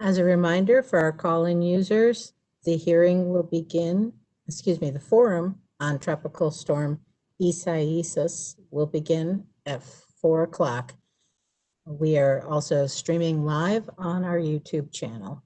As a reminder for our call-in users, the forum on Tropical Storm Isaias will begin at 4 o'clock. We are also streaming live on our YouTube channel.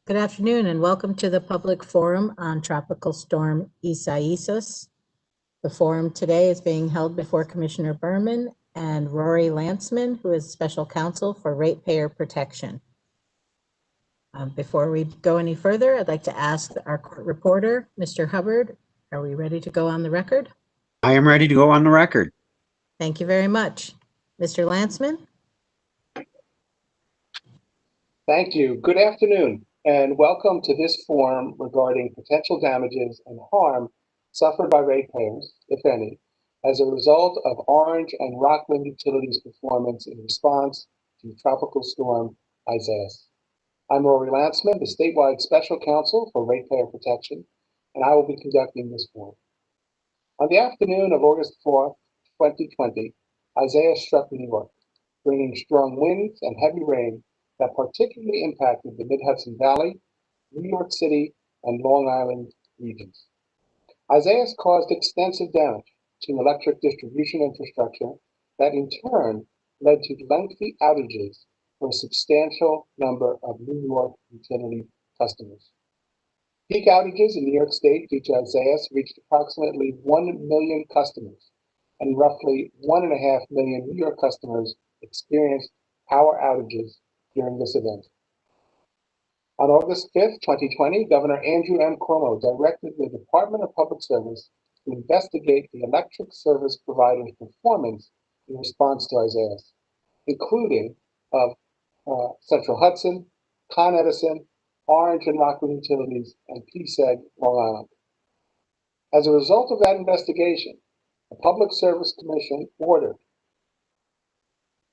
Good afternoon and welcome to the public forum on Tropical Storm Isaias. The forum today is being held before Commissioner Berman and Rory Lantzman, who is Special Counsel for Ratepayer Protection. Before we go any further, I'd like to ask our court reporter, Mr. Hubbard, are we ready to go on the record? I am ready to go on the record. Thank you very much. Mr. Lantzman? Thank you. Good afternoon, and welcome to this forum regarding potential damages and harm suffered by ratepayers, if any, as a result of Orange and Rocklin Utilities' performance in response to Tropical Storm Isaias. I'm Rory Lantzman, the statewide Special Counsel for Ratepayer Protection, and I will be conducting this forum. On the afternoon of August 4th, 2020, Isaias struck New York, bringing strong winds and heavy rain that particularly impacted the Mid-Hudson Valley, New York City, and Long Island regions. Isaias caused extensive damage to electric distribution infrastructure that in turn led to lengthy outages for a substantial number of New York utility customers. Peak outages in New York State due to Isaias reached approximately 1 million customers, and roughly 1.5 million New York customers experienced power outages during this event. On August 5th, 2020, Governor Andrew M. Cuomo directed the Department of Public Service to investigate the electric service provider's performance in response to Isaias, including of Central Hudson, Con Edison, Orange and Rocklin Utilities, and PSEG Long Island. As a result of that investigation, the Public Service Commission ordered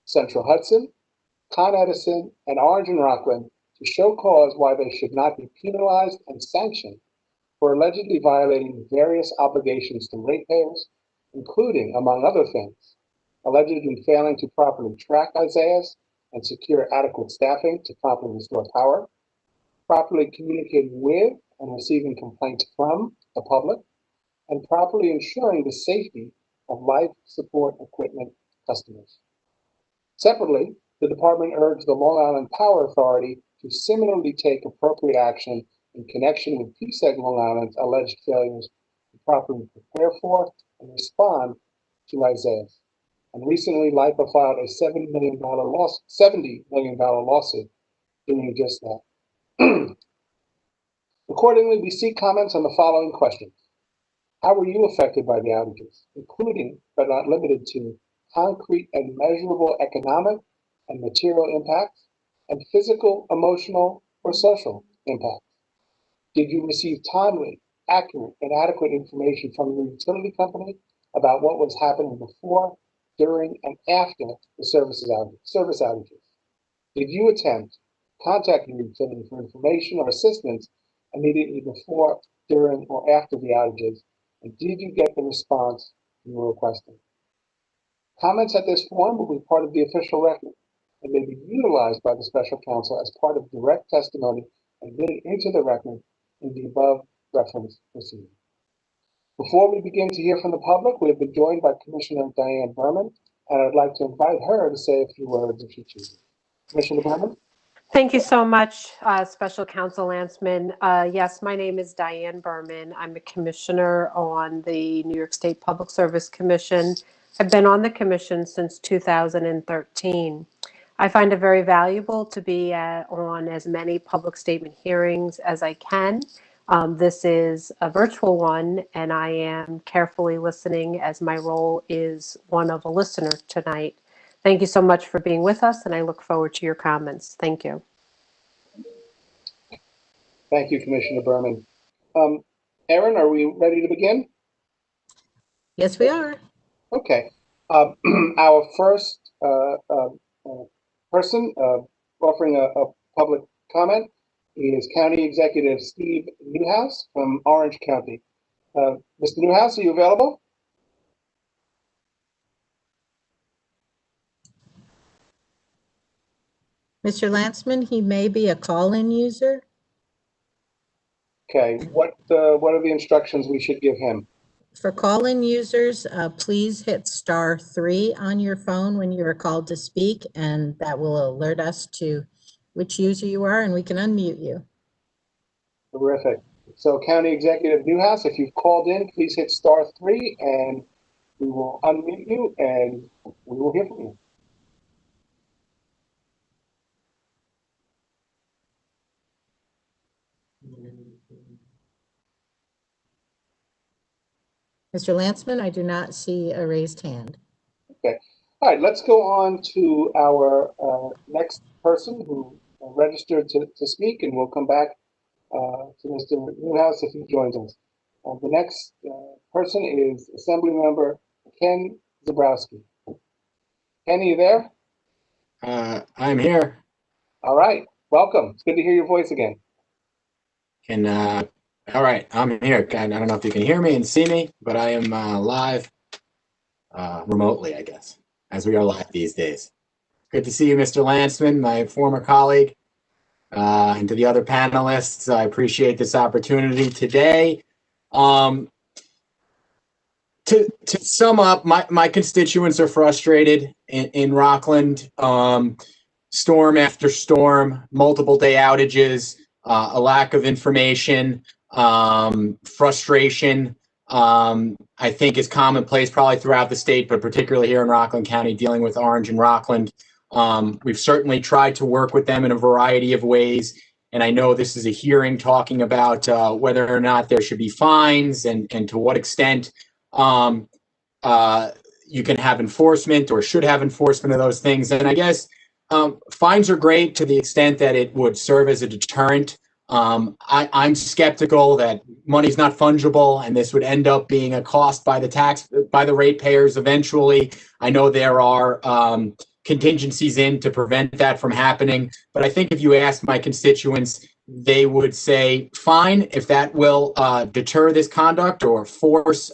Central Hudson, Con Edison, and Orange and Rocklin to show cause why they should not be penalized and sanctioned for allegedly violating various obligations to ratepayers, including, among other things, allegedly failing to properly track Isaias and secure adequate staffing to properly restore power, properly communicating with and receiving complaints from the public, and properly ensuring the safety of life support equipment customers. Separately, the department urged the Long Island Power Authority to similarly take appropriate action in connection with PSEG Long Island's alleged failures to properly prepare for and respond to Isaias. And recently, LIPA filed a $70 million lawsuit doing just that. Accordingly, we seek comments on the following questions. How were you affected by the outages, including but not limited to concrete and measurable economic and material impacts, and physical, emotional, or social impacts? Did you receive timely, accurate, and adequate information from your utility company about what was happening before, during, and after the service outages? Did you attempt contacting your utility for information or assistance immediately before, during, or after the outages? And did you get the response you were requesting? Comments at this forum will be part of the official record and may be utilized by the special counsel as part of direct testimony admitted into the record in the above referenced proceeding. Before we begin to hear from the public, we have been joined by Commissioner Diane Berman, and I'd like to invite her to say a few words if she chooses. Commissioner Berman? Thank you so much, Special Counsel Landsman. Yes, my name is Diane Berman. I'm a commissioner on the New York State Public Service Commission. I've been on the commission since 2013. I find it very valuable to be on as many public statement hearings as I can. This is a virtual one, and I am carefully listening as my role is one of a listener tonight. Thank you so much for being with us, and I look forward to your comments. Thank you. Thank you, Commissioner Berman. Erin, are we ready to begin? Yes, we are. Okay. Our first person offering a public comment is County Executive Steve Newhouse from Orange County. Mr. Newhouse, are you available? Mr. Landsman, he may be a call-in user. Okay. What are the instructions we should give him? For call-in users, please hit *3 on your phone when you are called to speak, and that will alert us to which user you are, and we can unmute you. Terrific. So County Executive Newhouse, if you've called in, please hit *3 and we will unmute you and we will hear from you. Mr. Landsman, I do not see a raised hand. Okay. All right, let's go on to our next person who registered to speak, and we'll come back to Mr. Newhouse if he joins us. The next person is Assembly Member Ken Zabrowski. Ken, are you there? I'm here. All right, welcome. It's good to hear your voice again. All right, I'm here. I don't know if you can hear me and see me, but I am live remotely, I guess, as we are live these days. Good to see you, Mr. Landsman, my former colleague, and to the other panelists. I appreciate this opportunity today. To sum up, my constituents are frustrated in Rockland. Storm after storm, multiple day outages, a lack of information, frustration, I think is commonplace probably throughout the state, but particularly here in Rockland County, dealing with Orange and Rockland. We've certainly tried to work with them in a variety of ways. And I know this is a hearing talking about whether or not there should be fines and to what extent you can have enforcement or should have enforcement of those things. And I guess fines are great to the extent that it would serve as a deterrent. I'm skeptical that money's not fungible and this would end up being a cost by the ratepayers eventually. I know there are contingencies in to prevent that from happening, but I think if you ask my constituents, they would say fine if that will deter this conduct or force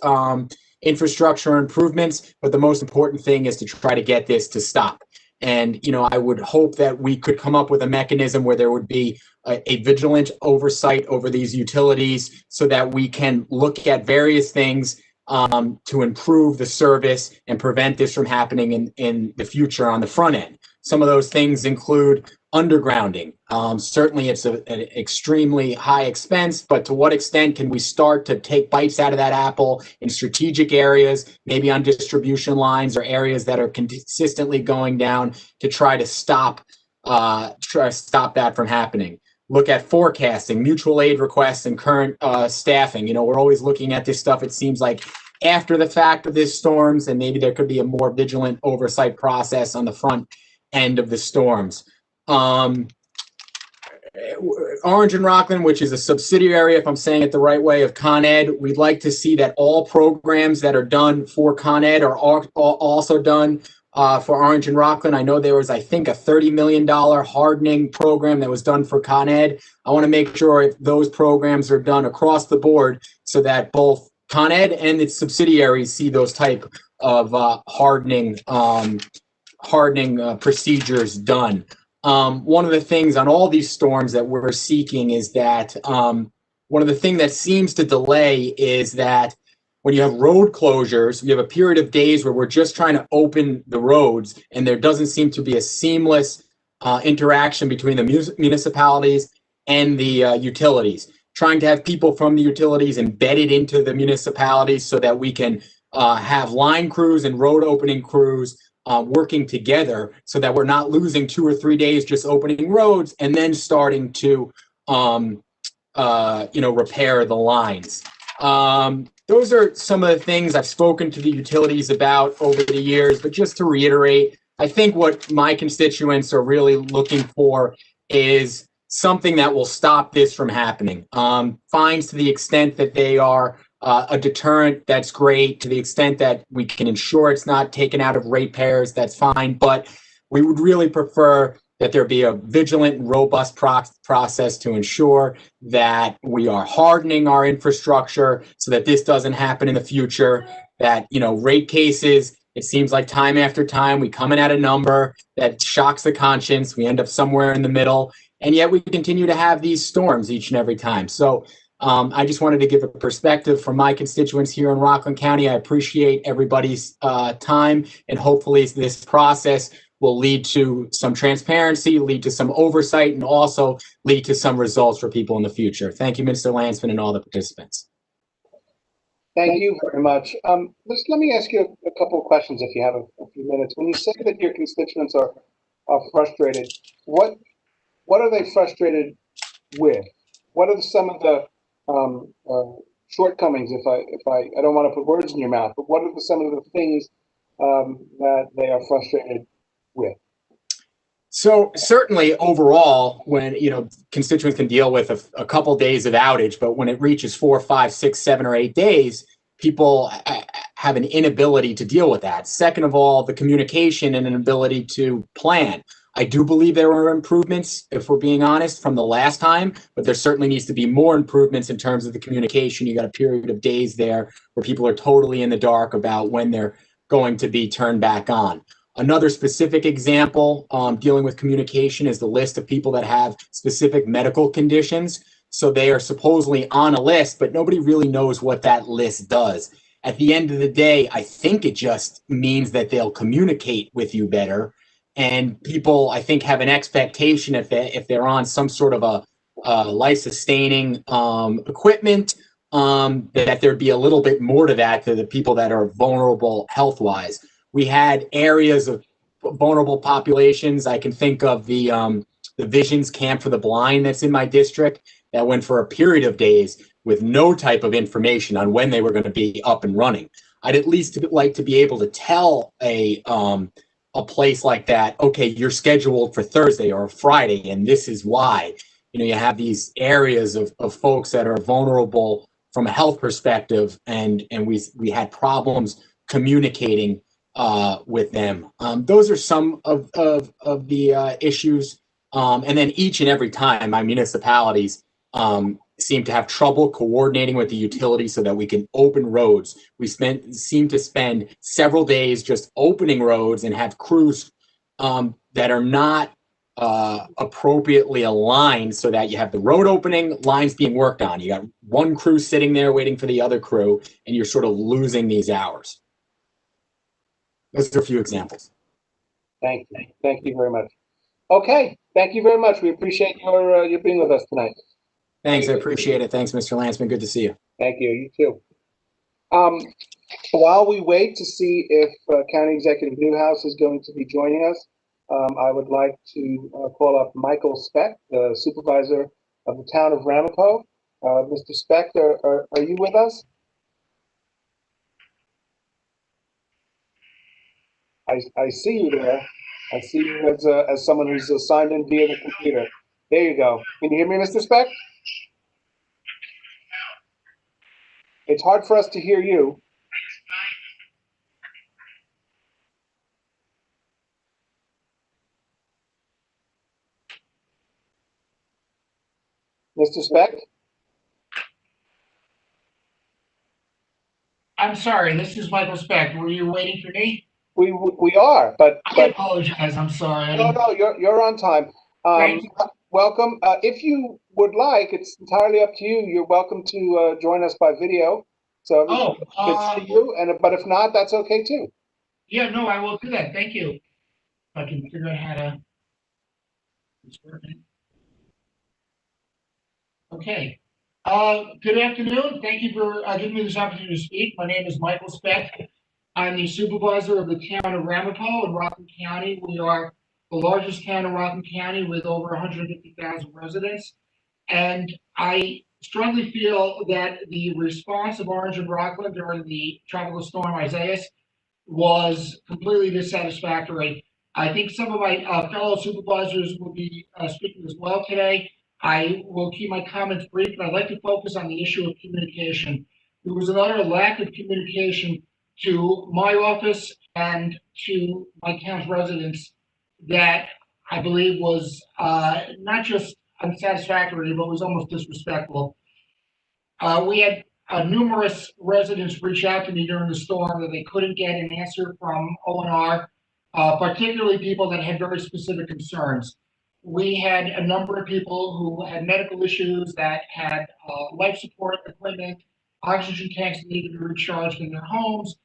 infrastructure improvements. But the most important thing is to try to get this to stop. And, I would hope that we could come up with a mechanism where there would be a vigilant oversight over these utilities so that we can look at various things to improve the service and prevent this from happening in the future on the front end. Some of those things include undergrounding. Certainly it's an extremely high expense, but to what extent can we start to take bites out of that apple in strategic areas, maybe on distribution lines or areas that are consistently going down to try to stop that from happening. Look at forecasting, mutual aid requests, and current staffing. We're always looking at this stuff, it seems like, after the fact of these storms, and maybe there could be a more vigilant oversight process on the front end of the storms. Orange and Rocklin, which is a subsidiary, if I'm saying it the right way, of Con Ed, we'd like to see that all programs that are done for Con Ed are also done for Orange and Rocklin. I know there was, I think, a $30 million hardening program that was done for Con Ed. I want to make sure those programs are done across the board so that both Con Ed and its subsidiaries see those type of hardening procedures done. One of the things on all these storms that we're seeking is that one of the things that seems to delay is that when you have road closures, you have a period of days where we're just trying to open the roads and there doesn't seem to be a seamless interaction between the municipalities and the utilities. Trying to have people from the utilities embedded into the municipalities so that we can have line crews and road opening crews working together so that we're not losing 2 or 3 days just opening roads and then starting to, repair the lines. Those are some of the things I've spoken to the utilities about over the years, but just to reiterate, I think what my constituents are really looking for is something that will stop this from happening. Fines to the extent that they are a deterrent, that's great. To the extent that we can ensure it's not taken out of ratepayers, that's fine. But we would really prefer that there be a vigilant and robust process to ensure that we are hardening our infrastructure so that this doesn't happen in the future. That, rate cases, it seems like time after time we come in at a number that shocks the conscience. We end up somewhere in the middle. And yet we continue to have these storms each and every time. So I just wanted to give a perspective from my constituents here in Rockland County. I appreciate everybody's time, and hopefully this process will lead to some transparency, lead to some oversight, and also lead to some results for people in the future. Thank you, Mr. Lansman, and all the participants. Thank you very much. Let me ask you a couple of questions if you have a few minutes. When you say that your constituents are frustrated, what are they frustrated with? What are some of the shortcomings? If I don't want to put words in your mouth, but what are some of the things that they are frustrated with? So certainly overall, when constituents can deal with a couple days of outage, but when it reaches 4, 5, 6, 7, or 8 days, people have an inability to deal with that. Second of all, the communication and an ability to plan. I do believe there were improvements, if we're being honest, from the last time, but there certainly needs to be more improvements in terms of the communication. You got a period of days there where people are totally in the dark about when they're going to be turned back on. Another specific example dealing with communication is the list of people that have specific medical conditions. So they are supposedly on a list, but nobody really knows what that list does. At the end of the day, I think it just means that they'll communicate with you better. And people, I think, have an expectation if they're on some sort of a life-sustaining equipment, that there'd be a little bit more to that to the people that are vulnerable health-wise. We had areas of vulnerable populations. I can think of the Visions Camp for the Blind that's in my district that went for a period of days with no type of information on when they were going to be up and running. I'd at least like to be able to tell a place like that, okay, you're scheduled for Thursday or Friday, and this is why. You know, you have these areas of folks that are vulnerable from a health perspective, and we had problems communicating with them. Those are some of the issues. And then each and every time, my municipalities seem to have trouble coordinating with the utility so that we can open roads. We seem to spend several days just opening roads and have crews that are not appropriately aligned so that you have the road opening, lines being worked on. You got one crew sitting there waiting for the other crew, and you're sort of losing these hours. Those are a few examples. Thank you. Thank you very much. Okay, thank you very much. We appreciate your being with us tonight. Thanks, I appreciate it. Thanks, Mr. Landsman. Good to see you. Thank you. You too. While we wait to see if County Executive Newhouse is going to be joining us, I would like to call up Michael Speck, the supervisor of the town of Ramapo. Mr. Speck, are you with us? I see you there. I see you as someone who's signed in via the computer. There you go. Can you hear me, Mr. Speck? It's hard for us to hear you. Mr. Speck? I'm sorry, this is Michael Speck. Were you waiting for me? We are, but I apologize. I'm sorry. No, you're on time. Thank you. Welcome. If you would like, it's entirely up to you. You're welcome to join us by video, so everyone can see you. But if not, that's okay too. Yeah, no, I will do that. Thank you. If I can figure out how to. It's working. Okay. Good afternoon. Thank you for giving me this opportunity to speak. My name is Michael Speck. I'm the supervisor of the town of Ramapo in Rocklin County. We are the largest town in Rocklin County with over 150,000 residents. And I strongly feel that the response of Orange and Rocklin during the tropical storm Isaias was completely dissatisfactory. I think some of my fellow supervisors will be speaking as well today. I will keep my comments brief, but I'd like to focus on the issue of communication. There was another lack of communication to my office and to my town's residents that I believe was not just unsatisfactory, but was almost disrespectful. We had numerous residents reach out to me during the storm that they couldn't get an answer from ONR, particularly people that had very specific concerns. We had a number of people who had medical issues that had life support equipment, oxygen tanks that needed to be recharged in their homes,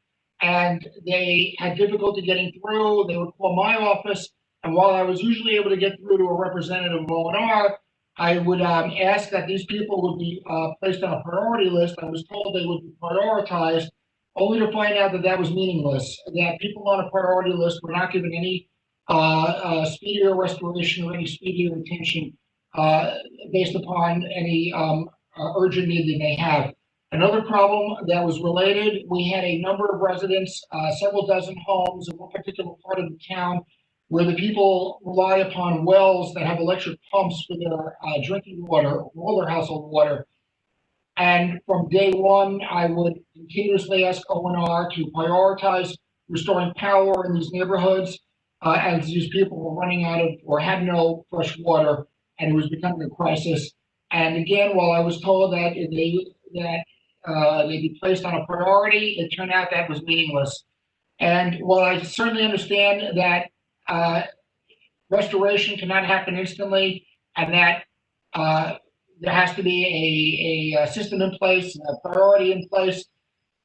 and they had difficulty getting through. They would call my office, and while I was usually able to get through to a representative of ONR, I would ask that these people would be placed on a priority list. I was told they would be prioritized, only to find out that that was meaningless, that people on a priority list were not given any speedier restoration or any speedier attention based upon any urgent need that they have. Another problem that was related, we had a number of residents, several dozen homes in one particular part of the town where the people rely upon wells that have electric pumps for their drinking water, all their household water. And from day one, I would continuously ask ONR to prioritize restoring power in these neighborhoods as these people were running out of or had no fresh water, and it was becoming a crisis. And again, while I was told that they'd be placed on a priority, it turned out that was meaningless. And while I certainly understand that restoration cannot happen instantly, and that there has to be a system in place, a priority in place,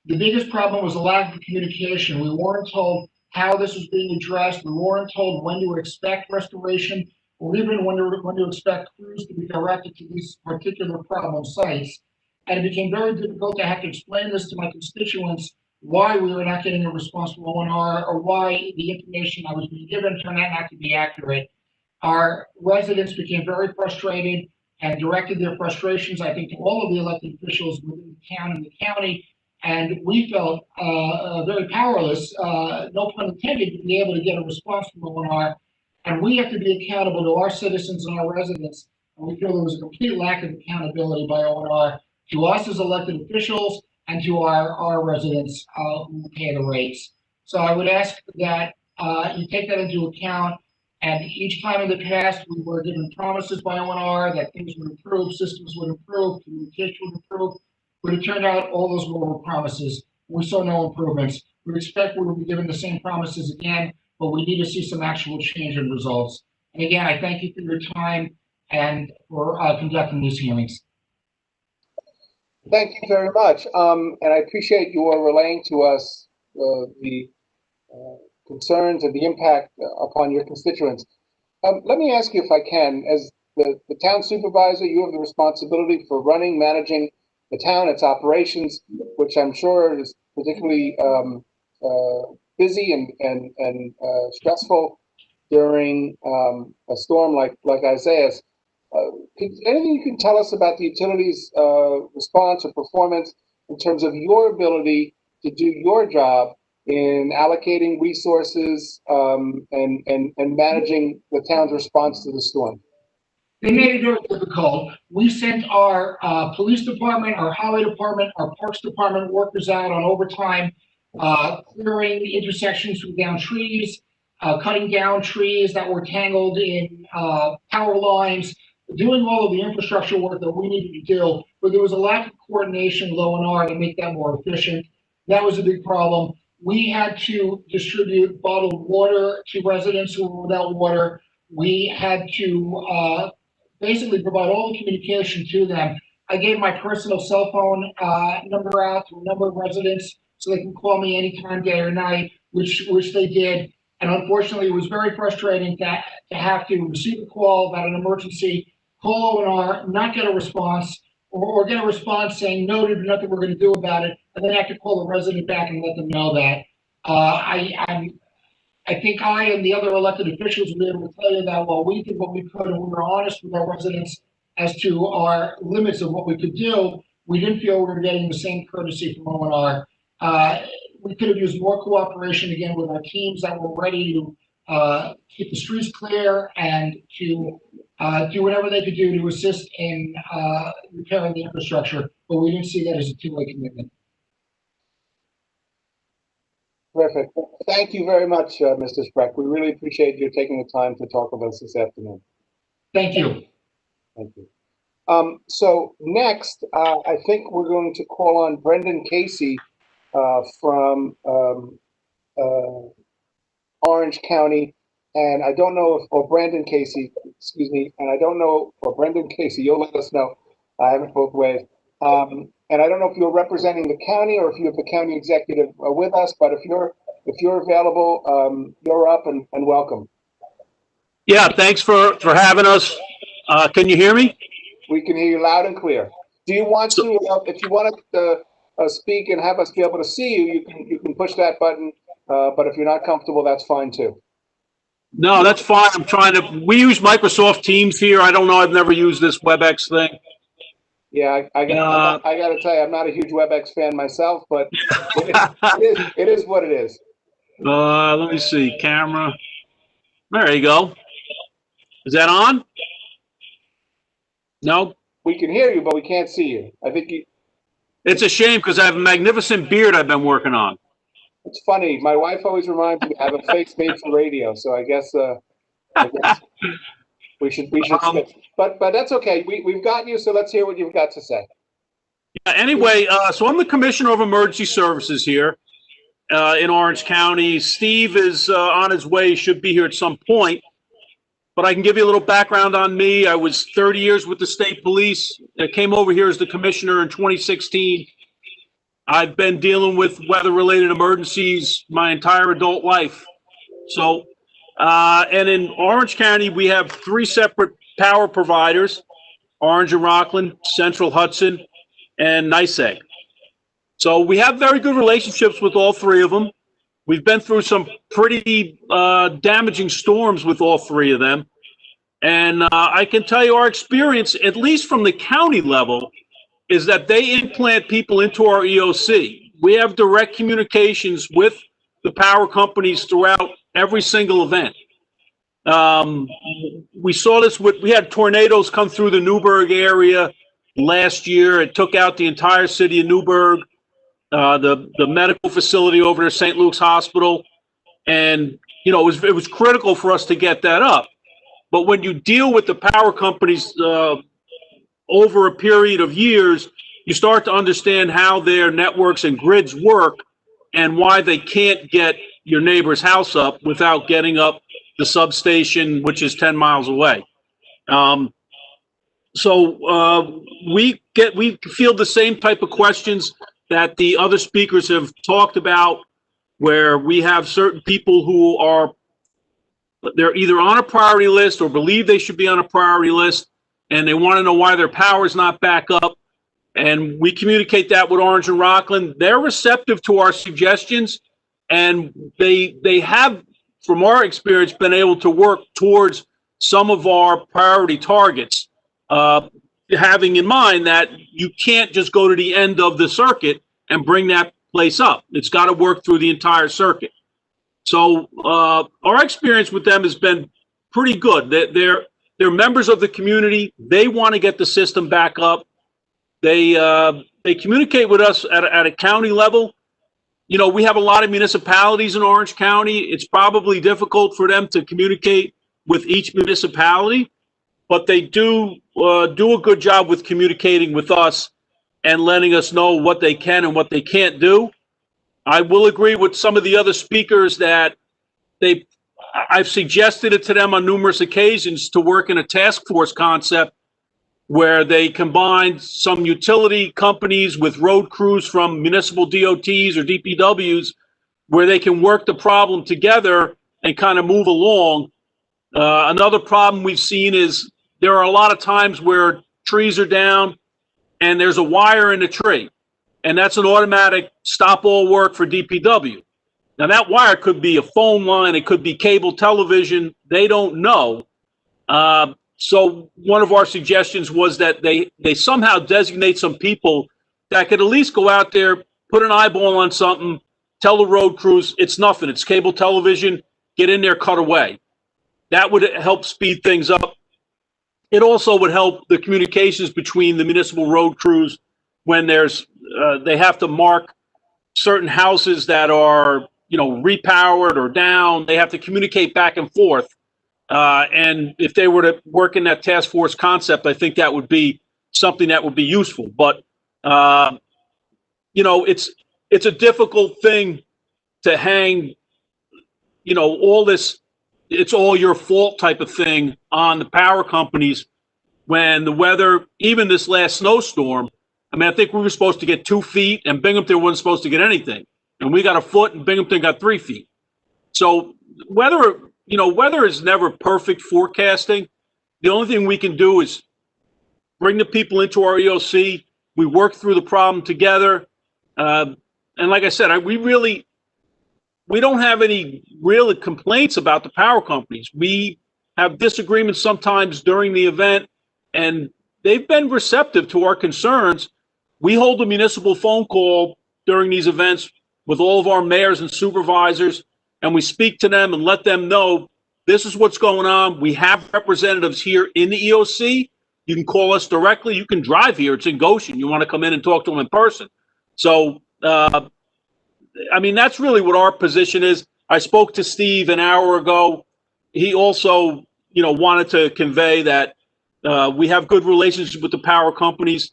The biggest problem was a lack of communication. We weren't told how this was being addressed. We weren't told when to expect restoration, or even when to expect crews to be directed to these particular problem sites. And it became very difficult to have to explain this to my constituents, why we were not getting a response from ONR, or why the information I was being given turned out not to be accurate. Our residents became very frustrated and directed their frustrations, I think, to all of the elected officials within the town and the county. And we felt very powerless, no pun intended, to be able to get a response from ONR. And we have to be accountable to our citizens and our residents. And we feel there was a complete lack of accountability by ONR to us as elected officials and to our residents who pay the rates. So I would ask that you take that into account. And each time in the past, we were given promises by ONR that things would improve, systems would improve, communication would improve. But it turned out all those were promises. We saw no improvements. We expect we will be given the same promises again, but we need to see some actual change in results. And again, I thank you for your time and for conducting these hearings. Thank you very much. And I appreciate your relaying to us the concerns and the impact upon your constituents. Let me ask you, if I can, as the town supervisor, you have the responsibility for running, managing the town, its operations, which I'm sure is particularly busy and stressful during a storm like Isaias. Anything you can tell us about the utilities' response or performance in terms of your ability to do your job in allocating resources and managing the town's response to the storm? They made it very difficult. We sent our police department, our highway department, our parks department workers out on overtime, clearing intersections with down trees, cutting down trees that were tangled in power lines, doing all of the infrastructure work that we needed to do. But there was a lack of coordination with ONR to make that more efficient. That was a big problem. We had to distribute bottled water to residents who were without water. We had to basically provide all the communication to them. I gave my personal cell phone number out to a number of residents so they can call me anytime, day or night, which they did. And unfortunately, it was very frustrating to have to receive a call about an emergency, call ONR, not get a response, or get a response saying, no, there's nothing we're going to do about it, and then have to call the resident back and let them know that. I think I and the other elected officials will be able to tell you that while we did what we could and we were honest with our residents as to our limits of what we could do, we didn't feel we were getting the same courtesy from ONR. We could have used more cooperation again with our teams that were ready to keep the streets clear and to do whatever they could do to assist in repairing the infrastructure, but we didn't see that as a two-way commitment. Terrific. Thank you very much, Mr. Spreck. We really appreciate you taking the time to talk with us this afternoon. Thank you. Thank you. So next, I think we're going to call on Brendan Casey from Orange County. And I don't know if, or Brandon Casey, excuse me, and I don't know, or Brendan Casey, you'll let us know. I have it both ways. And I don't know if you're representing the county or if you have the county executive with us, but if you're available, you're up and welcome. Yeah, thanks for having us. Can you hear me? We can hear you loud and clear. Do you want to, if you want to speak and have us be able to see you, you can push that button. But if you're not comfortable, that's fine too. No, that's fine. I'm trying to. We use Microsoft Teams here. I don't know. I've never used this WebEx thing. Yeah, I got to tell you, I'm not a huge WebEx fan myself, but it is what it is. Let me see. Camera. There you go. Is that on? No. We can hear you, but we can't see you. I think you. It's a shame because I have a magnificent beard I've been working on. It's funny. My wife always reminds me I have a face made for radio, so I guess we should skip. But that's okay. We've got you, so let's hear what you've got to say. Yeah, anyway, so I'm the Commissioner of Emergency Services here in Orange County. Steve is on his way, should be here at some point. But I can give you a little background on me. I was 30 years with the state police. I came over here as the commissioner in 2016. I've been dealing with weather-related emergencies my entire adult life. So, and in Orange County, we have 3 separate power providers: Orange and Rocklin, Central Hudson, and NYSEG. So we have very good relationships with all 3 of them. We've been through some pretty damaging storms with all 3 of them. And I can tell you our experience, at least from the county level, is that they implant people into our EOC. We have direct communications with the power companies throughout every single event. We saw this we had tornadoes come through the Newburgh area last year. It took out the entire city of Newburgh, the medical facility over there, St. Luke's Hospital. And, you know, it was critical for us to get that up. But when you deal with the power companies over a period of years, you start to understand how their networks and grids work and why they can't get your neighbor's house up without getting up the substation, which is 10 miles away. So we field the same type of questions that the other speakers have talked about, where we have certain people who they're either on a priority list or believe they should be on a priority list, and they want to know why their power is not back up. And we communicate that with Orange and Rocklin. They're receptive to our suggestions, and they have, from our experience, been able to work towards some of our priority targets, having in mind that you can't just go to the end of the circuit and bring that place up. It's got to work through the entire circuit. So our experience with them has been pretty good. They're members of the community. They want to get the system back up. They communicate with us at a county level. You know, we have a lot of municipalities in Orange County. It's probably difficult for them to communicate with each municipality, but they do a good job with communicating with us and letting us know what they can and what they can't do. I will agree with some of the other speakers that I've suggested it to them on numerous occasions to work in a task force concept where they combine some utility companies with road crews from municipal DOTs or DPWs, where they can work the problem together and kind of move along. Another problem we've seen is there are a lot of times where trees are down and there's a wire in the tree, and that's an automatic stop all work for DPW. Now that wire could be a phone line, it could be cable television, they don't know. So one of our suggestions was that they somehow designate some people that could at least go out there, put an eyeball on something, tell the road crews it's nothing, it's cable television, get in there, cut away. That would help speed things up. It also would help the communications between the municipal road crews when they have to mark certain houses that are, you know, repowered or down. They have to communicate back and forth. And if they were to work in that task force concept, I think that would be something that would be useful. But, you know, it's a difficult thing to hang, you know, all this, it's all your fault type of thing on the power companies when the weather, even this last snowstorm, I mean, I think we were supposed to get 2 feet and Binghamton wasn't supposed to get anything. And we got 1 foot and Binghamton got 3 feet. So weather is never perfect forecasting. The only thing we can do is bring the people into our EOC. We work through the problem together. And like I said, we don't have any real complaints about the power companies. We have disagreements sometimes during the event, and they've been receptive to our concerns. We hold a municipal phone call during these events with all of our mayors and supervisors, and we speak to them and let them know this is what's going on. We have representatives here in the EOC. You can call us directly. You can drive here. It's in Goshen. You want to come in and talk to them in person. So, I mean, that's really what our position is. I spoke to Steve an hour ago. He also, you know, wanted to convey that we have good relationships with the power companies.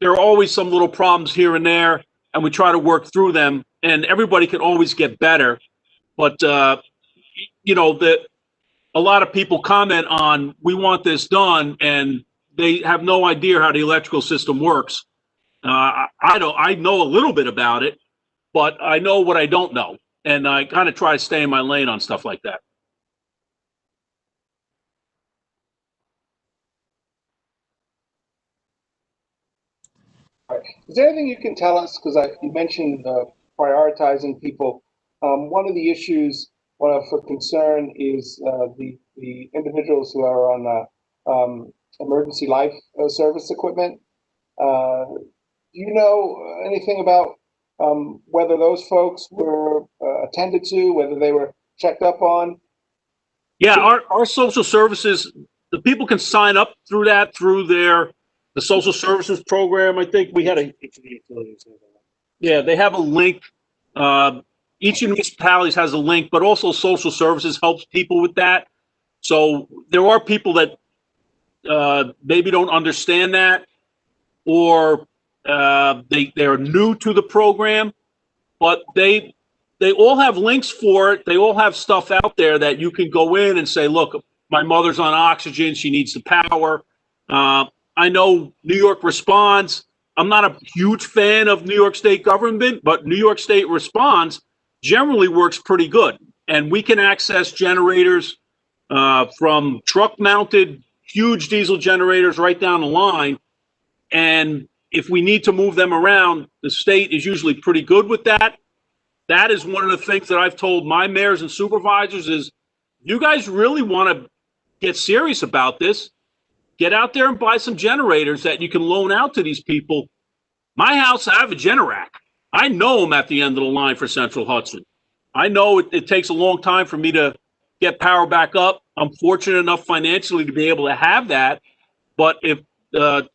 There are always some little problems here and there, and we try to work through them. And everybody can always get better. But, you know, a lot of people comment on, we want this done, and they have no idea how the electrical system works. I know a little bit about it, but I know what I don't know. And I kind of try to stay in my lane on stuff like that. All right. Is there anything you can tell us? Because you mentioned prioritizing people. One of the issues for concern is the individuals who are on emergency life service equipment. Do you know anything about whether those folks were attended to, whether they were checked up on? Yeah, our social services, the people can sign up through that, through the social services program. I think we had they have a link. Each municipality has a link, but also social services helps people with that. So there are people that maybe don't understand that, or they're new to the program, but they all have links for it. They all have stuff out there that you can go in and say, look, my mother's on oxygen. She needs the power. I know New York Responds. I'm not a huge fan of New York State government, but New York State Responds generally works pretty good. And we can access generators from truck-mounted huge diesel generators right down the line. And if we need to move them around, the state is usually pretty good with that. That is one of the things that I've told my mayors and supervisors is, you guys really want to get serious about this, get out there and buy some generators that you can loan out to these people. My house, I have a Generac. I know I'm at the end of the line for Central Hudson. I know it takes a long time for me to get power back up. I'm fortunate enough financially to be able to have that. But if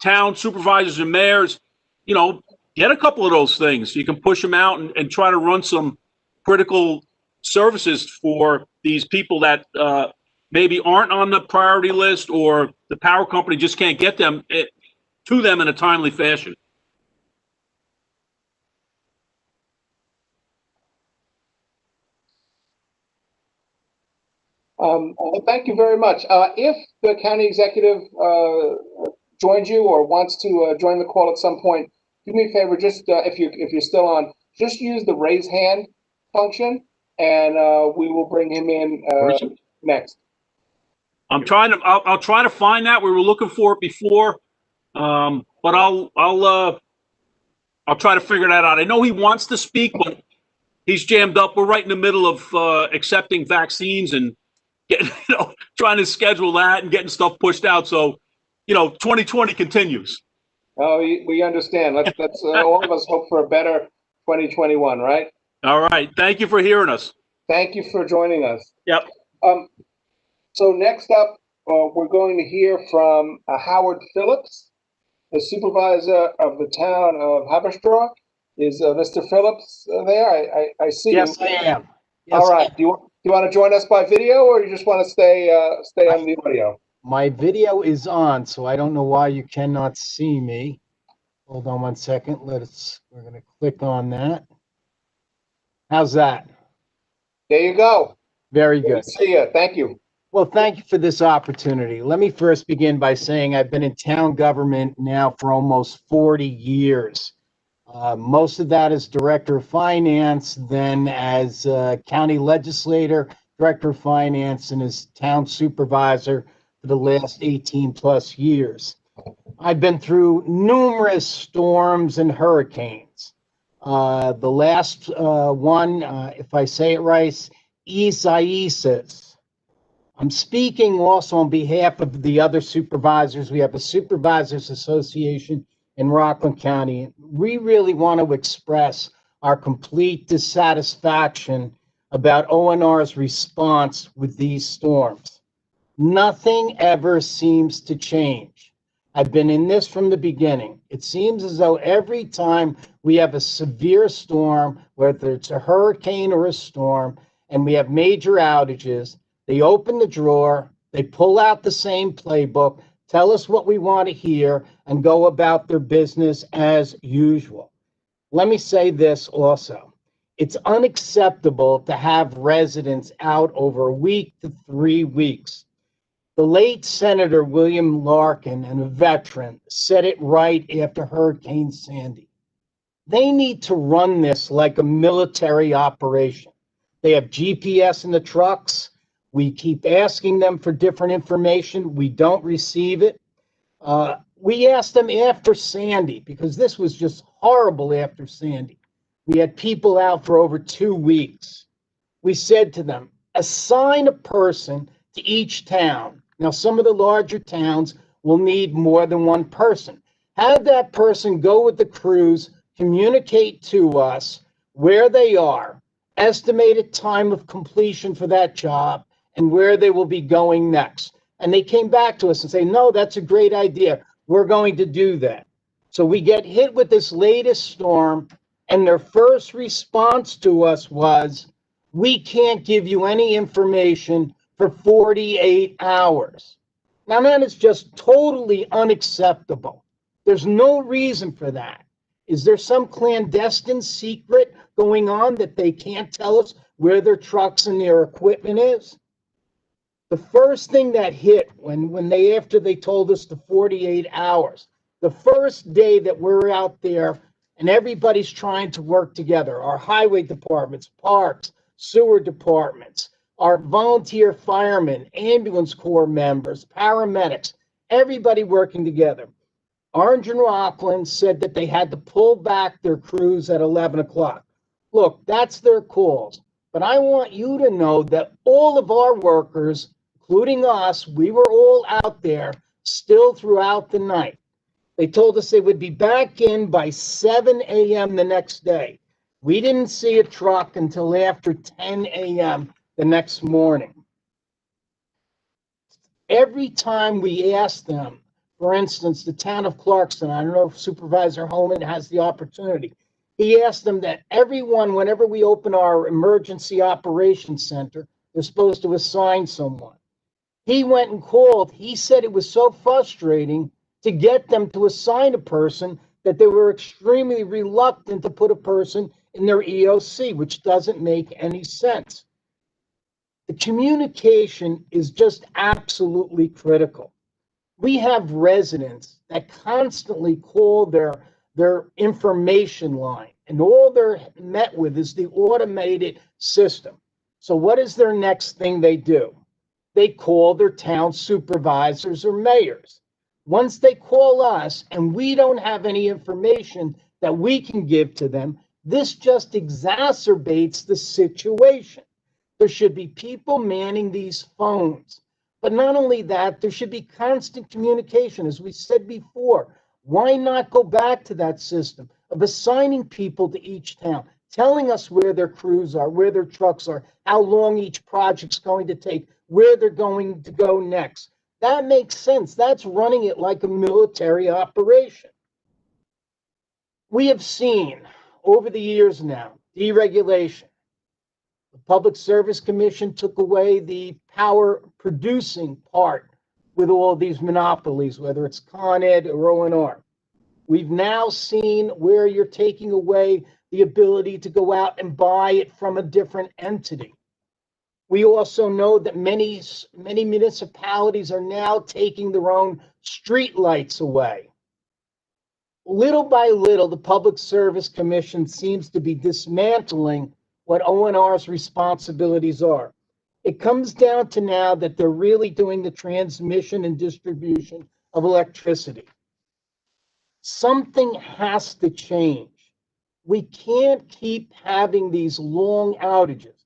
town supervisors and mayors, get a couple of those things. You can push them out and try to run some critical services for these people that maybe aren't on the priority list, or the power company just can't get them to them in a timely fashion. Thank you very much. If the county executive joins you or wants to join the call at some point, do me a favor, just if you're still on, just use the raise hand function, and we will bring him in next. I'll try to find that. We were looking for it before, but I'll try to figure that out. I know he wants to speak, but he's jammed up. We're right in the middle of accepting vaccines and getting, trying to schedule that and getting stuff pushed out. So, 2020 continues. Oh, we understand. Let's all of us hope for a better 2021, right? All right. Thank you for hearing us. Thank you for joining us. Yep. So next up, we're going to hear from Howard Phillips, the supervisor of the town of Haverstraw. Is Mr. Phillips there? I see Yes, him. I am. Yes, All right. Do you want to join us by video, or you just want to stay on the audio? my video is on, so I don't know why you cannot see me. Hold on one second. We're going to click on that. How's that? There you go. Very Good good. to see you. Thank you. Well, thank you for this opportunity. Let me first begin by saying I've been in town government now for almost 40 years. Most of that as director of finance, then as county legislator, director of finance, and as town supervisor for the last 18 plus years. I've been through numerous storms and hurricanes. The last one, if I say it right, Isaias. I'm speaking also on behalf of the other supervisors. We have a supervisors association in Rocklin County. We really want to express our complete dissatisfaction about ONR's response with these storms. Nothing ever seems to change. I've been in this from the beginning. It seems as though every time we have a severe storm, whether it's a hurricane or a storm, and we have major outages, they open the drawer, they pull out the same playbook, tell us what we want to hear, and go about their business as usual. Let me say this also. It's unacceptable to have residents out over a week to 3 weeks. The late Senator William Larkin, and a veteran, said it right after Hurricane Sandy. They need to run this like a military operation. They have GPS in the trucks. We keep asking them for different information. We don't receive it. We asked them after Sandy, because this was just horrible after Sandy. We had people out for over 2 weeks. We said to them, assign a person to each town. Now, some of the larger towns will need more than one person. Have that person go with the crews, communicate to us where they are, estimated time of completion for that job, and where they will be going next. And they came back to us and say, no, that's a great idea. We're going to do that. So we get hit with this latest storm, and their first response to us was, we can't give you any information for 48 hours. Now, that is just totally unacceptable. There's no reason for that. Is there some clandestine secret going on that they can't tell us where their trucks and their equipment is? The first thing that hit after they told us the 48 hours, the first day that we're out there and everybody's trying to work together, our highway departments, parks, sewer departments, our volunteer firemen, ambulance corps members, paramedics, everybody working together. Orange and Rocklin said that they had to pull back their crews at 11 o'clock. Look, that's their calls. But I want you to know that all of our workers, including us, we were all out there still throughout the night. They told us they would be back in by 7 a.m. the next day. We didn't see a truck until after 10 a.m. the next morning. Every time we asked them, for instance, the town of Clarkston, I don't know if Supervisor Holman has the opportunity, he asked them that everyone, whenever we open our emergency operations center, they're supposed to assign someone. He went and called. He said it was so frustrating to get them to assign a person that they were extremely reluctant to put a person in their EOC, which doesn't make any sense. The communication is just absolutely critical. We have residents that constantly call their information line, and all they're met with is the automated system. So what is their next thing they do? They call their town supervisors or mayors. Once they call us and we don't have any information that we can give to them, this just exacerbates the situation. There should be people manning these phones. But not only that, there should be constant communication. As we said before, why not go back to that system of assigning people to each town, telling us where their crews are, where their trucks are, how long each project's going to take, where they're going to go next. That makes sense. That's running it like a military operation. We have seen over the years now deregulation. The Public Service Commission took away the power producing part with all these monopolies, whether it's Con Ed or O&R. We've now seen where you're taking away the ability to go out and buy it from a different entity. We also know that many municipalities are now taking their own street lights away. Little by little, the Public Service Commission seems to be dismantling what O&R's responsibilities are. It comes down to now that they're really doing the transmission and distribution of electricity. Something has to change. We can't keep having these long outages.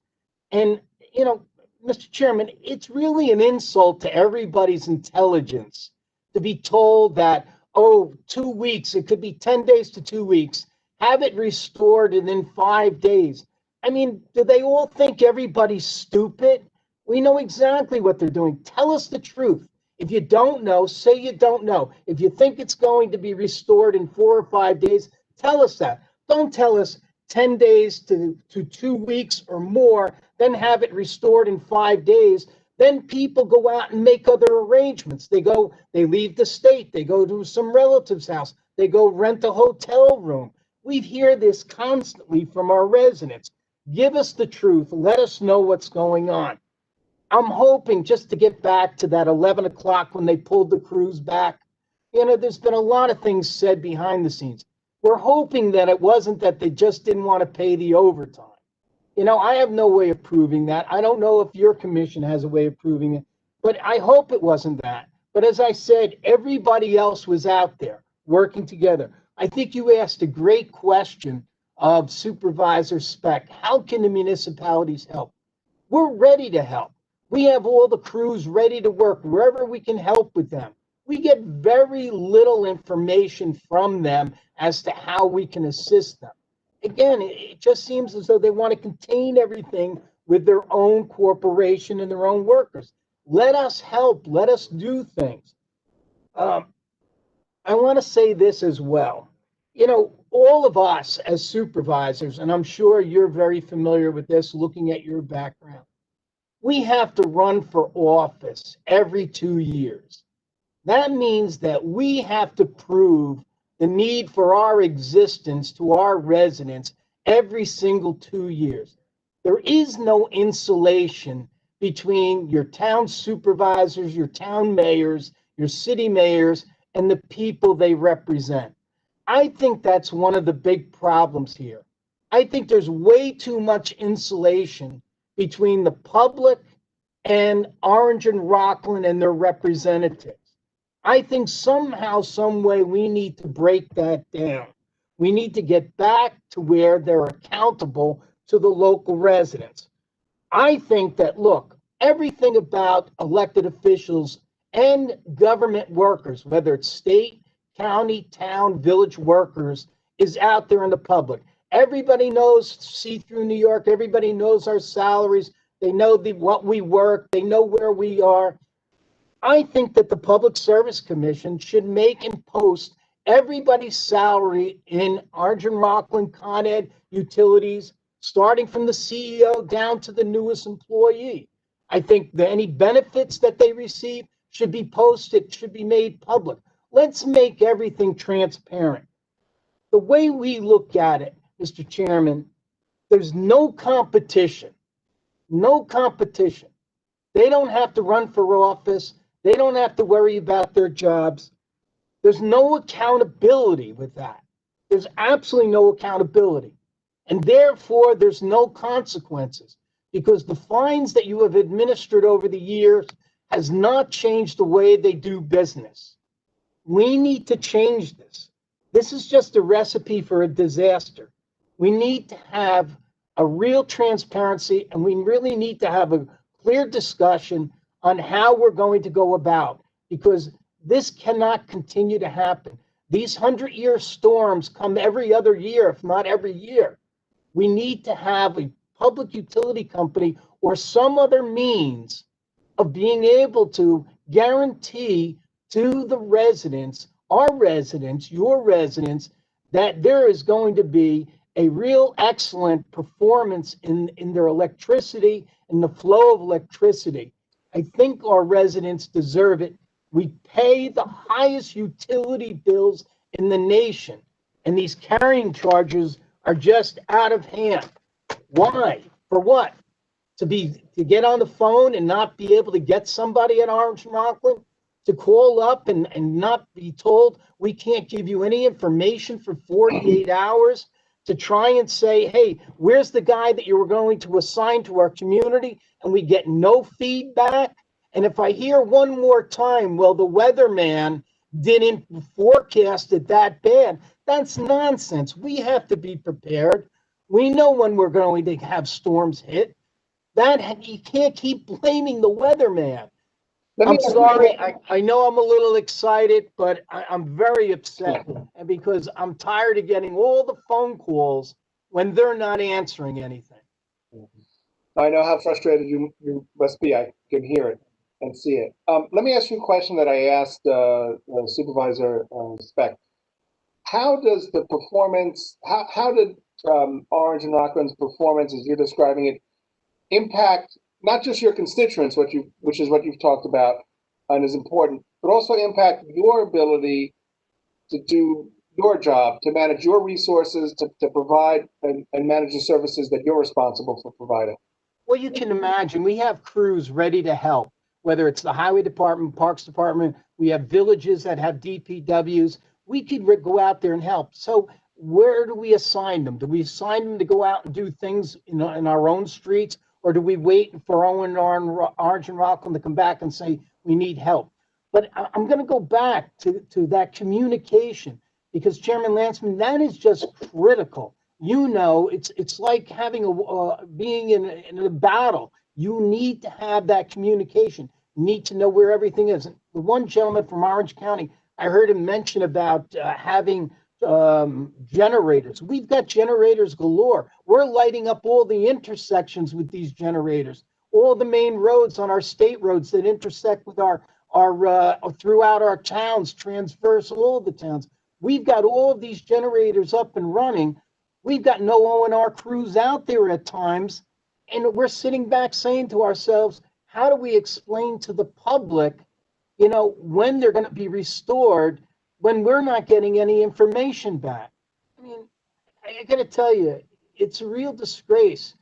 And, you know, Mr. Chairman, it's really an insult to everybody's intelligence to be told that, oh, 2 weeks, it could be 10 days to 2 weeks, have it restored within 5 days. I mean, do they all think everybody's stupid? We know exactly what they're doing. Tell us the truth. If you don't know, say you don't know. If you think it's going to be restored in 4 or 5 days, tell us that. Don't tell us 10 days to 2 weeks or more, then have it restored in 5 days. Then people go out and make other arrangements. They leave the state, they go to some relative's house, they go rent a hotel room. We hear this constantly from our residents. Give us the truth. Let us know what's going on. I'm hoping, just to get back to that 11 o'clock when they pulled the crews back, there's been a lot of things said behind the scenes. We're hoping that it wasn't that they just didn't want to pay the overtime. I have no way of proving that. I don't know if your commission has a way of proving it, but I hope it wasn't that. But as I said, everybody else was out there working together. I think you asked a great question of Supervisor Speck. How can the municipalities help? We're ready to help. We have all the crews ready to work wherever we can help with them. We get very little information from them as to how we can assist them. Again, it just seems as though they want to contain everything with their own corporation and their own workers. Let us help. Let us do things. I want to say this as well. All of us as supervisors, and I'm sure you're very familiar with this looking at your background, we have to run for office every 2 years. That means that we have to prove the need for our existence to our residents every single 2 years. There is no insulation between your town supervisors, your town mayors, your city mayors, and the people they represent. I think that's one of the big problems here. I think there's way too much insulation between the public and Orange and Rocklin and their representatives. I think somehow, some way, we need to break that down. We need to get back to where they're accountable to the local residents. I think that, look, everything about elected officials and government workers, whether it's state, county, town, village workers, is out there in the public. Everybody knows see-through New York. Everybody knows our salaries. They know what we work. They know where we are. I think that the Public Service Commission should make and post everybody's salary in Orange and Rocklin, Con Ed, utilities, starting from the CEO down to the newest employee. I think that any benefits that they receive should be posted, should be made public. Let's make everything transparent. The way we look at it, Mr. Chairman, there's no competition. No competition. They don't have to run for office. They don't have to worry about their jobs. There's no accountability with that. There's absolutely no accountability. And therefore, there's no consequences because the fines that you have administered over the years has not changed the way they do business. We need to change this. This is just a recipe for a disaster. We need to have a real transparency, and we really need to have a clear discussion on how we're going to go about, because this cannot continue to happen. These 100-year storms come every other year, if not every year. We need to have a public utility company or some other means of being able to guarantee to the residents, our residents, your residents, that there is going to be a real excellent performance in their electricity and the flow of electricity. I think our residents deserve it. We pay the highest utility bills in the nation, and these carrying charges are just out of hand. Why? For what? To get on the phone and not be able to get somebody at Orange and Rocklin? To call up and not be told we can't give you any information for 48 hours? To try and say, hey, where's the guy that you were going to assign to our community? And we get no feedback. And if I hear one more time, well, the weatherman didn't forecast it that bad, that's nonsense. We have to be prepared. We know when we're going to have storms hit. You can't keep blaming the weatherman. I'm sorry. I know I'm a little excited, but I'm very upset because I'm tired of getting all the phone calls when they're not answering anything. I know how frustrated you must be. I can hear it and see it. Let me ask you a question that I asked Supervisor Speck. How does the performance, how did Orange and Rocklin's performance, as you're describing it, impact not just your constituents, which is what you've talked about and is important, but also impact your ability to do your job, to manage your resources, to provide and manage the services that you're responsible for providing? Well, you can imagine, we have crews ready to help, whether it's the highway department, parks department, we have villages that have DPWs. We could go out there and help. So where do we assign them? Do we assign them to go out and do things in our own streets? Or do we wait for Orange and Rockland to come back and say, we need help? But I'm going to go back to that communication, because Chairman Lanceman, that is just critical. You know, it's like having being in a battle. You need to have that communication. You need to know where everything is. And the one gentleman from Orange County, I heard him mention about having generators. We've got generators galore. We're lighting up all the intersections with these generators. All the main roads on our state roads that intersect with our throughout our towns, transverse all the towns. We've got all of these generators up and running. We've got no O&R crews out there at times, and we're sitting back saying to ourselves, how do we explain to the public, you know, when they're going to be restored, when we're not getting any information back? I mean, I got to tell you, it's a real disgrace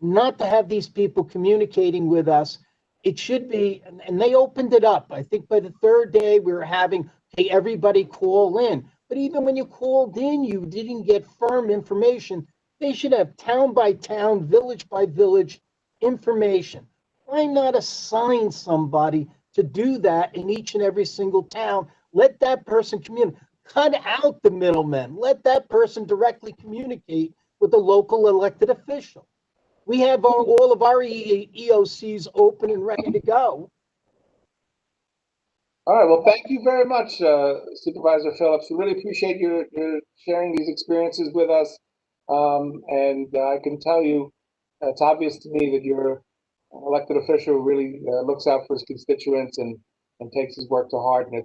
not to have these people communicating with us. It should be, and they opened it up. I think by the third day we were having, hey, everybody call in. But even when you called in, you didn't get firm information. They should have town by town, village by village information. Why not assign somebody to do that in each and every single town? Let that person communicate. Cut out the middlemen. Let that person directly communicate with the local elected official. We have all of our EOCs open and ready to go. All right. Well, thank you very much, Supervisor Phillips. We really appreciate your sharing these experiences with us. And I can tell you, it's obvious to me that you're an elected official who really looks out for his constituents and takes his work to heart. And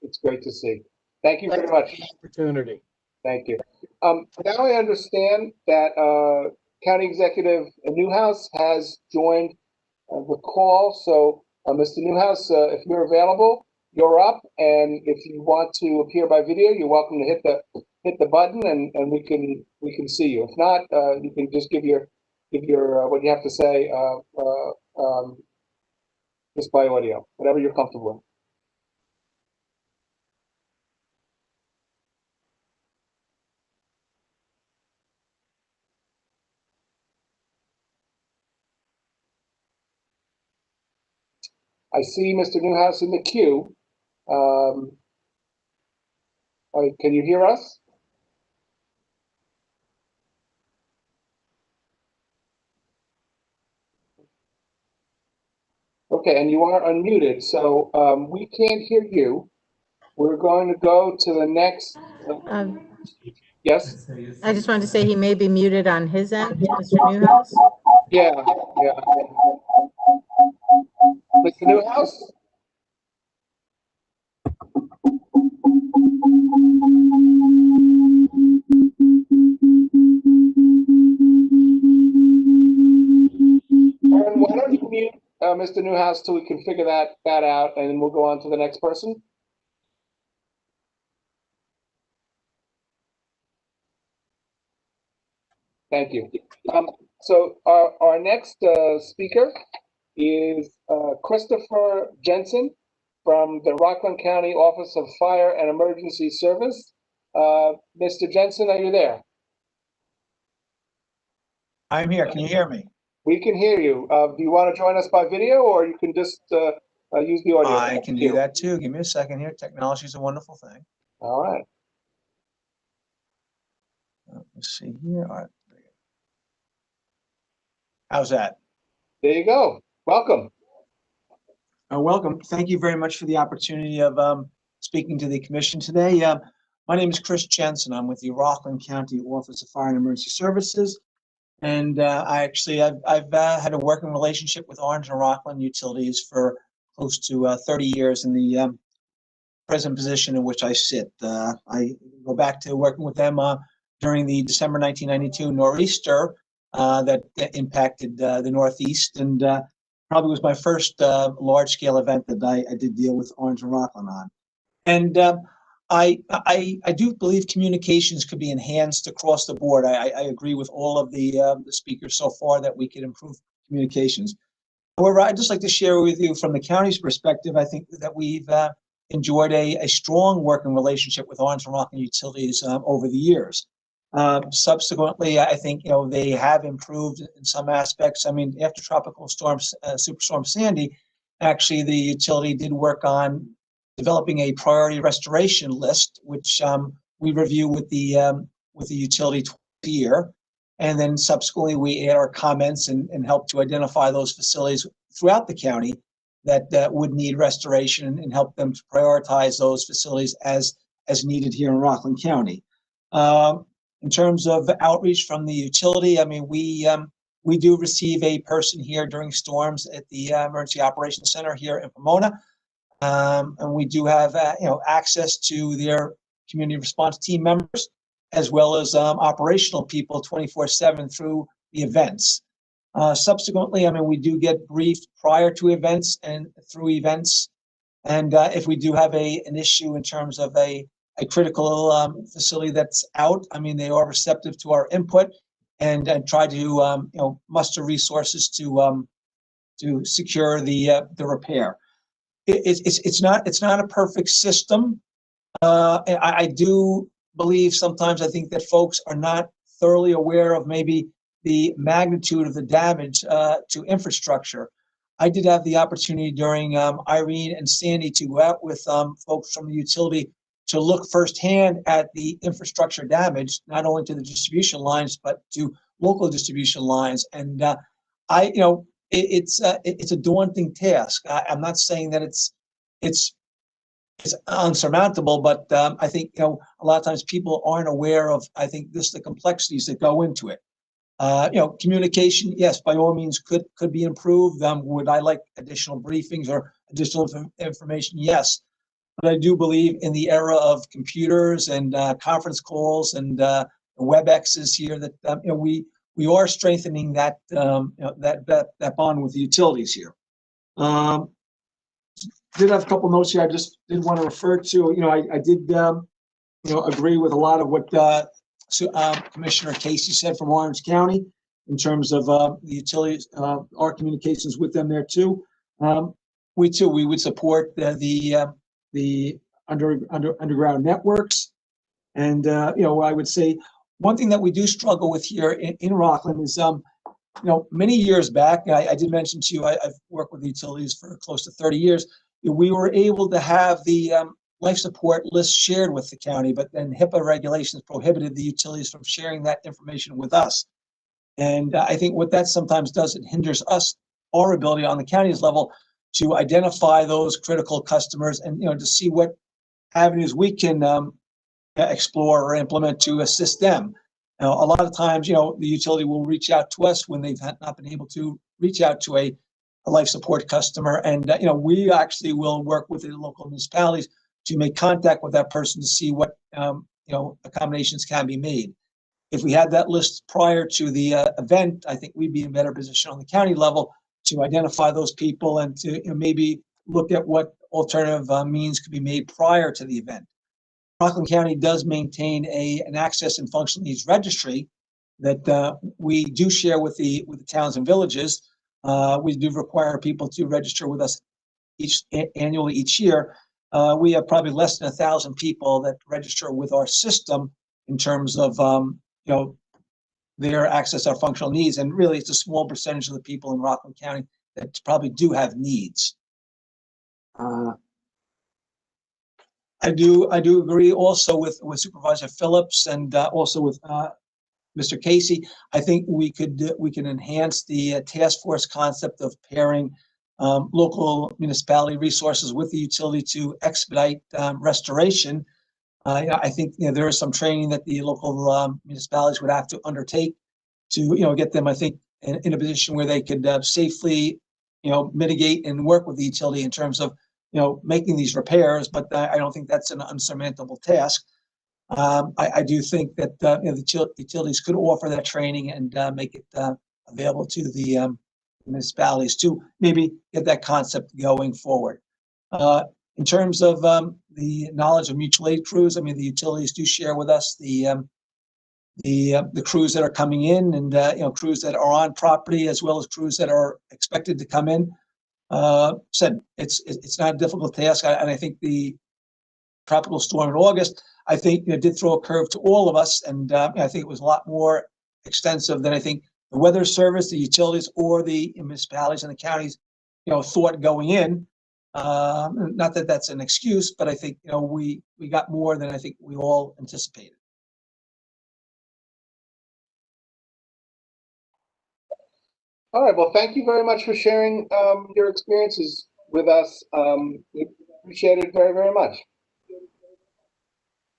it's great to see. Thank you very much. Opportunity. Thank you. Now I understand that County Executive Newhouse has joined the call. So, Mr. Newhouse, if you're available, you're up. And if you want to appear by video, you're welcome to hit the button, and we can see you. If not, you can just give your what you have to say just by audio, whatever you're comfortable with. I see Mr. Newhouse in the queue. Can you hear us? Okay, and you are unmuted, so we can't hear you. We're going to go to the next. Yes? I just wanted to say he may be muted on his end, Mr. Newhouse. Yeah. Mr. Newhouse? And why don't you mute Mr. Newhouse till we can figure that out, and then we'll go on to the next person. Thank you. So our next speaker is Christopher Jensen from the Rocklin County Office of Fire and Emergency Service. Mr. Jensen, are you there? I'm here. Can you hear me? We can hear you. Do you want to join us by video, or you can just use the audio? I can do that too. Give me a second here. Technology is a wonderful thing. All right. Let's see here. All right. How's that? There you go. Welcome. Welcome. Thank you very much for the opportunity of speaking to the commission today. My name is Chris Jensen. I'm with the Rocklin County Office of Fire and Emergency Services. And I've had a working relationship with Orange and Rocklin Utilities for close to 30 years in the present position in which I sit. I go back to working with them during the December 1992 nor'easter that impacted the Northeast, and probably was my first large-scale event that I did deal with Orange and Rocklin on. And I do believe communications could be enhanced across the board. I agree with all of the speakers so far that we could improve communications. However, I'd just like to share with you from the county's perspective, I think that we've enjoyed a strong working relationship with Orange and Rocklin Utilities over the years. Subsequently, I think, they have improved in some aspects. I mean, after Tropical Storm, Superstorm Sandy, actually the utility did work on developing a priority restoration list, which we review with the utility twice a year. And then subsequently, we add our comments and help to identify those facilities throughout the county that would need restoration and help them to prioritize those facilities as needed here in Rocklin County. In terms of outreach from the utility, I mean, we do receive a person here during storms at the Emergency Operations Center here in Pomona. And we do have, access to their community response team members, as well as operational people 24/7 through the events. Subsequently, I mean, we do get briefed prior to events and through events. And if we do have an issue in terms of a critical facility that's out, I mean, they are receptive to our input and try to, muster resources to secure the repair. It's not a perfect system. I do believe sometimes I think that folks are not thoroughly aware of maybe the magnitude of the damage to infrastructure. I did have the opportunity during Irene and Sandy to go out with folks from the utility to look firsthand at the infrastructure damage, not only to the distribution lines, but to local distribution lines. And it's a daunting task. I'm not saying that it's unsurmountable, but I think a lot of times people aren't aware of, I think, the complexities that go into it. Communication, yes, by all means could be improved. Would I like additional briefings or additional information? Yes, but I do believe in the era of computers and conference calls and WebExes here that we are strengthening that that bond with the utilities here. Did have a couple notes here I just did want to refer to. I did agree with a lot of what Commissioner Casey said from Orange County in terms of the utilities, our communications with them there too. We would support the underground networks, and I would say one thing that we do struggle with here in Rocklin is many years back, I did mention to you I've worked with the utilities for close to 30 years. We were able to have the life support list shared with the county, but then HIPAA regulations prohibited the utilities from sharing that information with us. And I think what that sometimes does, it hinders our ability on the county's level to identify those critical customers and, to see what avenues we can explore or implement to assist them. Now, a lot of times, the utility will reach out to us when they've not been able to reach out to a life support customer. And, we actually will work with the local municipalities to make contact with that person to see what, accommodations can be made. If we had that list prior to the event, I think we'd be in a better position on the county level to identify those people and to maybe look at what alternative means could be made prior to the event. Rocklin County does maintain an access and functional needs registry that we do share with the towns and villages. We do require people to register with us annually each year. We have probably less than 1,000 people that register with our system in terms of their access to our functional needs, and really it's a small percentage of the people in Rocklin County that probably do have needs. I do agree also with Supervisor Phillips and also with Mr. Casey. I think we can enhance the task force concept of pairing local municipality resources with the utility to expedite restoration. I think there is some training that the local municipalities would have to undertake to get them, I think, in a position where they could safely mitigate and work with the utility in terms of making these repairs. But I don't think that's an unsurmountable task. I do think that the utilities could offer that training and make it available to the municipalities to maybe get that concept going forward. In terms of the knowledge of mutual aid crews, I mean, the utilities do share with us the the crews that are coming in and, crews that are on property as well as crews that are expected to come in. Said it's not a difficult task. And I think the tropical storm in August, I think, did throw a curve to all of us. And I think it was a lot more extensive than I think the weather service, the utilities, or the municipalities and the counties, thought going in. Not that that's an excuse, but I think, we got more than I think we all anticipated. All right, well, thank you very much for sharing your experiences with us. We appreciate it very, very much.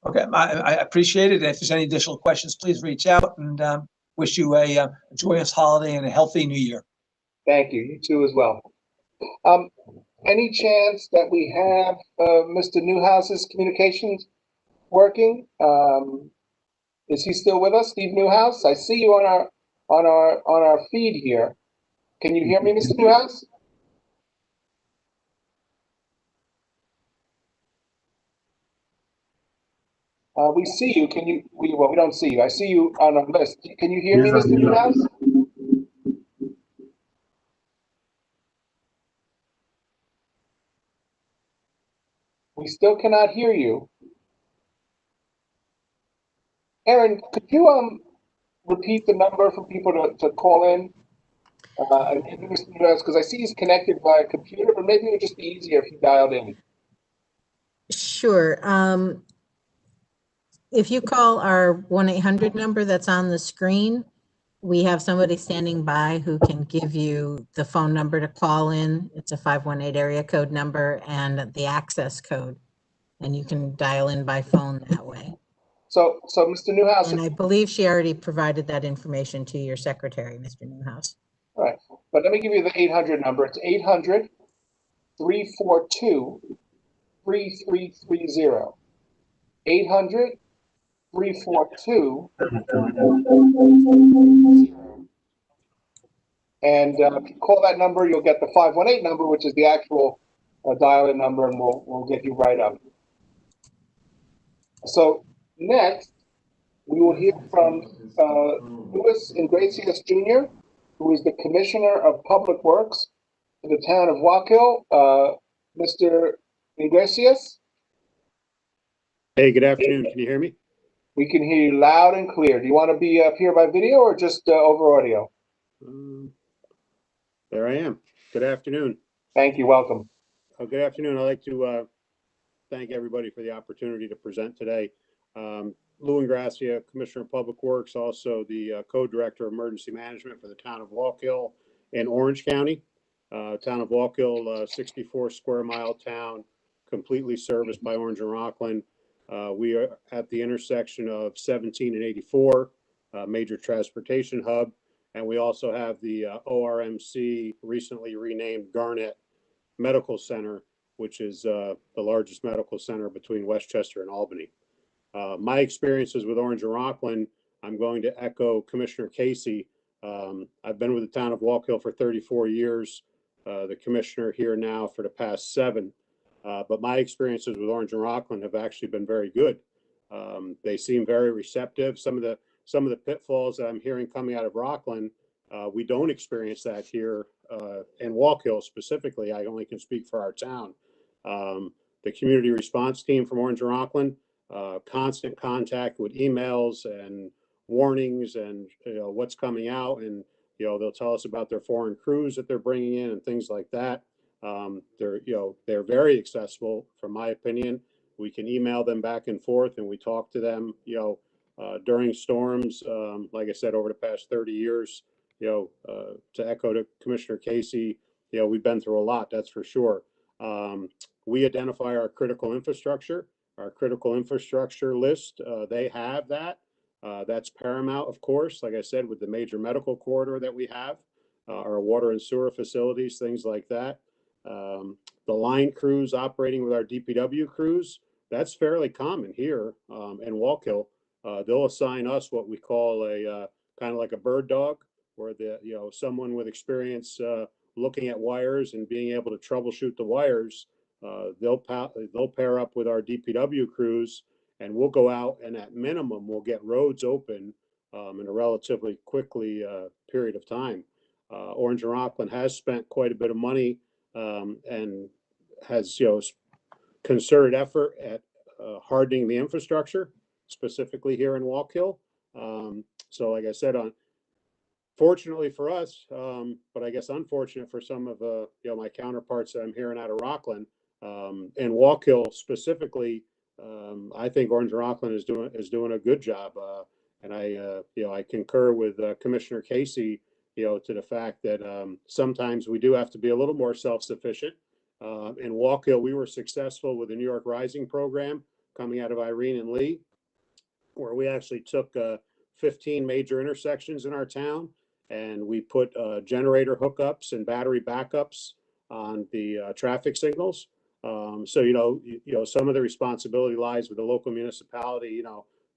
Okay, I appreciate it. If there's any additional questions, please reach out, and wish you a joyous holiday and a healthy new year. Thank you. You too as well. Any chance that we have Mr. Newhouse's communications working? Is he still with us, Steve Newhouse? I see you on our feed here. Can you hear me, Mr. Newhouse? We see you. Can you? We don't see you. I see you on our list. Can you hear me, Mr. Newhouse? We still cannot hear you. Aaron, could you repeat the number for people to call in? And maybe Mr. Newhouse, because I see he's connected via computer, but maybe it would just be easier if he dialed in. Sure. If you call our 1-800 number that's on the screen, we have somebody standing by who can give you the phone number to call in. It's a 518 area code number and the access code, and you can dial in by phone that way. So Mr. Newhouse. And I believe she already provided that information to your secretary, Mr. Newhouse. All right, but let me give you the 800 number. It's 800-342-3330. 800-342-3330. And if you call that number, you'll get the 518 number, which is the actual dial-in number, and we'll get you right up. So next, we will hear from Luis Ingracias Jr., who is the Commissioner of Public Works in the town of Waukegan. Mr. Ingracias? Hey, good afternoon. Can you hear me? We can hear you loud and clear. Do you want to be up here by video or just over audio? There I am. Good afternoon. Thank you. Welcome. Good afternoon. I'd like to thank everybody for the opportunity to present today. Lou Ingracia, Commissioner of Public Works, also the Co-Director of Emergency Management for the town of Waukegan in Orange County. Town of Waukegan, 64 square mile town, completely serviced by Orange and Rocklin. We are at the intersection of 17 and 84, major transportation hub. And we also have the ORMC, recently renamed Garnett Medical Center, which is the largest medical center between Westchester and Albany. My experiences with Orange and Rocklin, I'm going to echo Commissioner Casey. I've been with the town of Waukegan for 34 years, the commissioner here now for the past 7. But my experiences with Orange and Rocklin have actually been very good. They seem very receptive. Some of the pitfalls that I'm hearing coming out of Rocklin, we don't experience that here in Waukegan specifically. I only can speak for our town. The community response team from Orange and Rocklin, constant contact with emails and warnings and what's coming out, and they'll tell us about their foreign crews that they're bringing in and things like that. They're very accessible, from my opinion. We can email them back and forth, and we talk to them during storms. Like I said, over the past 30 years, to echo to Commissioner Casey, we've been through a lot, that's for sure. We identify our critical infrastructure list. They have that. That's paramount, of course, like I said, with the major medical corridor that we have, our water and sewer facilities, things like that. The line crews operating with our DPW crews, that's fairly common here in Waukegan. They'll assign us what we call a kind of like a bird dog, where someone with experience looking at wires and being able to troubleshoot the wires. They'll pair up with our DPW crews, and we'll go out, and at minimum we'll get roads open in a relatively quickly period of time. Orange and Rocklin has spent quite a bit of money and has concerted effort at hardening the infrastructure, specifically here in Wallkill. So like I said, fortunately for us, but I guess unfortunate for some of my counterparts that I'm hearing out of Rocklin, and Wallkill specifically, I think Orange and Rocklin is doing a good job, and I concur with Commissioner Casey, to the fact that sometimes we do have to be a little more self-sufficient. In Wallkill, we were successful with the New York Rising program coming out of Irene and Lee, where we actually took 15 major intersections in our town, and we put generator hookups and battery backups on the traffic signals. So some of the responsibility lies with the local municipality,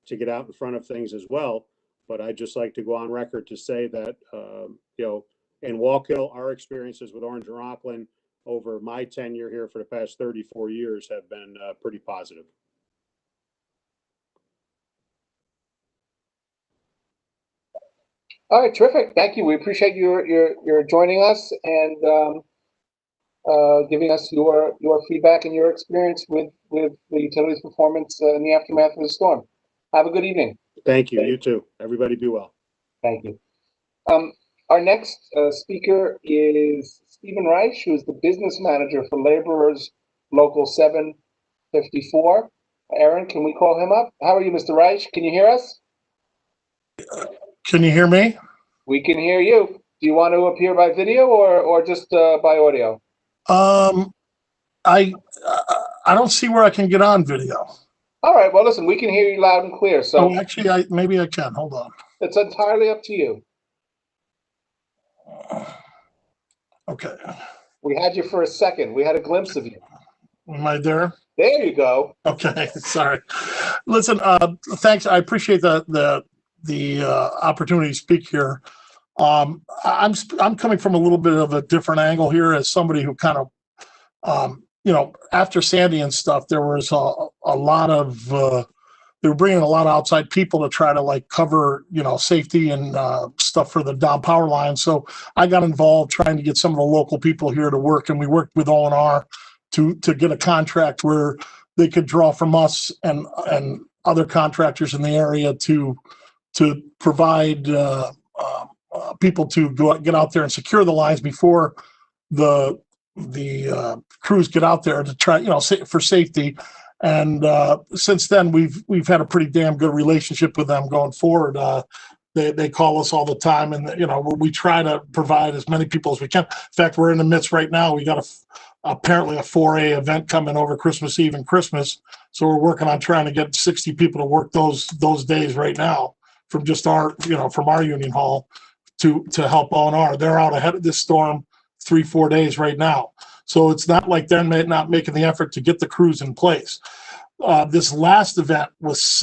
to get out in front of things as well. But I'd just like to go on record to say that in Wallkill, our experiences with Orange and Rocklin over my tenure here for the past 34 years have been pretty positive. All right, terrific. Thank you. We appreciate your joining us and giving us your feedback and your experience with the utilities performance in the aftermath of the storm. Have a good evening. Thank you. You too. Everybody be well. Thank you. Our next speaker is Stephen Reich, who is the business manager for Laborers Local 754. Aaron, can we call him up? How are you, Mr. Reich? Can you hear us? Can you hear me? We can hear you. Do you want to appear by video or just by audio? I don't see where I can get on video. All right. Well, listen, we can hear you loud and clear. So oh, actually, maybe I can. Hold on. It's entirely up to you. Okay. We had you for a second. We had a glimpse of you. Am I there? There you go. Okay. Sorry. Listen. Thanks. I appreciate the opportunity to speak here. I'm coming from a little bit of a different angle here as somebody who kind of, after Sandy and stuff, there was a lot of, they were bringing a lot of outside people to try to cover, safety and stuff for the down power line. So I got involved trying to get some of the local people here to work, and we worked with O&R to get a contract where they could draw from us and other contractors in the area to provide people to get out there and secure the lines before the crews get out there to try, for safety. And since then, we've had a pretty damn good relationship with them going forward. They call us all the time, and we try to provide as many people as we can. In fact, we're in the midst right now. We got apparently a 4A event coming over Christmas Eve and Christmas, so we're working on trying to get 60 people to work those days right now from just from our union hall to help O&R. They're out ahead of this storm 3-4 days right now. So it's not like they're not making the effort to get the crews in place. This last event was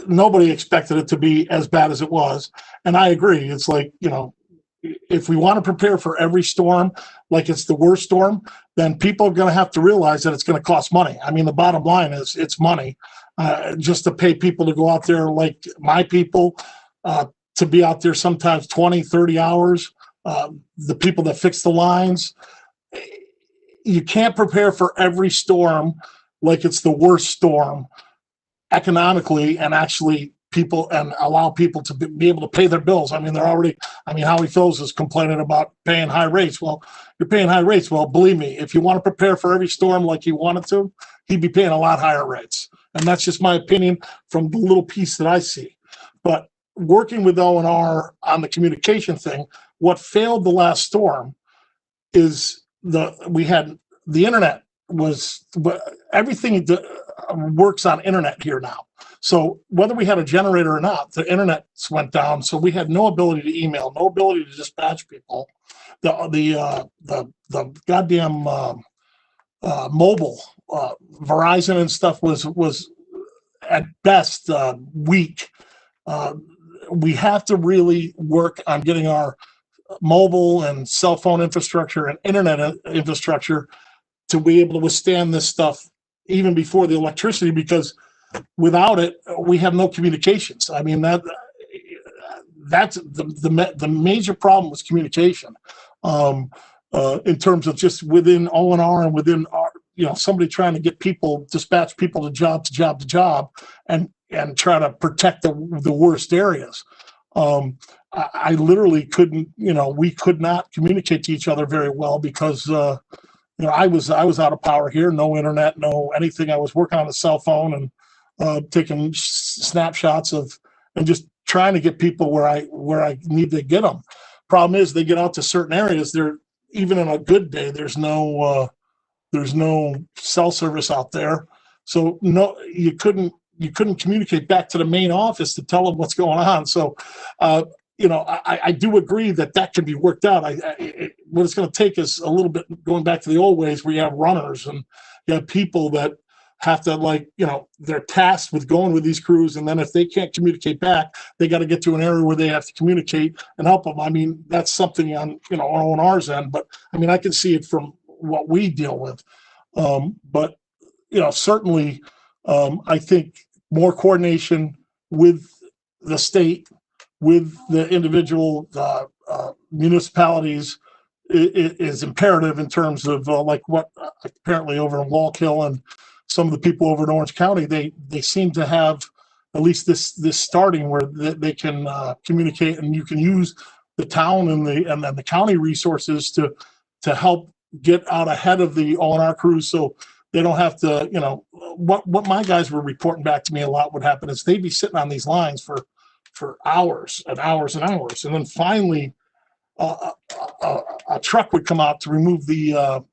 nobody expected it to be as bad as it was. And I agree. It's like, if we want to prepare for every storm, like it's the worst storm, then people are going to have to realize that it's going to cost money. I mean, the bottom line is it's money just to pay people to go out there, like my people, to be out there sometimes 20, 30 hours. The people that fix the lines. You can't prepare for every storm like it's the worst storm economically and actually allow people to be able to pay their bills. I mean, Howie Phillips is complaining about paying high rates. Well, you're paying high rates. Well, believe me, if you want to prepare for every storm like he wanted to, he'd be paying a lot higher rates. And that's just my opinion from the little piece that I see. But working with O&R on the communication thing, what failed the last storm is we had the internet everything works on internet here now. So whether we had a generator or not, the internet went down. So we had no ability to email, no ability to dispatch people. The goddamn mobile Verizon and stuff was at best weak. We have to really work on getting our mobile and cell phone infrastructure and internet infrastructure to be able to withstand this stuff even before the electricity, because without it, we have no communications. I mean, that's the major problem was communication, in terms of just within O&R and within our, somebody trying to get people, dispatch people to job to job to job, and try to protect the worst areas. I literally couldn't, we could not communicate to each other very well because, I was out of power here, no internet, no anything. I was working on a cell phone and taking snapshots and just trying to get people where I need to get them. Problem is, they get out to certain areas. They're even on a good day, there's no cell service out there, so no, you couldn't communicate back to the main office to tell them what's going on. So, I do agree that can be worked out. What it's going to take is a little bit going back to the old ways where you have runners and you have people that have to, they're tasked with going with these crews, and then if they can't communicate back, they got to get to an area where they have to communicate and help them. I mean, that's something on ours end, but I mean, I can see it from what we deal with. But certainly, I think more coordination with the state, with the individual municipalities is imperative in terms of like what apparently over in Wallkill and some of the people over in Orange County, they seem to have at least this starting where they can communicate, and you can use the town and the county resources to help get out ahead of the O&R crews, so they don't have to, what my guys were reporting back to me a lot would happen is they'd be sitting on these lines for hours and hours and hours, and then finally a truck would come out to remove the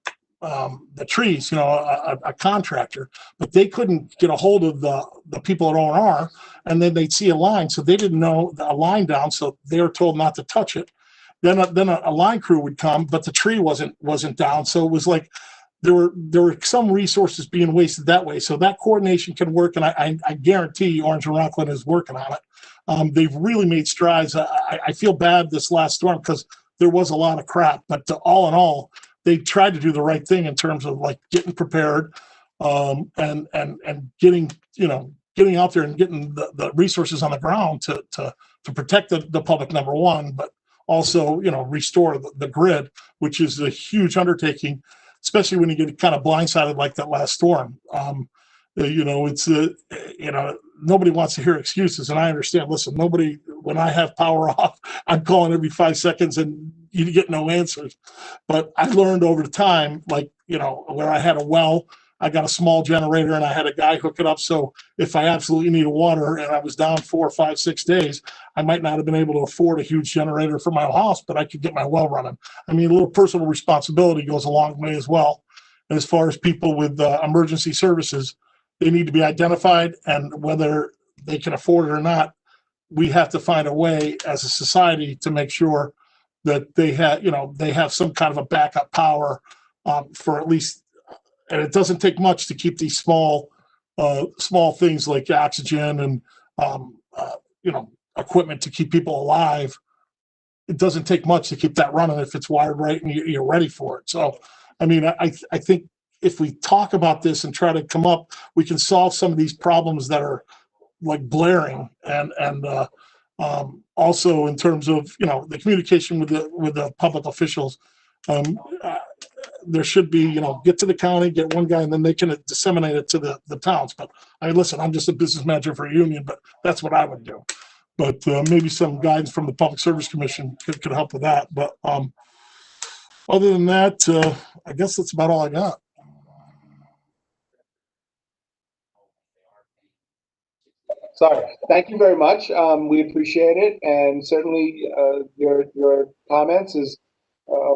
trees, a contractor, but they couldn't get a hold of the people at O&R, and then they'd see a line, so they didn't know a line down, so they were told not to touch it. Then a line crew would come, but the tree wasn't down, so it was like there were some resources being wasted that way. So that coordination can work, and I guarantee Orange and Rocklin is working on it. They've really made strides. I feel bad this last storm because there was a lot of crap, but all in all, they tried to do the right thing in terms of like getting prepared, and getting out there and getting the resources on the ground to protect the public, number one, but also restore the grid, which is a huge undertaking, especially when you get kind of blindsided like that last storm. It's nobody wants to hear excuses, and I understand. Listen, when I have power off, I'm calling every 5 seconds and you get no answers. But I learned over the time, where I had a well, I got a small generator and I had a guy hook it up. So if I absolutely needed water and I was down 4, 5, 6 days, I might not have been able to afford a huge generator for my house, but I could get my well running. I mean, a little personal responsibility goes a long way as well. And as far as people with emergency services, they need to be identified, and whether they can afford it or not, we have to find a way as a society to make sure that they have some kind of a backup power for at least. And it doesn't take much to keep these small things like oxygen and equipment to keep people alive. It doesn't take much to keep that running if it's wired right and you're ready for it. So, I mean, I think if we talk about this and try to come up, we can solve some of these problems that are like blaring, and also in terms of the communication with the public officials. There should be, get to the county, get one guy, and then they can disseminate it to the towns. But listen, I'm just a business manager for a union, but that's what I would do. But maybe some guidance from the Public Service Commission could help with that. But other than that, I guess that's about all I got. Sorry. Thank you very much. We appreciate it, and certainly your comments is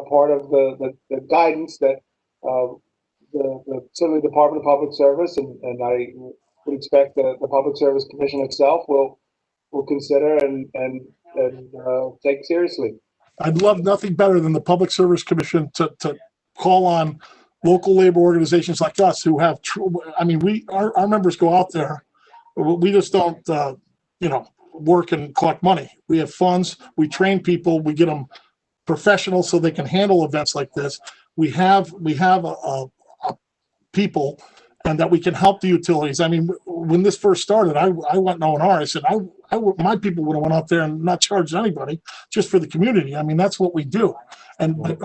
part of the guidance that certainly the Department of Public Service, and I would expect the Public Service Commission itself will consider and take seriously. I'd love nothing better than the Public Service Commission to call on local labor organizations like us who have our members go out there. We just don't work and collect money. We have funds, we train people, we get them professionals so they can handle events like this. We have people, and that we can help the utilities. I mean, when this first started, I went to O&R. I said, my people would have went out there and not charged anybody, just for the community. I mean, that's what we do. And but,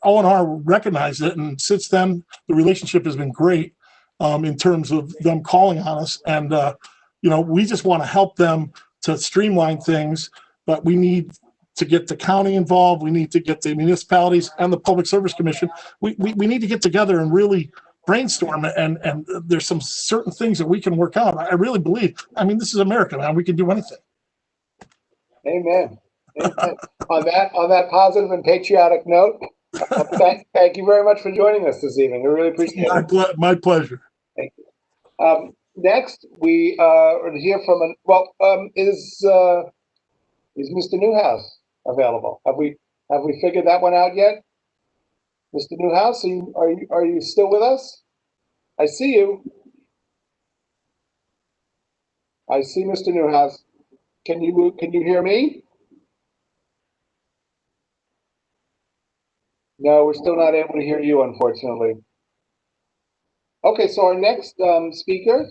O&R recognized it, and since then the relationship has been great in terms of them calling on us. And we just want to help them to streamline things, but we need to get the county involved. We need to get the municipalities and the Public Service Commission. We need to get together and really brainstorm, and there's some certain things that we can work out. I really believe, I mean, this is America, man. We can do anything. Amen. Amen. On that positive and patriotic note, thank you very much for joining us this evening. We really appreciate it. My pleasure. Thank you. Next, we are to hear from is Mr. Newhouse available? Have we figured that one out yet? Mr. Newhouse, are you still with us? I see you. I see Mr. Newhouse. Can you hear me? No, we're still not able to hear you, unfortunately. Okay, so our next speaker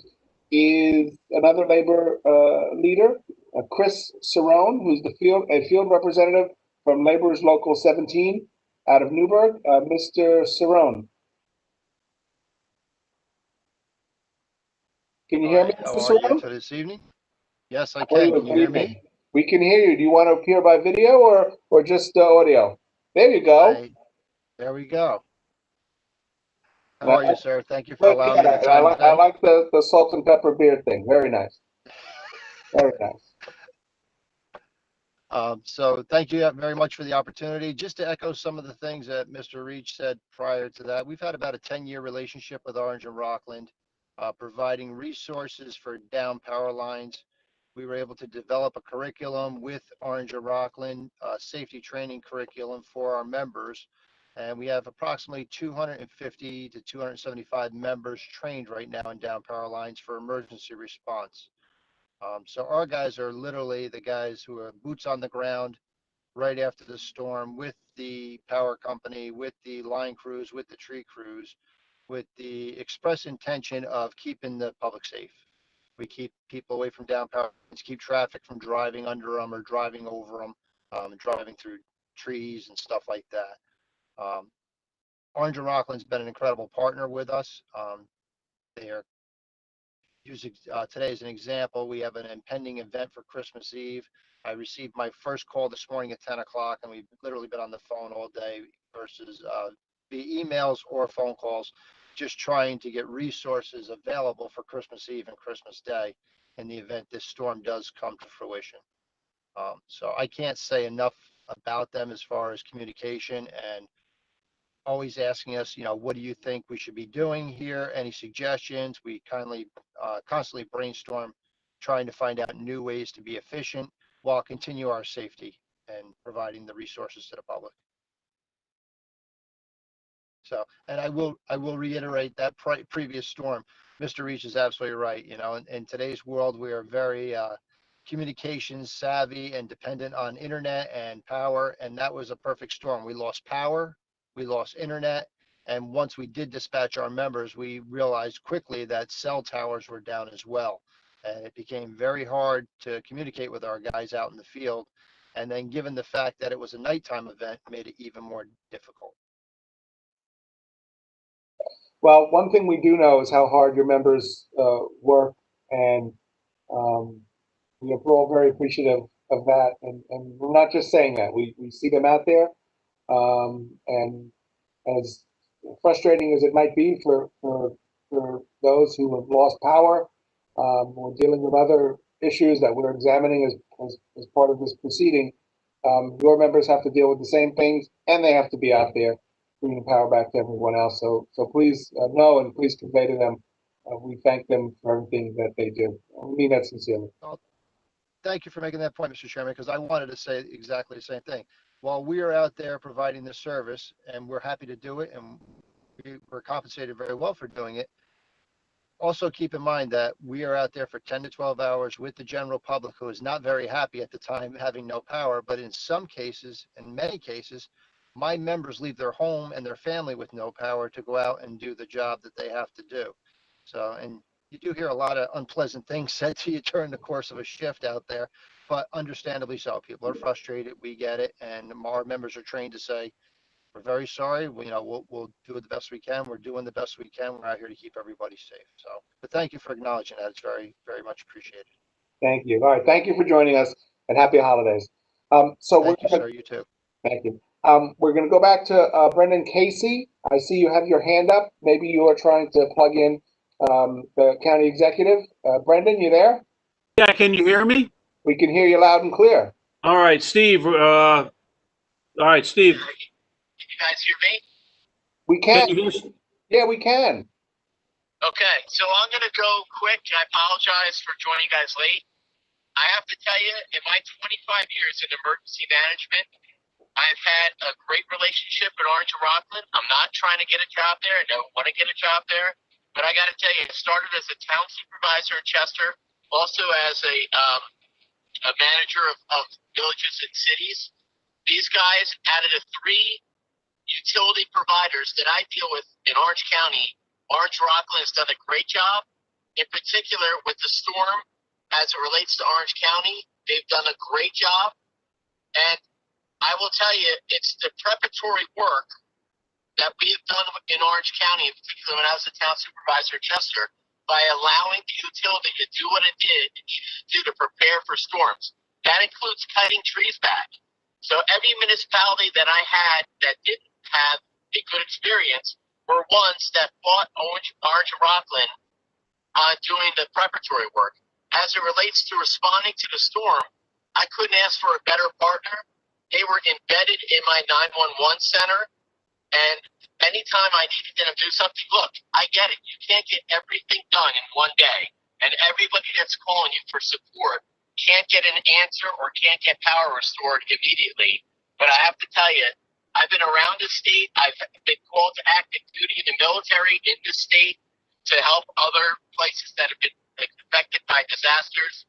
is another labor leader, Chris Cerrone, who's a field representative from Laborers Local 17 out of Newburgh. Mr. Cerrone. Can you hear me, Mr. Cerrone? How are you for this evening? Yes, I can. Can you hear me? We can hear you. Do you want to appear by video or just audio? There you go. There we go. How are you, sir? Thank you for allowing me the I time. like the salt and pepper beer thing. Very nice. Very nice. So thank you very much for the opportunity. Just to echo some of the things that Mr. Reach said prior to that, we've had about a 10-year relationship with Orange and Rockland, providing resources for down power lines. We were able to develop a curriculum with Orange and Rockland, safety training curriculum for our members. And we have approximately 250 to 275 members trained right now in down power lines for emergency response. So our guys are literally the guys who are boots on the ground right after the storm with the power company, with the line crews, with the tree crews, with the express intention of keeping the public safe. We keep people away from down power lines, keep traffic from driving under them or driving over them, driving through trees and stuff like that. Orange and Rockland's been an incredible partner with us. They are using today as an example. We have an impending event for Christmas Eve. I received my first call this morning at 10 o'clock, and we've literally been on the phone all day versus via emails or phone calls, just trying to get resources available for Christmas Eve and Christmas Day in the event this storm does come to fruition. So I can't say enough about them as far as communication and always asking us, what do you think we should be doing here? Any suggestions? We constantly brainstorm, trying to find out new ways to be efficient while continue our safety and providing the resources to the public. So, and I will reiterate that previous storm. Mr. Reach is absolutely right. In today's world, we are very communications savvy and dependent on internet and power. And that was a perfect storm. We lost power. We lost internet, and once we did dispatch our members, we realized quickly that cell towers were down as well, and it became very hard to communicate with our guys out in the field. And then given the fact that it was a nighttime event, made it even more difficult. Well, one thing we do know is how hard your members work, and we're all very appreciative of that. And we're not just saying that. We see them out there. And as frustrating as it might be for those who have lost power, we're dealing with other issues that we're examining as part of this proceeding. Your members have to deal with the same things, and they have to be out there bringing power back to everyone else. So please know and please convey to them, we thank them for everything that they do. We mean that sincerely. Thank you for making that point, Mr. Chairman, because I wanted to say exactly the same thing. While we are out there providing this service, and we're happy to do it, and we're compensated very well for doing it, also keep in mind that we are out there for 10 to 12 hours with the general public who is not very happy at the time having no power, but in some cases, in many cases, my members leave their home and their family with no power to go out and do the job that they have to do. So, and you do hear a lot of unpleasant things said to you during the course of a shift out there, but understandably so. People are frustrated. We get it. And our members are trained to say, we're very sorry. We'll do the best we can. We're doing the best we can. We're out here to keep everybody safe. So, but thank you for acknowledging that. It's very, very much appreciated. Thank you. All right. Thank you for joining us and happy holidays. So Thank you, sir. You too. thank you. We're going to go back to Brendan Casey. I see you have your hand up. Maybe you are trying to plug in the county executive. Brendan, you there? Yeah, can you hear me? We can hear you loud and clear. All right, Steve. All right, Steve. Can you guys hear me? We can. Can you hear? Yeah, we can. Okay, so I'm going to go quick. I apologize for joining you guys late. I have to tell you, in my 25 years in emergency management, I've had a great relationship with Orange and Rocklin. I'm not trying to get a job there. I don't want to get a job there. But I got to tell you, it started as a town supervisor in Chester, also as a manager of villages and cities. These guys added a 3 utility providers that I deal with in Orange County. Orange Rocklin has done a great job. In particular, with the storm, as it relates to Orange County, they've done a great job. And I will tell you, it's the preparatory work that we have done in Orange County, in particular when I was a town supervisor in Chester, by allowing the utility to do what it needed to do to prepare for storms. That includes cutting trees back. So every municipality that I had that didn't have a good experience were ones that fought Orange and Rocklin on doing the preparatory work. As it relates to responding to the storm, I couldn't ask for a better partner. They were embedded in my 911 center, and anytime I needed them to do something, look, I get it. You can't get everything done in one day, and everybody that's calling you for support can't get an answer or can't get power restored immediately. But I have to tell you, I've been around the state. I've been called to active duty in the military in the state to help other places that have been affected by disasters.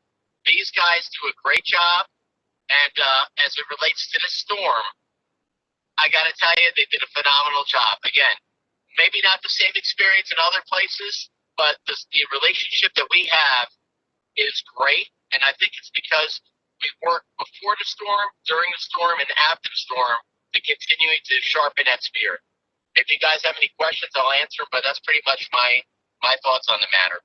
These guys do a great job. And as it relates to the storm, I got to tell you, they did a phenomenal job. Again, maybe not the same experience in other places, but the relationship that we have is great. And I think it's because we worked before the storm, during the storm, and after the storm to continuing to sharpen that spear. If you guys have any questions, I'll answer, but that's pretty much my thoughts on the matter.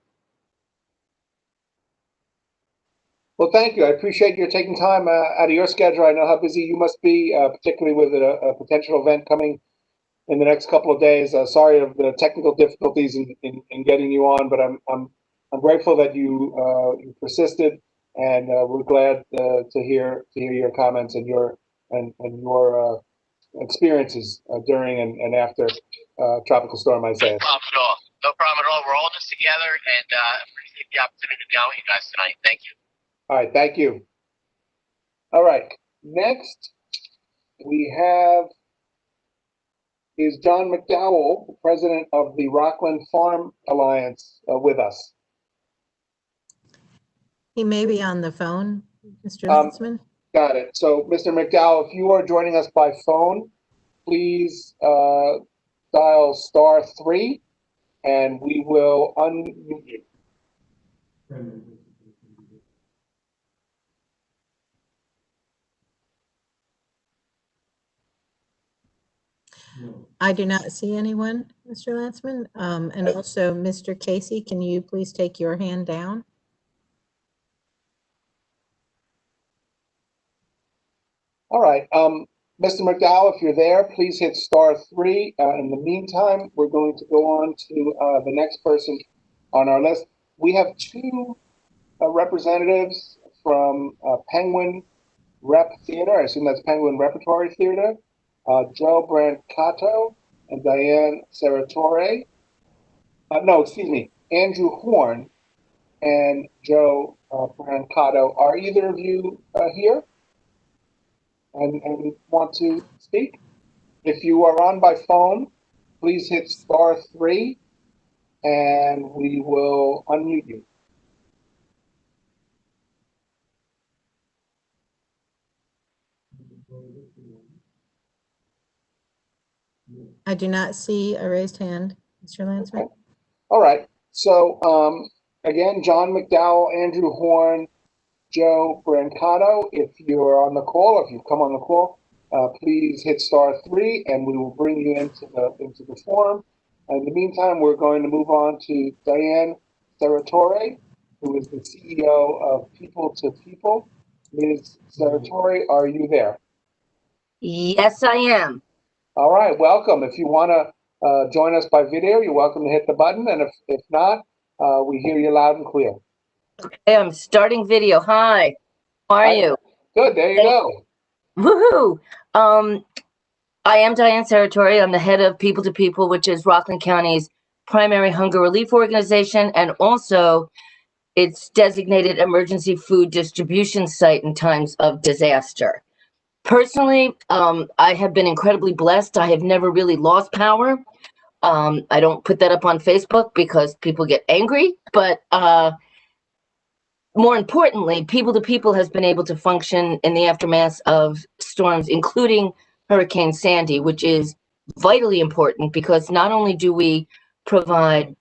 Well, thank you. I appreciate your taking time out of your schedule. I know how busy you must be, particularly with a potential event coming in the next couple of days. Sorry of the technical difficulties in getting you on, but I'm grateful that you persisted, and we're glad to hear your comments and your experiences during and after Tropical Storm Isaias. No problem at all. No problem at all. We're all in this together, and appreciate the opportunity to be on with you guys tonight. Thank you. All right, thank you. All right, next we have is John Mcdowell, president of the Rocklin Farm Alliance, with us. He may be on the phone, Mr. Landsman. Got it. So, Mr. Mcdowell, if you are joining us by phone, please dial *3, and we will unmute you. I do not see anyone, Mr. Landsman. And also, Mr. Casey, can you please take your hand down? All right. Mr. McDowell, if you're there, please hit *3. In the meantime, we're going to go on to the next person on our list. We have 2 representatives from Penguin Rep Theater. I assume that's Penguin Repertory Theater. Joe Brancato and Diane Seratore. No, excuse me, Andrew Horn and Joe Brancato. Are either of you here and want to speak? If you are on by phone, please hit *3 and we will unmute you. I do not see a raised hand, Mr. Landsman. Okay. All right. So again, John McDowell, Andrew Horn, Joe Brancato, if you're on the call, if you've come on the call, please hit *3 and we will bring you into the forum. In the meantime, we're going to move on to Diane Serratore, who is the CEO of People to People. Ms. Serratore, are you there? Yes, I am. All right, welcome. If you want to join us by video, you're welcome to hit the button. And if not, we hear you loud and clear. Okay, I'm starting video. Hi, how are you? Good, there you go. Woohoo! I am Diane Serratore. I'm the head of People to People, which is Rocklin County's primary hunger relief organization, and also its designated emergency food distribution site in times of disaster. Personally, I have been incredibly blessed. I have never really lost power. I don't put that up on Facebook because people get angry, but more importantly, People to People has been able to function in the aftermath of storms, including Hurricane Sandy, which is vitally important because not only do we provide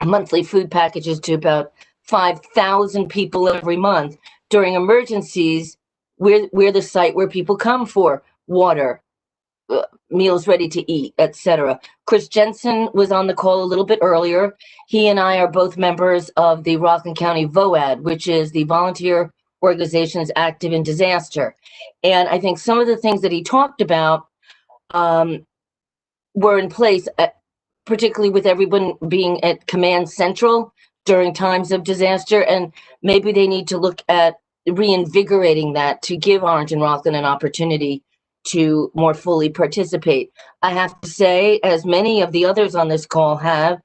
monthly food packages to about 5,000 people every month, during emergencies, we're the site where people come for water, meals ready to eat, etc. Chris Jensen was on the call a little bit earlier. He and I are both members of the Rocklin County VOAD, which is the Volunteer Organizations Active in Disaster. And I think some of the things that he talked about were in place, particularly with everyone being at Command Central during times of disaster. And maybe they need to look at reinvigorating that to give Orange and Rocklin an opportunity to more fully participate. I have to say, as many of the others on this call have,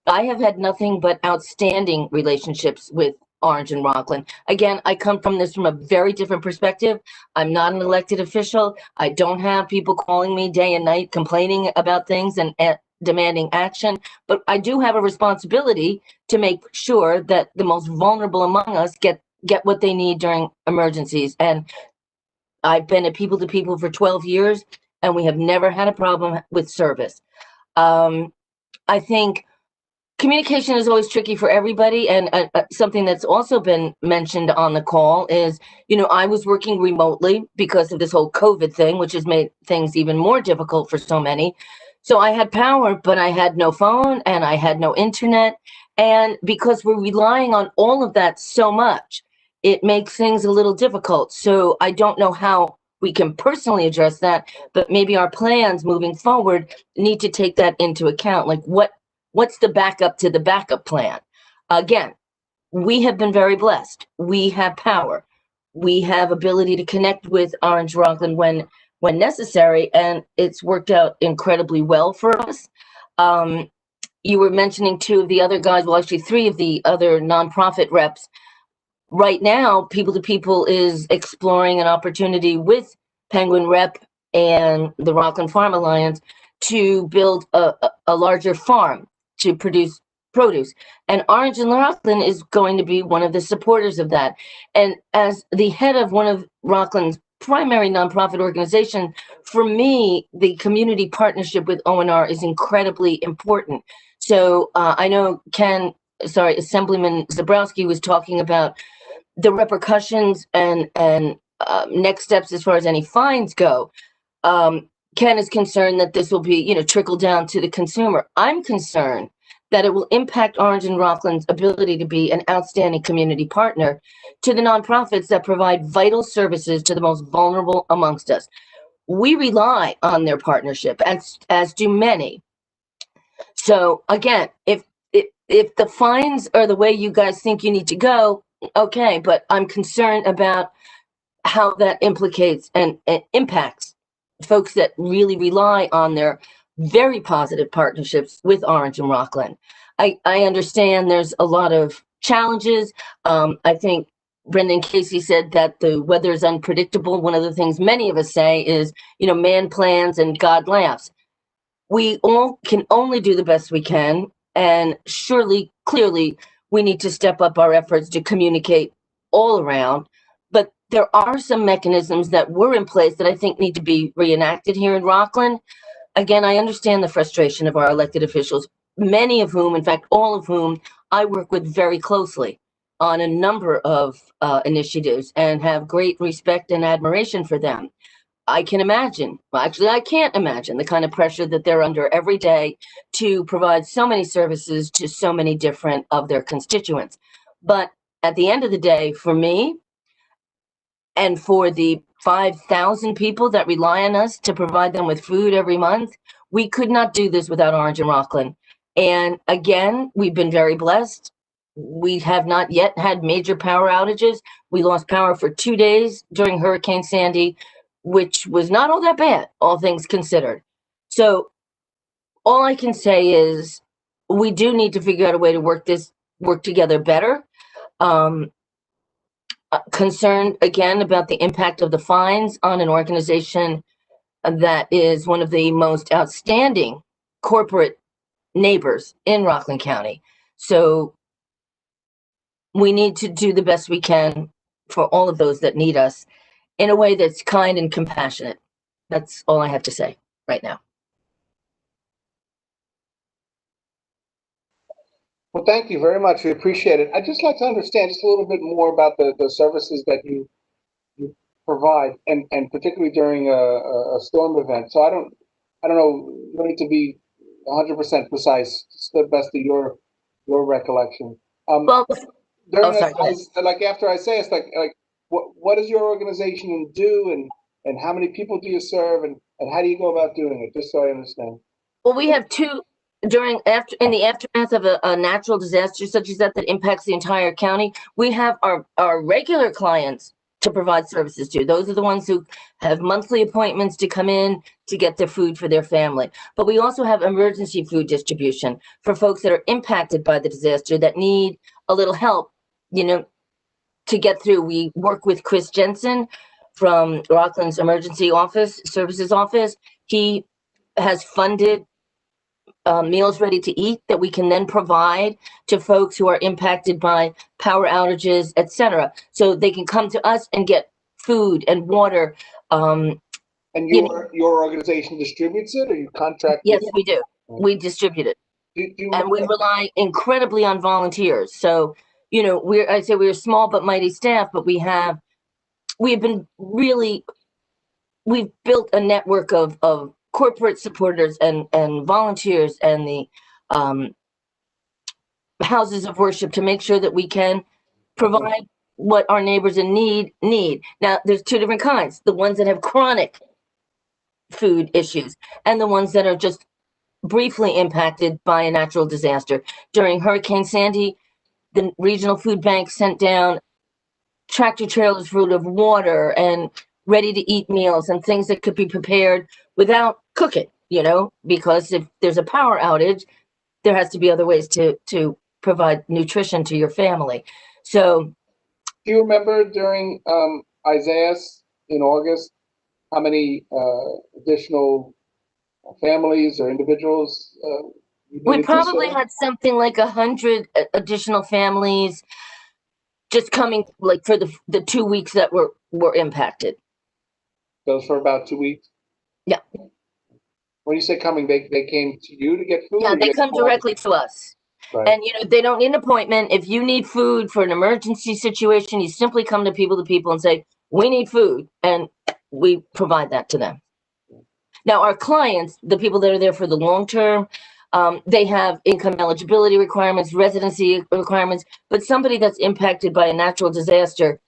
I have had nothing but outstanding relationships with Orange and Rocklin. Again, I come from this from a very different perspective. I'm not an elected official. I don't have people calling me day and night complaining about things and demanding action, but I do have a responsibility to make sure that the most vulnerable among us get what they need during emergencies. And I've been at People to People for 12 years, and we have never had a problem with service. I think communication is always tricky for everybody, and something that's also been mentioned on the call is, I was working remotely because of this whole COVID thing, which has made things even more difficult for so many. So I had power, but I had no phone and I had no internet. And because we're relying on all of that so much, it makes things a little difficult. So I don't know how we can personally address that, but maybe our plans moving forward need to take that into account. Like what's the backup to the backup plan? Again, we have been very blessed. We have power. We have ability to connect with Orange Rocklin when necessary, and it's worked out incredibly well for us. You were mentioning two of the other guys, well, actually three of the other nonprofit reps. Right now, People to People is exploring an opportunity with Penguin Rep and the Rocklin Farm Alliance to build a larger farm to produce produce. And Orange and Rocklin is going to be one of the supporters of that. And as the head of one of Rocklin's primary nonprofit organization, for me, the community partnership with ONR is incredibly important. So I know Assemblyman Zabrowski was talking about the repercussions and next steps as far as any fines go. Ken is concerned that this will be, trickle down to the consumer. I'm concerned that it will impact Orange and Rocklin's ability to be an outstanding community partner to the nonprofits that provide vital services to the most vulnerable amongst us. We rely on their partnership, as do many. So again, if the fines are the way you guys think you need to go, okay, but I'm concerned about how that implicates and impacts folks that really rely on their very positive partnerships with Orange and Rocklin. I understand there's a lot of challenges. I think Brendan Casey said that the weather is unpredictable. One of the things many of us say is, man plans and God laughs. We all can only do the best we can. And surely, clearly, we need to step up our efforts to communicate all around. But there are some mechanisms that were in place that I think need to be reenacted here in Rocklin. again, I understand the frustration of our elected officials, many of whom, in fact, all of whom I work with very closely on a number of initiatives and have great respect and admiration for them. I can imagine, well, actually, I can't imagine the kind of pressure that they're under every day to provide so many services to so many different of their constituents. But at the end of the day, for me, and for the 5,000 people that rely on us to provide them with food every month, we could not do this without Orange and Rocklin. And again, we've been very blessed. We have not yet had major power outages. We lost power for 2 days during Hurricane Sandy, which was not all that bad, all things considered. So all I can say is we do need to figure out a way to work together better. Concerned again about the impact of the fines on an organization that is one of the most outstanding corporate neighbors in Rocklin County. So we need to do the best we can for all of those that need us in a way that's kind and compassionate. That's all I have to say right now. Well, thank you very much. We appreciate it. I'd just like to understand just a little bit more about the services that you provide, and particularly during a storm event. So I don't know. You don't need to be 100% precise. Just the best of your recollection. Well, During sorry, like after Isaias, like what does your organization do, and how many people do you serve, and how do you go about doing it? Just so I understand. Well, we have two in the aftermath of a natural disaster such as that impacts the entire county. We have our regular clients to provide services to. Those are the ones who have monthly appointments to come in to get their food for their family. But we also have emergency food distribution for folks that are impacted by the disaster that need a little help, to get through. We work with Chris Jensen from Rocklin's Emergency Services Office. He has funded meals ready to eat that we can then provide to folks who are impacted by power outages, etc. So they can come to us and get food and water. And your organization distributes it, or you contract? Yes, we do. We distribute it. And we rely incredibly on volunteers. So, we're a small but mighty staff, but we've built a network of corporate supporters and volunteers and the houses of worship to make sure that we can provide what our neighbors in need. Now, there's two different kinds: the ones that have chronic food issues and the ones that are just briefly impacted by a natural disaster. During Hurricane Sandy, the regional food bank sent down tractor trailers full of water and ready to eat meals and things that could be prepared without cooking, because if there's a power outage, there has to be other ways to provide nutrition to your family. So, do you remember during Isaias in August how many additional families or individuals? We probably had something like 100 additional families just coming, like, for the 2 weeks that were impacted. Those for about 2 weeks? Yeah. When you say coming, they came to you to get food? Yeah, they come directly to us. Right. And, they don't need an appointment. If you need food for an emergency situation, you simply come to people and say, we need food, and we provide that to them. Now, our clients, the people that are there for the long term, they have income eligibility requirements, residency requirements, but somebody that's impacted by a natural disaster,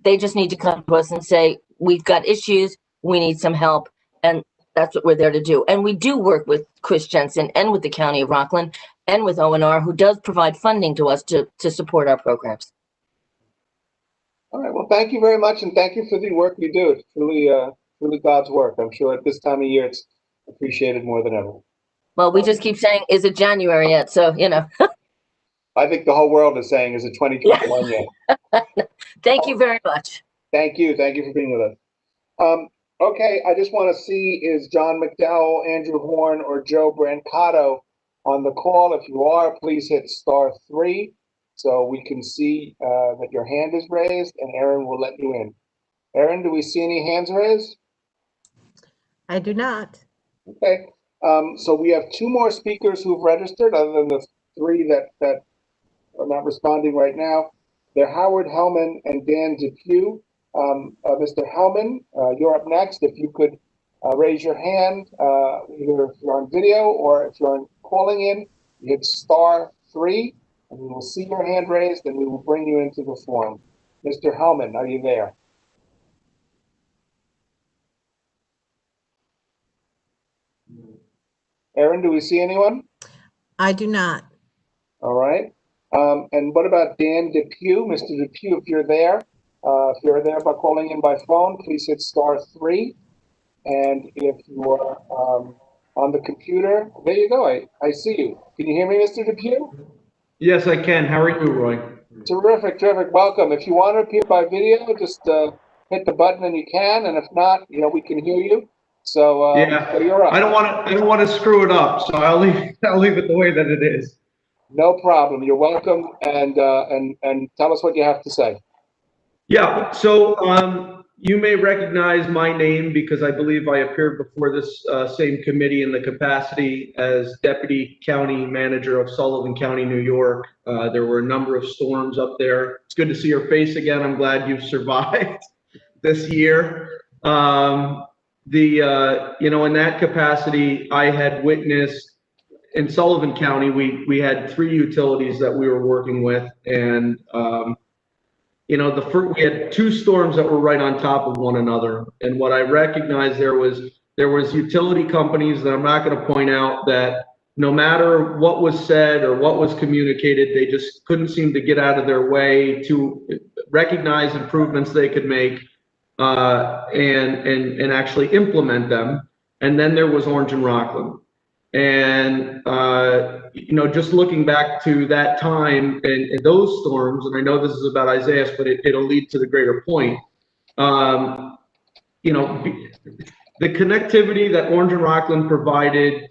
they just need to come to us and say, we've got issues, we need some help, and that's what we're there to do. And we do work with Chris Jensen and with the County of Rocklin and with ONR, who does provide funding to us to support our programs. All right, well, thank you very much, and thank you for the work you do. It's really God's work. I'm sure at this time of year, it's appreciated more than ever. Well, we just keep saying, is it January yet? So, I think the whole world is saying, is it 2021 yet? Thank you very much. Thank you. Thank you for being with us. Okay, I just want to see, is John McDowell, Andrew Horn, or Joe Brancato on the call? If you are, please hit *3 so we can see that your hand is raised, and Aaron will let you in. Aaron, do we see any hands raised? I do not. Okay. So we have two more speakers who've registered, other than the three that are not responding right now. They're Howard Hellman and Dan Depew. Mr. Hellman, you're up next. If you could raise your hand, either if you're on video or if you're calling in, you hit *3, and we will see your hand raised, and we will bring you into the forum. Mr. Hellman, are you there? Aaron, do we see anyone? I do not. All right. And what about Dan Depew? Mr. Depew, if you're there by calling in by phone, please hit *3. And if you're on the computer, there you go. I see you. Can you hear me, Mr. Depew? Yes, I can. How are you, Roy? Terrific, terrific. Welcome. If you want to appear by video, just hit the button and you can. And if not, we can hear you. So, so you're up. I don't want to screw it up, so I'll leave it the way that it is. No problem. You're welcome. And tell us what you have to say. Yeah. So you may recognize my name because I believe I appeared before this same committee in the capacity as Deputy County Manager of Sullivan County, New York. There were a number of storms up there. It's good to see your face again. I'm glad you've survived this year. In that capacity, I had witnessed in Sullivan County, we had 3 utilities that we were working with, and we had 2 storms that were right on top of one another. And what I recognized there was utility companies that I'm not going to point out that no matter what was said or what was communicated, they just couldn't seem to get out of their way to recognize improvements they could make and actually implement them. And then there was Orange and Rocklin. And, just looking back to that time and those storms, and I know this is about Isaias, but it'll lead to the greater point. The connectivity that Orange and Rocklin provided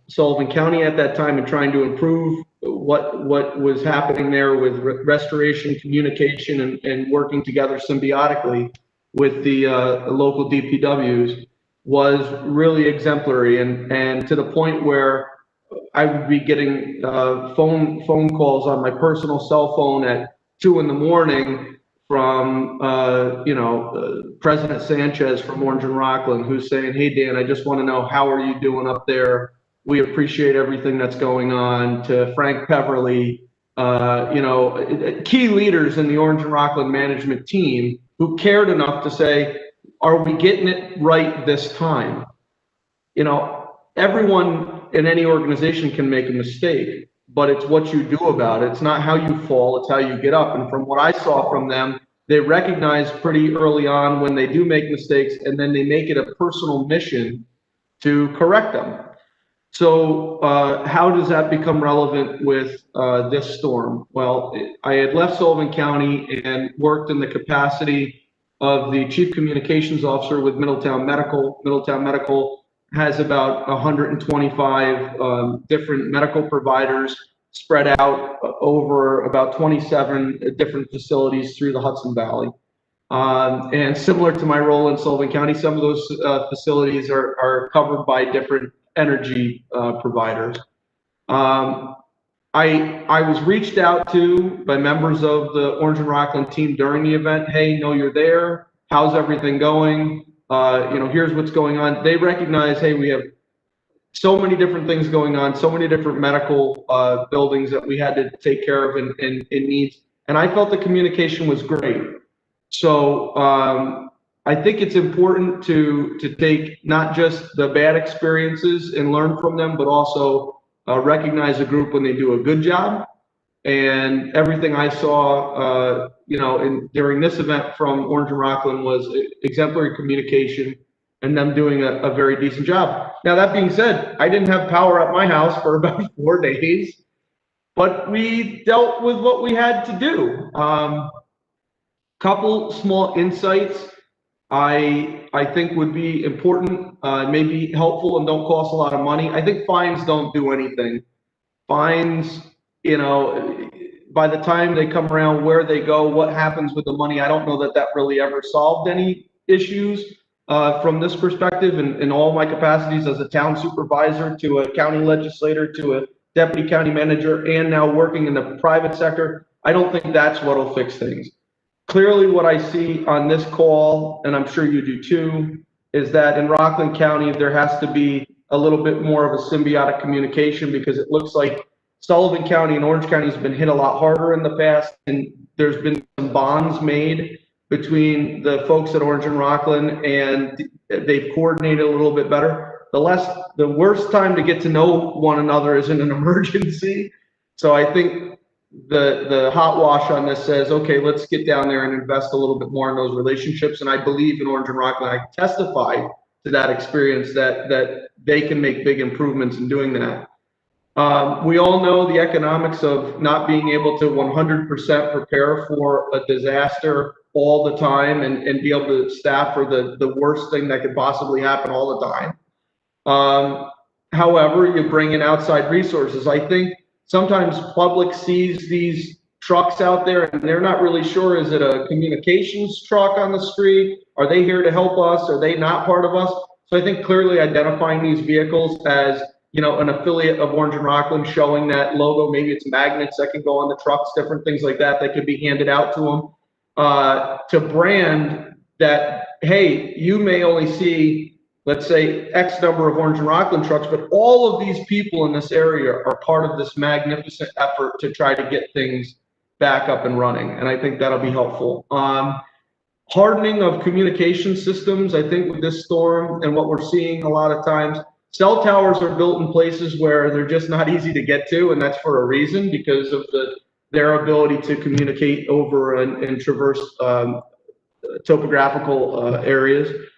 Sullivan County at that time in trying to improve what was happening there with restoration, communication, and working together symbiotically with the local DPWs was really exemplary, and to the point where I would be getting phone calls on my personal cell phone at 2 a.m. from President Sanchez from Orange and Rocklin, who's saying, "Hey Dan, I just want to know, how are you doing up there? We appreciate everything that's going on." To Frank Peverly, key leaders in the Orange and Rocklin management team who cared enough to say, "Are we getting it right this time?" Everyone in any organization can make a mistake, but it's what you do about it. It's not how you fall, it's how you get up. And from what I saw from them, they recognize pretty early on when they do make mistakes, and then they make it a personal mission to correct them. So how does that become relevant with this storm? Well, I had left Sullivan County and worked in the capacity of the Chief Communications Officer with Middletown Medical. Middletown Medical has about 125 different medical providers spread out over about 27 different facilities through the Hudson Valley. And similar to my role in Sullivan County, some of those facilities are covered by different energy providers. I was reached out to by members of the Orange and Rocklin team during the event. "Hey, know you're there. How's everything going? Here's what's going on." They recognize, hey, we have so many different things going on, so many different medical buildings that we had to take care of and needs. And I felt the communication was great. So I think it's important to take not just the bad experiences and learn from them, but also recognize a group when they do a good job. And everything I saw, during this event from Orange and Rocklin was exemplary communication and them doing a very decent job. Now, that being said, I didn't have power at my house for about 4 days, but we dealt with what we had to do. Couple small insights I think would be important, maybe helpful, and don't cost a lot of money. I think fines don't do anything. Fines, by the time they come around, where they go, what happens with the money, I don't know that really ever solved any issues. from this perspective in all my capacities as a town supervisor to a county legislator to a deputy county manager and now working in the private sector. I don't think that's what'll fix things. Clearly what I see on this call, and I'm sure you do too, is that in Rocklin County, there has to be a little bit more of a symbiotic communication because it looks like Sullivan County and Orange County has been hit a lot harder in the past, and there's been some bonds made between the folks at Orange and Rocklin, and they've coordinated a little bit better. The worst time to get to know one another is in an emergency. So I think the hot wash on this says, okay, let's get down there and invest a little bit more in those relationships. And I believe in Orange and Rocklin, I testify to that experience that they can make big improvements in doing that. We all know the economics of not being able to 100% prepare for a disaster all the time and be able to staff for the worst thing that could possibly happen all the time. However, you bring in outside resources. I think sometimes public sees these trucks out there and they're not really sure, is it a communications truck on the street? Are they here to help us? Are they not part of us? So I think clearly identifying these vehicles as, you know, an affiliate of Orange and Rocklin, showing that logo, maybe it's magnets that can go on the trucks, different things like that could be handed out to them, to brand that, hey, you may only see, let's say, X number of Orange and Rocklin trucks, but all of these people in this area are part of this magnificent effort to try to get things back up and running. And I think that'll be helpful. Hardening of communication systems, I think with this storm and what we're seeing a lot of times, cell towers are built in places where they're just not easy to get to, and that's for a reason, because of their ability to communicate over and traverse topographical areas.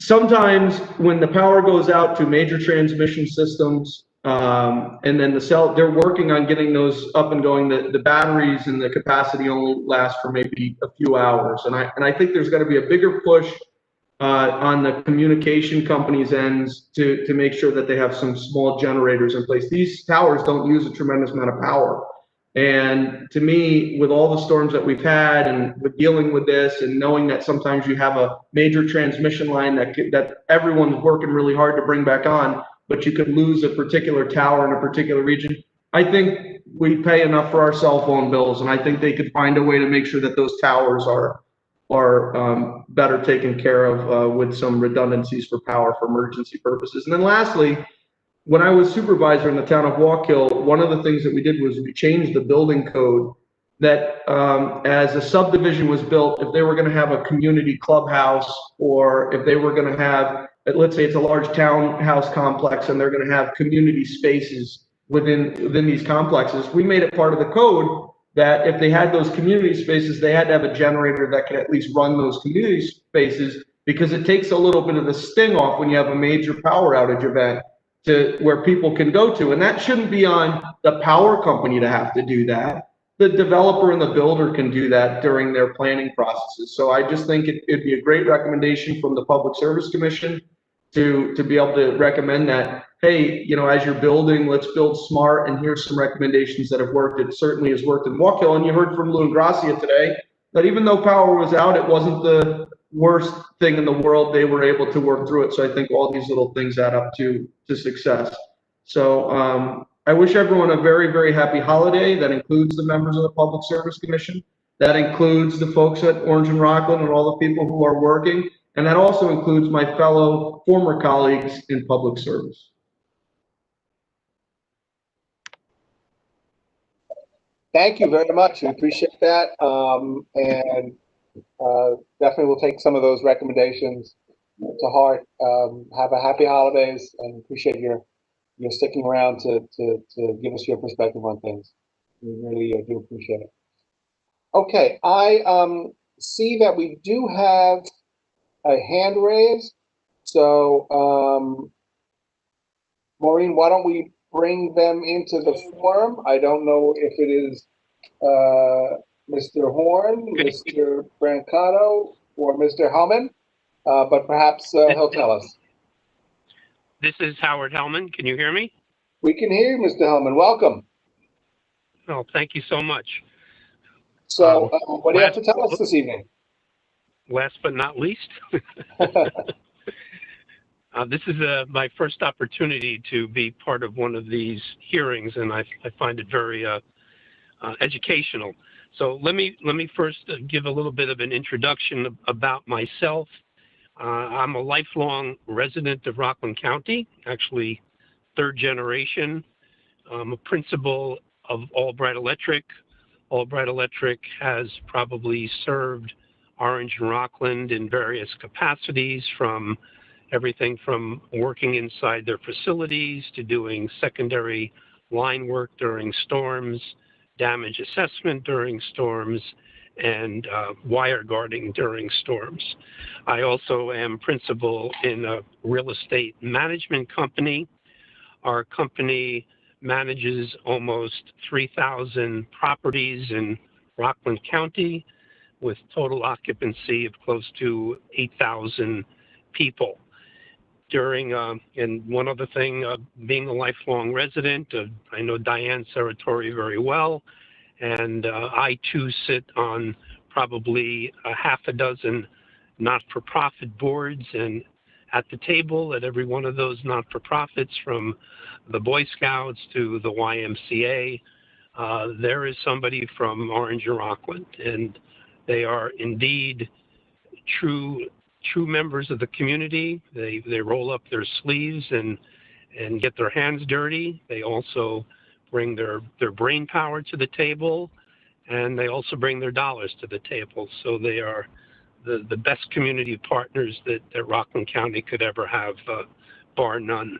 Sometimes when the power goes out to major transmission systems, and then they're working on getting those up and going, the batteries and the capacity only last for maybe a few hours. And I think there's got to be a bigger push on the communication companies' ends to make sure that they have some small generators in place. These towers don't use a tremendous amount of power. And to me, with all the storms that we've had and with dealing with this and knowing that sometimes you have a major transmission line that everyone's working really hard to bring back on, but you could lose a particular tower in a particular region, I think we pay enough for our cell phone bills, and I think they could find a way to make sure that those towers are better taken care of with some redundancies for power for emergency purposes. And then lastly, when I was supervisor in the town of Walk Hill, one of the things that we did was we changed the building code that as a subdivision was built, if they were going to have a community clubhouse, or if they were going to have, let's say it's a large townhouse complex and they're going to have community spaces within these complexes, we made it part of the code that if they had those community spaces, they had to have a generator that could at least run those community spaces, because it takes a little bit of the sting off when you have a major power outage event to where people can go to. And that shouldn't be on the power company to have to do that. The developer and the builder can do that during their planning processes. So I just think it'd be a great recommendation from the Public Service Commission to be able to recommend that, hey, you know, as you're building, let's build smart, and here's some recommendations that have worked. It certainly has worked in Walk Hill. And you heard from Lou and Gracia today that even though power was out, it wasn't the worst thing in the world. They were able to work through it. So I think all these little things add up to success. So I wish everyone a very, very happy holiday. That includes the members of the Public Service Commission. That includes the folks at Orange and Rocklin and all the people who are working. And that also includes my fellow former colleagues in public service. Thank you very much. We appreciate that. And definitely we'll take some of those recommendations to heart. Have a happy holidays, and appreciate your sticking around to give us your perspective on things. We really do appreciate it. Okay, I see that we do have a hand raised. So, Maureen, why don't we bring them into the forum? I don't know if it is Mr. Horn, Mr. Brancato, or Mr. Hellman, but perhaps he'll tell us. This is Howard Hellman. Can you hear me? We can hear you, Mr. Hellman. Welcome. Oh, thank you so much. So, what do you have to tell us this evening? last but not least, this is my first opportunity to be part of one of these hearings, and I find it very educational. So let me first give a little bit of an introduction about myself. I'm a lifelong resident of Rocklin County, actually third generation. I'm a principal of Albright Electric. Albright Electric has probably served Orange and Rockland in various capacities, from everything from working inside their facilities to doing secondary line work during storms, damage assessment during storms, and wire guarding during storms. I also am principal in a real estate management company. Our company manages almost 3,000 properties in Rocklin County with total occupancy of close to 8,000 people. And one other thing, being a lifelong resident, I know Diane Saratori very well, and I too sit on probably a half a dozen not-for-profit boards, and at the table at every one of those not-for-profits, from the Boy Scouts to the YMCA, there is somebody from Orange and Rockland, and they are indeed true members of the community. They roll up their sleeves and get their hands dirty. They also bring their brain power to the table, and they also bring their dollars to the table. So they are the best community partners that Rocklin County could ever have, bar none.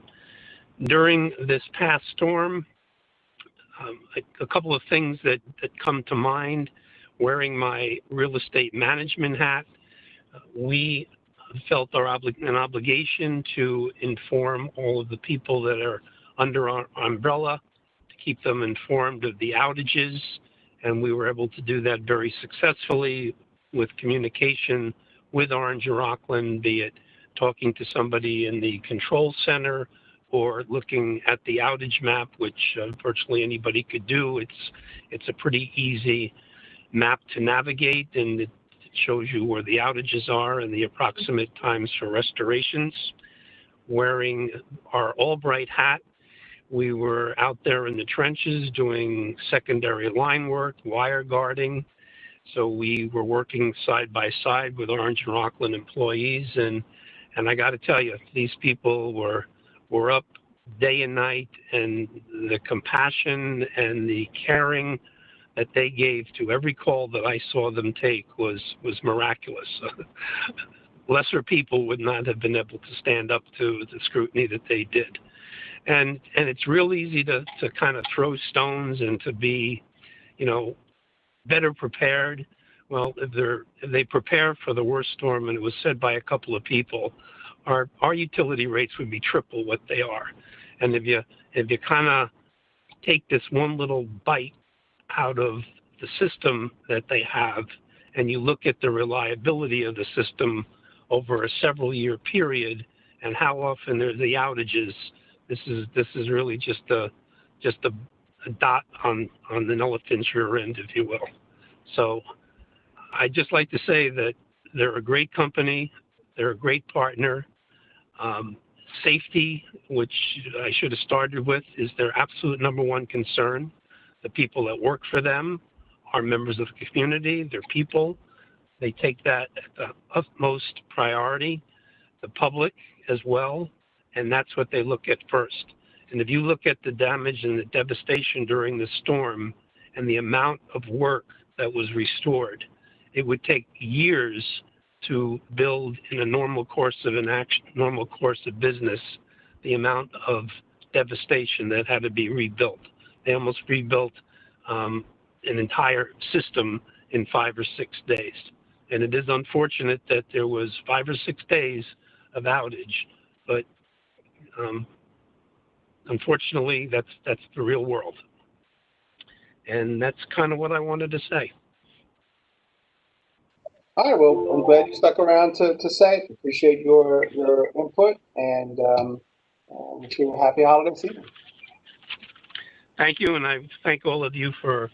During this past storm, a couple of things that come to mind. Wearing my real estate management hat, we felt an obligation to inform all of the people that are under our umbrella, to keep them informed of the outages, and we were able to do that very successfully with communication with Orange and Rockland, be it talking to somebody in the control center or looking at the outage map, which virtually anybody could do. It's a pretty easy map to navigate, and it shows you where the outages are and the approximate times for restorations. Wearing our Albright hat, we were out there in the trenches doing secondary line work, wire guarding. So we were working side by side with Orange and Rockland employees, and I got to tell you, these people were up day and night, and the compassion and the caring that they gave to every call that I saw them take was miraculous. Lesser people would not have been able to stand up to the scrutiny that they did. And it's real easy to kind of throw stones and to be, better prepared. Well, if they prepare for the worst storm, and it was said by a couple of people, our utility rates would be triple what they are. And if you kind of take this one little bite out of the system that they have, and you look at the reliability of the system over a several-year period, and how often there's the outages, this is really just a dot on an elephant's rear end, if you will. So I'd just like to say that they're a great company, they're a great partner. Safety, which I should have started with, is their absolute number one concern. The people that work for them are members of the community, they're people. They take that at the utmost priority. The public as well, and that's what they look at first. And if you look at the damage and the devastation during the storm and the amount of work that was restored, it would take years to build in a normal course of business the amount of devastation that had to be rebuilt. They almost rebuilt an entire system in 5 or 6 days. And it is unfortunate that there was 5 or 6 days of outage, but unfortunately, that's the real world. And that's kind of what I wanted to say. All right, well, I'm glad you stuck around to say it. Appreciate your input, and wish you a happy holiday season. Thank you, and I thank all of you for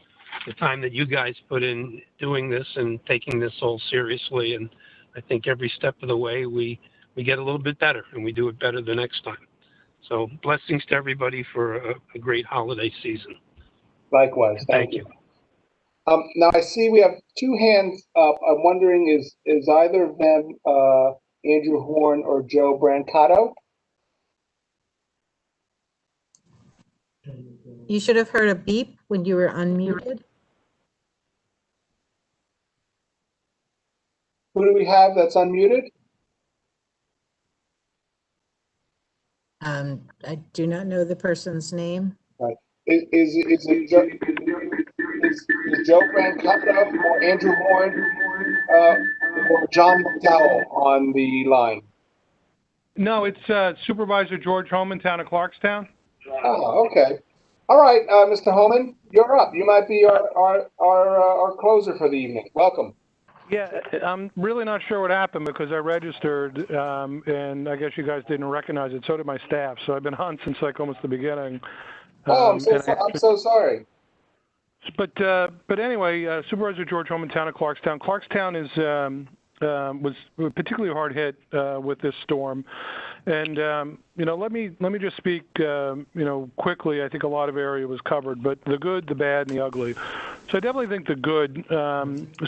the time that you guys put in doing this and taking this all seriously. And I think every step of the way we get a little bit better, and we do it better the next time. So blessings to everybody for a great holiday season. Likewise, thank you. Now I see we have two hands up. I'm wondering, is either of them Andrew Horn or Joe Brancato? You should have heard a beep when you were unmuted. Who do we have that's unmuted? I do not know the person's name. Right. Is Joe Brancato or Andrew Horn or John Mcdowell on the line? No, it's Supervisor George Holman, Town of Clarkstown. Oh, okay. All right, Mr. Holman, you're up. You might be our closer for the evening. Welcome. Yeah, I'm really not sure what happened because I registered, and I guess you guys didn't recognize it. So did my staff. So I've been on since like almost the beginning. Oh, I'm so sorry. But anyway, Supervisor George Holman, Town of Clarkstown. Clarkstown was particularly hard hit with this storm, and let me just speak quickly. I think a lot of area was covered, but the good, the bad, and the ugly. So I definitely think the good.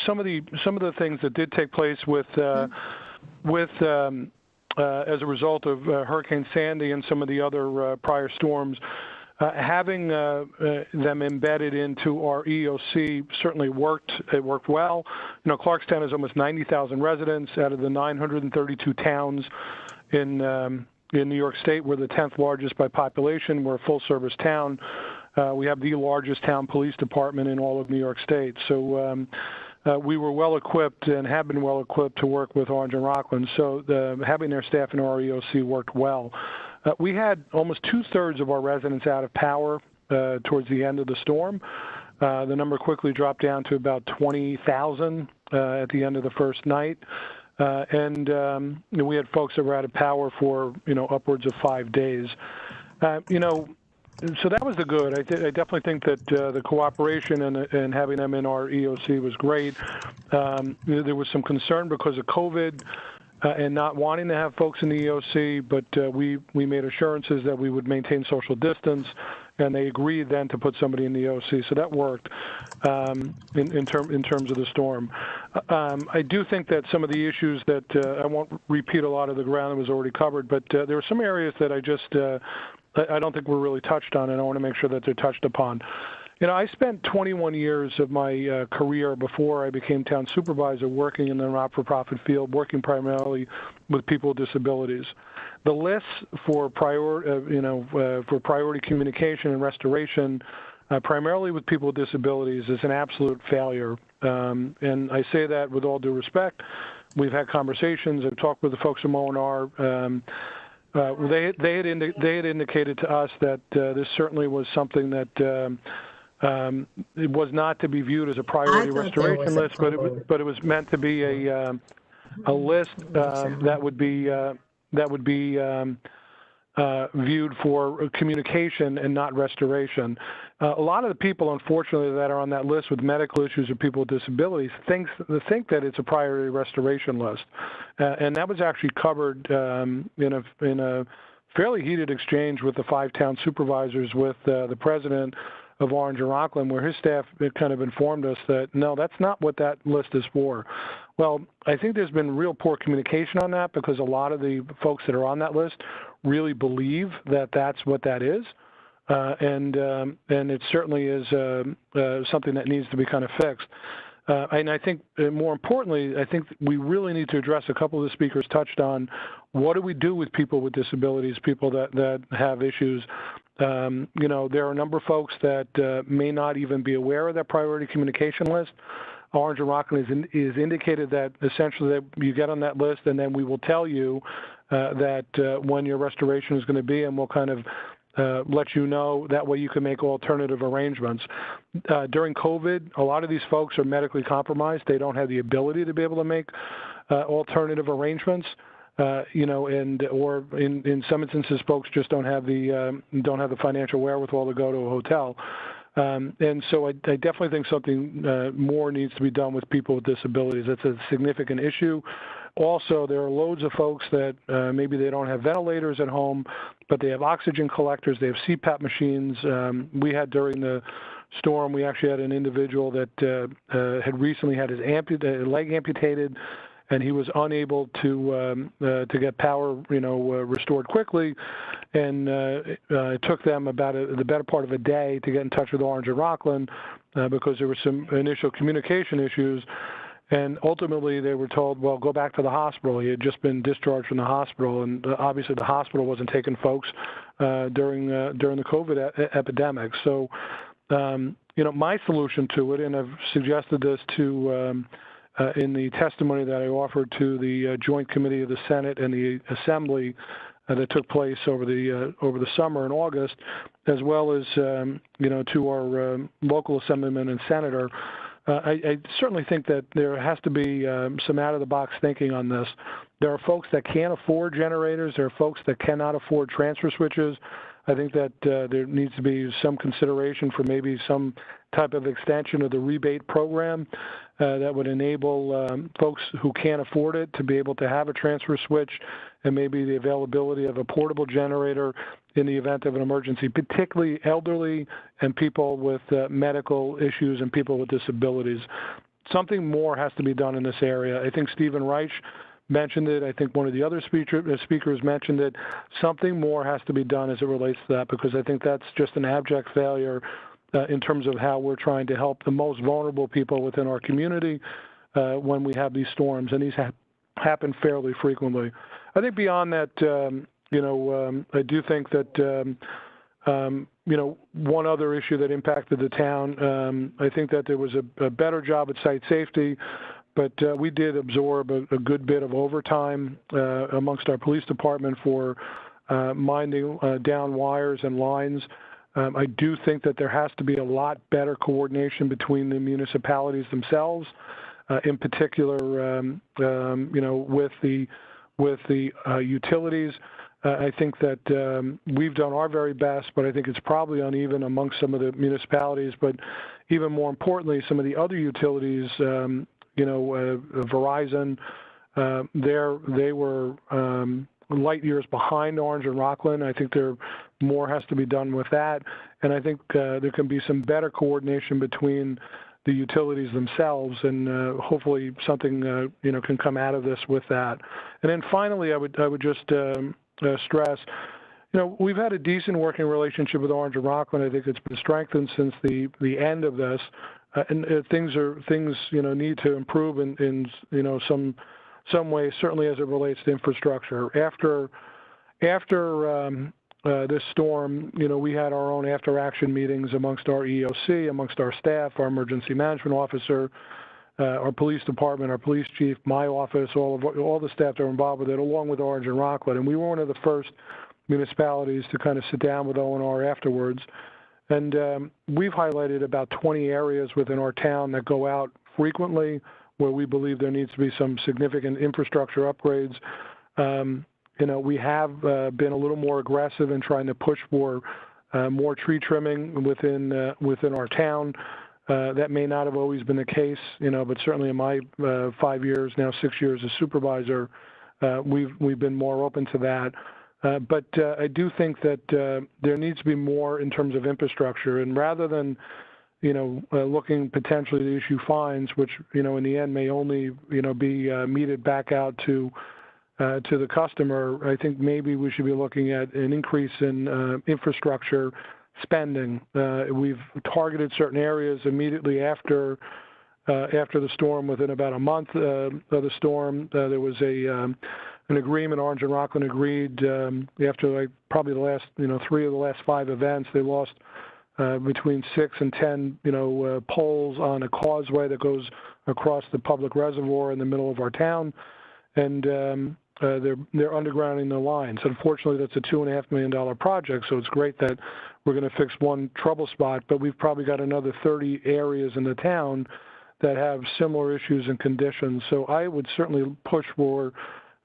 Some of the things that did take place with as a result of Hurricane Sandy and some of the other prior storms. Having them embedded into our EOC certainly worked. It worked well. Clarkstown has almost 90,000 residents. Out of the 932 towns in New York State, we're the 10th largest by population. We're a full-service town. We have the largest town police department in all of New York State. So we were well equipped and have been well equipped to work with Orange and Rocklin. So having their staff in our EOC worked well. We had almost 2/3 of our residents out of power towards the end of the storm. The number quickly dropped down to about 20,000 at the end of the first night. And we had folks that were out of power for, upwards of 5 days. So that was the good. I definitely think that the cooperation and having them in our EOC was great. There was some concern because of COVID. And not wanting to have folks in the EOC, but we made assurances that we would maintain social distance, and they agreed then to put somebody in the EOC. So that worked in terms of the storm. I do think that some of the issues that I won't repeat a lot of the ground that was already covered, but there were some areas that I don't think were really touched on, and I want to make sure that they're touched upon. I spent 21 years of my career before I became town supervisor working in the not-for-profit field, working primarily with people with disabilities. The list for priority communication and restoration, primarily with people with disabilities, is an absolute failure. And I say that with all due respect. We've had conversations. I've talked with the folks from O&R. They had indicated to us that this certainly was something that it was not to be viewed as a priority restoration list, but it was meant to be a list that would be viewed for communication and not restoration. A lot of the people, unfortunately, that are on that list with medical issues or people with disabilities think that it's a priority restoration list, and that was actually covered in a fairly heated exchange with the 5 town supervisors with the president of Orange and Rocklin, where his staff kind of informed us that, no, that's not what that list is for. Well, I think there's been real poor communication on that because a lot of the folks that are on that list really believe that that's what that is. And it certainly is something that needs to be kind of fixed. And I think more importantly, I think we really need to address a couple of the speakers touched on what do we do with people with disabilities, people that have issues. There are a number of folks that may not even be aware of that priority communication list. Orange and Rocklin is indicated that essentially that you get on that list and then we will tell you that when your restoration is going to be, and we'll kind of let you know. That way you can make alternative arrangements. During COVID, a lot of these folks are medically compromised. They don't have the ability to be able to make alternative arrangements. Or in some instances, folks just don't have the financial wherewithal to go to a hotel. And so I definitely think something more needs to be done with people with disabilities. That's a significant issue. Also, there are loads of folks that maybe they don't have ventilators at home, but they have oxygen collectors, they have CPAP machines. We had during the storm, we actually had an individual that had recently had his leg amputated, and he was unable to get power, restored quickly, and it took them about the better part of a day to get in touch with Orange and Rocklin because there were some initial communication issues. And ultimately, they were told, well, go back to the hospital. He had just been discharged from the hospital, and obviously the hospital wasn't taking folks during the COVID epidemic. So, my solution to it, and I've suggested this to in the testimony that I offered to the Joint Committee of the Senate and the Assembly that took place over the summer in August, as well as to our local assemblyman and senator. I certainly think that there has to be some out-of-the-box thinking on this. There are folks that can't afford generators. There are folks that cannot afford transfer switches. I think that there needs to be some consideration for maybe some type of extension of the rebate program that would enable folks who can't afford it to be able to have a transfer switch, and maybe the availability of a portable generator in the event of an emergency, particularly elderly and people with medical issues and people with disabilities. Something more has to be done in this area. I think Stephen Reich mentioned it. I think one of the other speakers mentioned it. Something more has to be done as it relates to that, because I think that's just an abject failure in terms of how we're trying to help the most vulnerable people within our community when we have these storms, and these happen fairly frequently. I think beyond that, I do think that, one other issue that impacted the town, I think that there was a better job at site safety, but we did absorb a good bit of overtime amongst our police department for minding down wires and lines. I do think that there has to be a lot better coordination between the municipalities themselves, in particular, with the utilities. I think that we've done our very best, but I think it's probably uneven amongst some of the municipalities. But even more importantly, some of the other utilities, Verizon, they were light years behind Orange and Rocklin. I think more has to be done with that, and I think there can be some better coordination between the utilities themselves, and hopefully something can come out of this with that. And then finally, I would just stress, we've had a decent working relationship with Orange and Rocklin. I think it's been strengthened since the end of this, and things need to improve in some ways, certainly as it relates to infrastructure. After this storm, we had our own after-action meetings amongst our EOC, amongst our staff, our emergency management officer, our police department, our police chief, my office, all the staff that are involved with it, along with Orange and Rocklin. And we were one of the first municipalities to kind of sit down with O&R afterwards. And we've highlighted about 20 areas within our town that go out frequently where we believe there needs to be some significant infrastructure upgrades. We have been a little more aggressive in trying to push for more tree trimming within our town. That may not have always been the case, but certainly in my 5 years, now 6 years as supervisor, we've been more open to that. But I do think that there needs to be more in terms of infrastructure, and rather than looking potentially to issue fines, which in the end may only be meted back out to the customer, I think maybe we should be looking at an increase in infrastructure spending. We've targeted certain areas immediately after the storm. Within about a month of the storm, there was an agreement. Orange and Rocklin agreed after probably the last 3 of the last 5 events. They lost between 6 and 10 poles on a causeway that goes across the public reservoir in the middle of our town, and they're undergrounding the lines. Unfortunately, that's a $2.5 million project, so it's great that we're going to fix one trouble spot, but we've probably got another 30 areas in the town that have similar issues and conditions. So I would certainly push for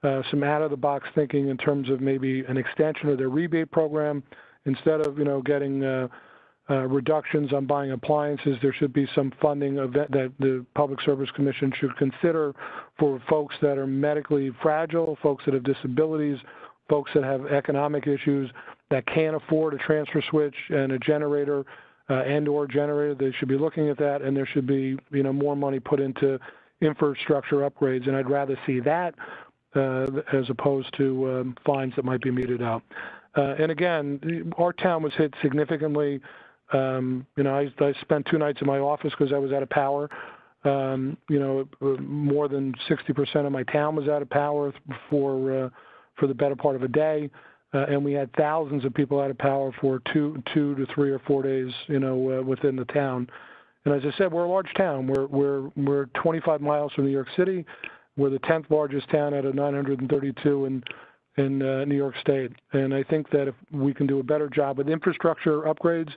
some out-of-the-box thinking in terms of maybe an extension of their rebate program. Instead of getting reductions on buying appliances. There should be some funding that the Public Service Commission should consider for folks that are medically fragile, folks that have disabilities, folks that have economic issues that can't afford a transfer switch and a generator and/or generator. They should be looking at that, and there should be more money put into infrastructure upgrades. And I'd rather see that as opposed to fines that might be meted out. And again, our town was hit significantly. I spent 2 nights in my office because I was out of power. More than 60% of my town was out of power for the better part of a day, and we had thousands of people out of power for two to 3 or 4 days, within the town. And as I said, we're a large town. We're 25 miles from New York City. We're the 10th largest town out of 932 in New York State. And I think that if we can do a better job with infrastructure upgrades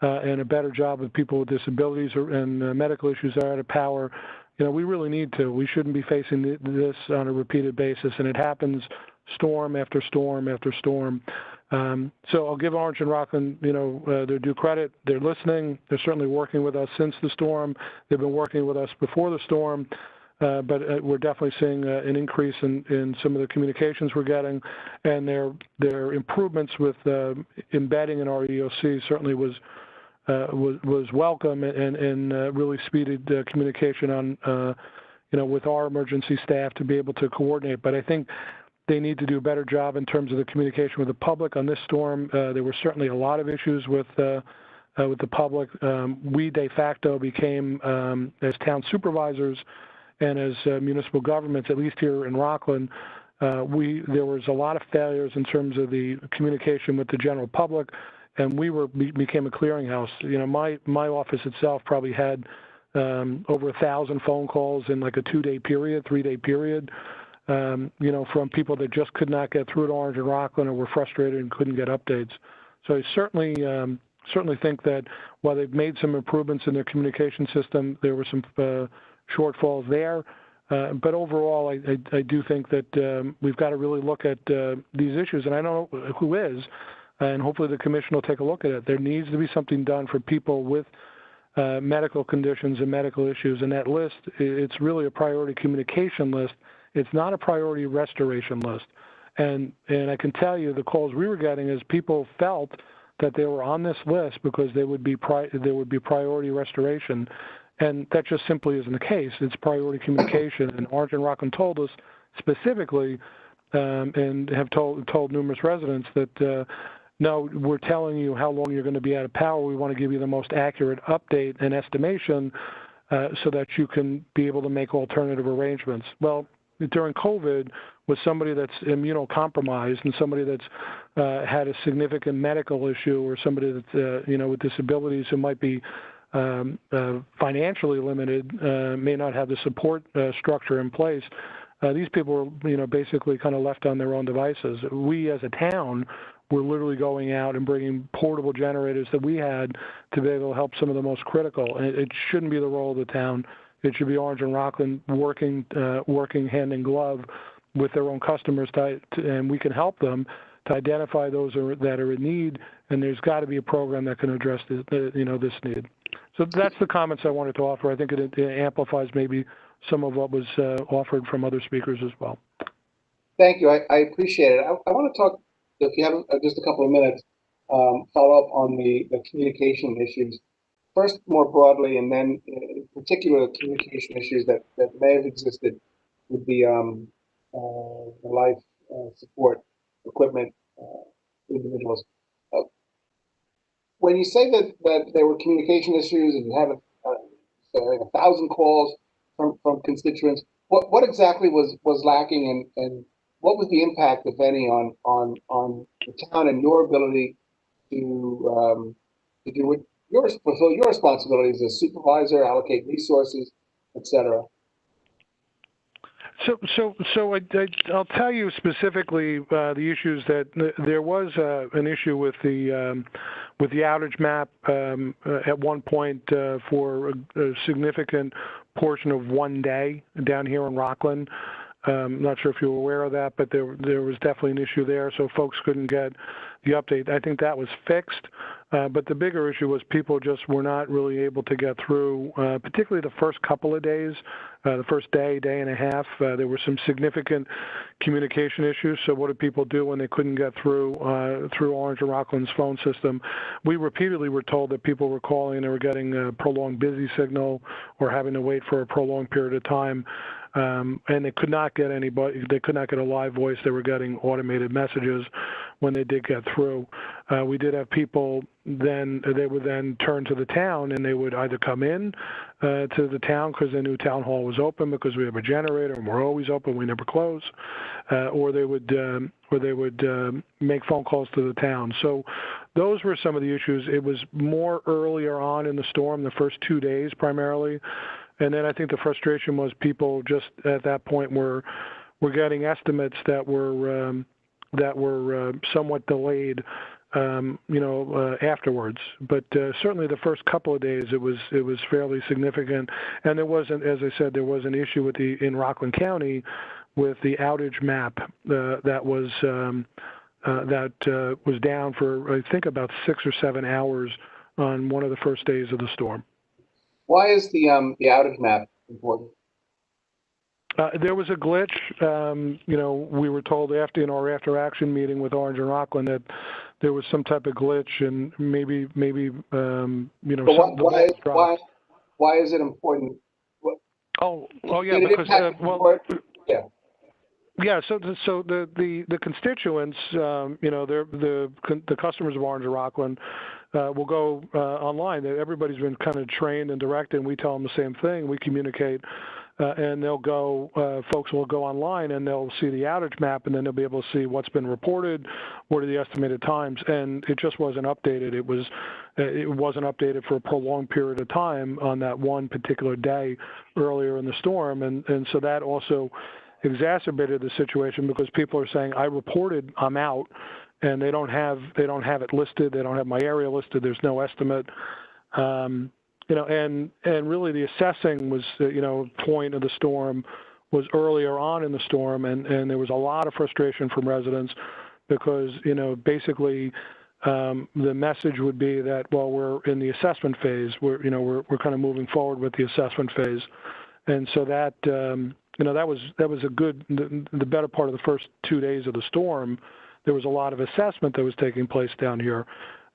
and a better job with people with disabilities and medical issues that are out of power, we really need to. We shouldn't be facing this on a repeated basis, and it happens storm after storm after storm. So I'll give Orange and Rocklin, their due credit. They're listening. They're certainly working with us since the storm. They've been working with us before the storm. But we're definitely seeing an increase in some of the communications we're getting, and their improvements with embedding in our EOC certainly was welcome and really speeded communication on with our emergency staff to be able to coordinate. But I think they need to do a better job in terms of the communication with the public on this storm. There were certainly a lot of issues with the public. We de facto became, as town supervisors and as municipal governments, at least here in Rocklin, there was a lot of failures in terms of the communication with the general public, and we became a clearinghouse. My office itself probably had over 1,000 phone calls in like a 2-day period, 3-day period, from people that just could not get through to Orange and Rocklin or were frustrated and couldn't get updates. So I certainly think that while they've made some improvements in their communication system, there were some shortfalls there. But overall, I do think that we've got to really look at these issues, and I don't know who is, and hopefully the commission will take a look at it. There needs to be something done for people with medical conditions and medical issues, and that list, it's really a priority communication list. It's not a priority restoration list. And I can tell you the calls we were getting is people felt that they were on this list because there would be priority restoration. And that just simply isn't the case. It's priority communication. And Orange and Rocklin told us specifically and have told numerous residents that, no, we're telling you how long you're going to be out of power. We want to give you the most accurate update and estimation so that you can be able to make alternative arrangements. Well, during COVID, with somebody that's immunocompromised and somebody that's had a significant medical issue or somebody that's, with disabilities who might be financially limited, may not have the support structure in place. These people were, basically kind of left on their own devices. We, as a town, were literally going out and bringing portable generators that we had to be able to help some of the most critical. And it shouldn't be the role of the town. It should be Orange and Rocklin working hand in glove with their own customers, and we can help them to identify those that are in need. And there's got to be a program that can address this need. So that's the comments I wanted to offer. I think it amplifies maybe some of what was offered from other speakers as well. Thank you. I appreciate it. I want to talk, if you have just a couple of minutes, follow up on the communication issues. First, more broadly, and then in particular, communication issues that may have existed with the life support equipment individuals. When you say that there were communication issues and you had like 1,000 calls from constituents, what exactly was lacking, and what was the impact, if any, on the town and your ability to do what fulfill your responsibilities as supervisor, allocate resources, etc.? So I'll tell you specifically the issues that there was an issue with the outage map at one point for a significant portion of one day down here in Rocklin. I'm not sure if you were aware of that, but there was definitely an issue there. So folks couldn't get update. I think that was fixed. But the bigger issue was people just were not really able to get through, particularly the first couple of days, the first day and a half. There were some significant communication issues. So what did people do when they couldn't get through Orange and Rocklin's phone system? We repeatedly were told that people were calling and they were getting a prolonged busy signal or having to wait for a prolonged period of time. And they could not get anybody. They could not get a live voice. They were getting automated messages when they did get through. We did have people. Then they would then turn to the town, and they would either come in to the town because they knew town hall was open because we have a generator and we're always open. We never close, or they would make phone calls to the town. So those were some of the issues. It was more earlier on in the storm, the first 2 days primarily. And then I think the frustration was people just at that point were getting estimates that were somewhat delayed, afterwards. But certainly the first couple of days it was fairly significant. And there wasn't, as I said, there was an issue with in Rocklin County with the outage map that was down for I think about 6 or 7 hours on one of the first days of the storm. Why is the outage map important? There was a glitch. We were told after in our after action meeting with Orange and Rocklin that there was some type of glitch, and maybe why is it important? Yeah, because Yeah, so the constituents, the customers of Orange and Rockland will go online. Everybody's been kind of trained and directed, and we tell them the same thing. We communicate, and they'll go. Folks will go online, and they'll see the outage map, and then they'll be able to see what's been reported, what are the estimated times, and it just wasn't updated. It wasn't updated for a prolonged period of time on that one particular day earlier in the storm, and so that also exacerbated the situation because people are saying, I reported I'm out, and they don't have it listed, they don't have my area listed, there's no estimate. And really the assessing was, point of the storm was earlier on in the storm, and there was a lot of frustration from residents because, basically the message would be that, well, we're in the assessment phase, we're kind of moving forward with the assessment phase. And so that, that was the better part of the first 2 days of the storm. There was a lot of assessment that was taking place down here,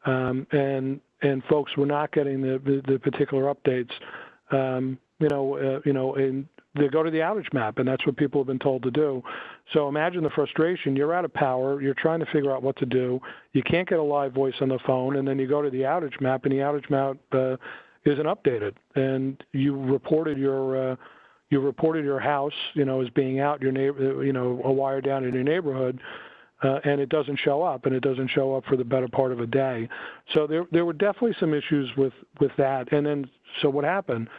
and folks were not getting the particular updates. And they go to the outage map, and that's what people have been told to do. So imagine the frustration. You're out of power. You're trying to figure out what to do. You can't get a live voice on the phone, and then you go to the outage map, and the outage map isn't updated, and you reported your house, as being out, your neighbor, a wire down in your neighborhood, and it doesn't show up, and it doesn't show up for the better part of a day. So there were definitely some issues with that. And then, so what happened?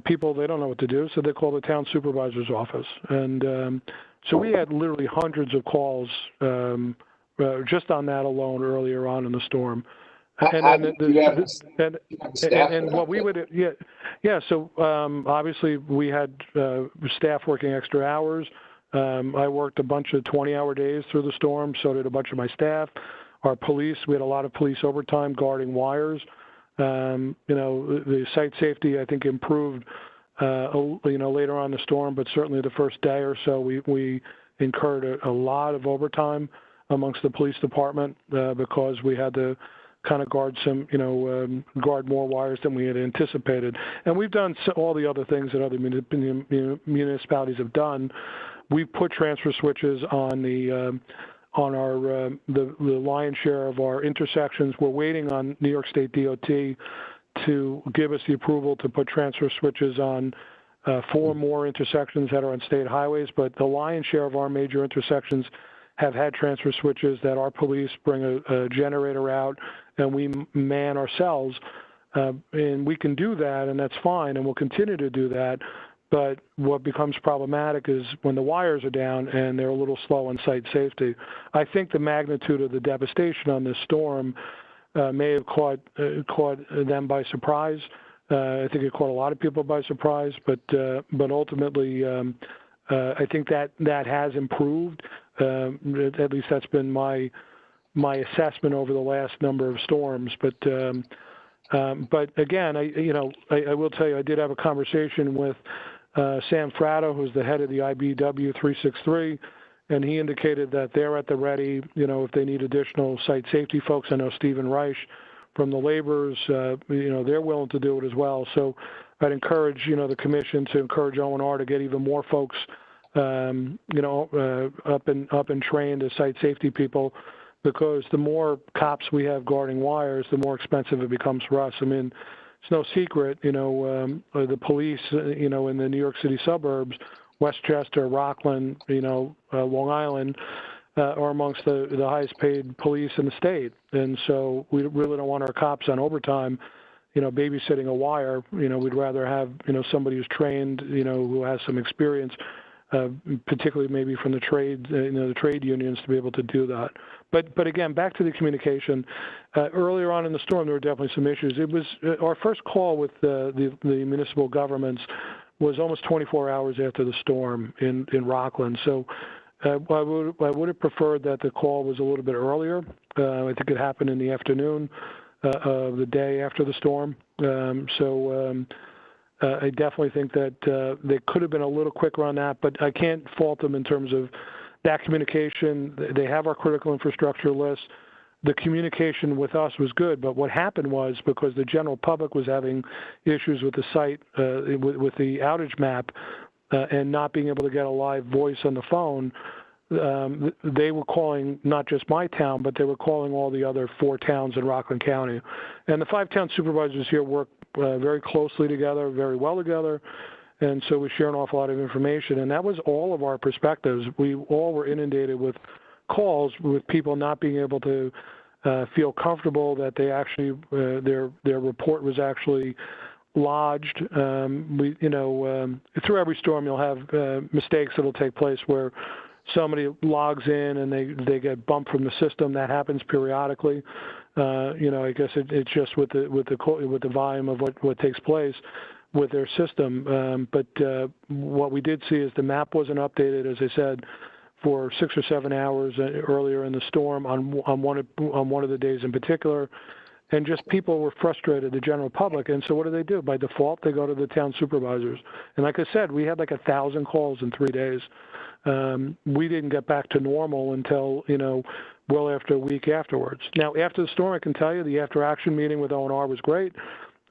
People, they don't know what to do, so they call the town supervisor's office. And so we had literally hundreds of calls just on that alone earlier on in the storm. And what we would, so obviously we had staff working extra hours. I worked a bunch of 20-hour days through the storm, so did a bunch of my staff. Our police, we had a lot of police overtime guarding wires. The site safety, I think, improved, later on in the storm, but certainly the first day or so, we incurred a lot of overtime amongst the police department because we had to kind of guard guard more wires than we had anticipated. And we've done all the other things that other municipalities have done. We've put transfer switches on the lion's share of our intersections. We're waiting on New York State DOT to give us the approval to put transfer switches on 4 more intersections that are on state highways, but the lion's share of our major intersections have had transfer switches that our police bring a generator out and we man ourselves. And we can do that, and that's fine, and we'll continue to do that. But what becomes problematic is when the wires are down and they're a little slow on site safety. I think the magnitude of the devastation on this storm may have caught them by surprise. I think it caught a lot of people by surprise, but ultimately, I think that has improved. At least that's been my my assessment over the last number of storms. But again, I will tell you, I did have a conversation with Sam Fratto, who's the head of the IBW 363, and he indicated that they're at the ready, if they need additional site safety folks. I know Stephen Reich from the laborers, they're willing to do it as well. So I'd encourage, the commission to encourage O&R to get even more folks, up and trained as site safety people, because the more cops we have guarding wires, the more expensive it becomes for us. I mean, it's no secret, the police, in the New York City suburbs, Westchester, Rocklin, Long Island, are amongst the highest paid police in the state. And so we really don't want our cops on overtime, babysitting a wire. We'd rather have, somebody who's trained, who has some experience, particularly maybe from the trade, the trade unions, to be able to do that. But again, back to the communication. Earlier on in the storm, there were definitely some issues. It was our first call with the municipal governments was almost 24 hours after the storm in Rocklin. So I would have preferred that the call was a little bit earlier. I think it happened in the afternoon of the day after the storm. I definitely think that they could have been a little quicker on that, but I can't fault them in terms of that communication. They have our critical infrastructure list. The communication with us was good, but what happened was, because the general public was having issues with the site, with the outage map, and not being able to get a live voice on the phone, they were calling not just my town, but they were calling all the other 4 towns in Rockland County. And the 5 town supervisors here work very closely together, very well together. And so we share an awful lot of information. And that was all of our perspectives. We all were inundated with calls with people not being able to feel comfortable that they actually, their report was actually lodged. Through every storm, you'll have mistakes that'll take place where somebody logs in and they get bumped from the system. That happens periodically. I guess it's just with the volume of what takes place with their system. But what we did see is the map wasn't updated, as I said, for 6 or 7 hours earlier in the storm on one of the days in particular. And just people were frustrated, the general public. And so what do? By default, they go to the town supervisors. And like I said, we had like 1,000 calls in 3 days. We didn't get back to normal until, well after a week afterwards. Now, after the storm, I can tell you the after-action meeting with O&R was great.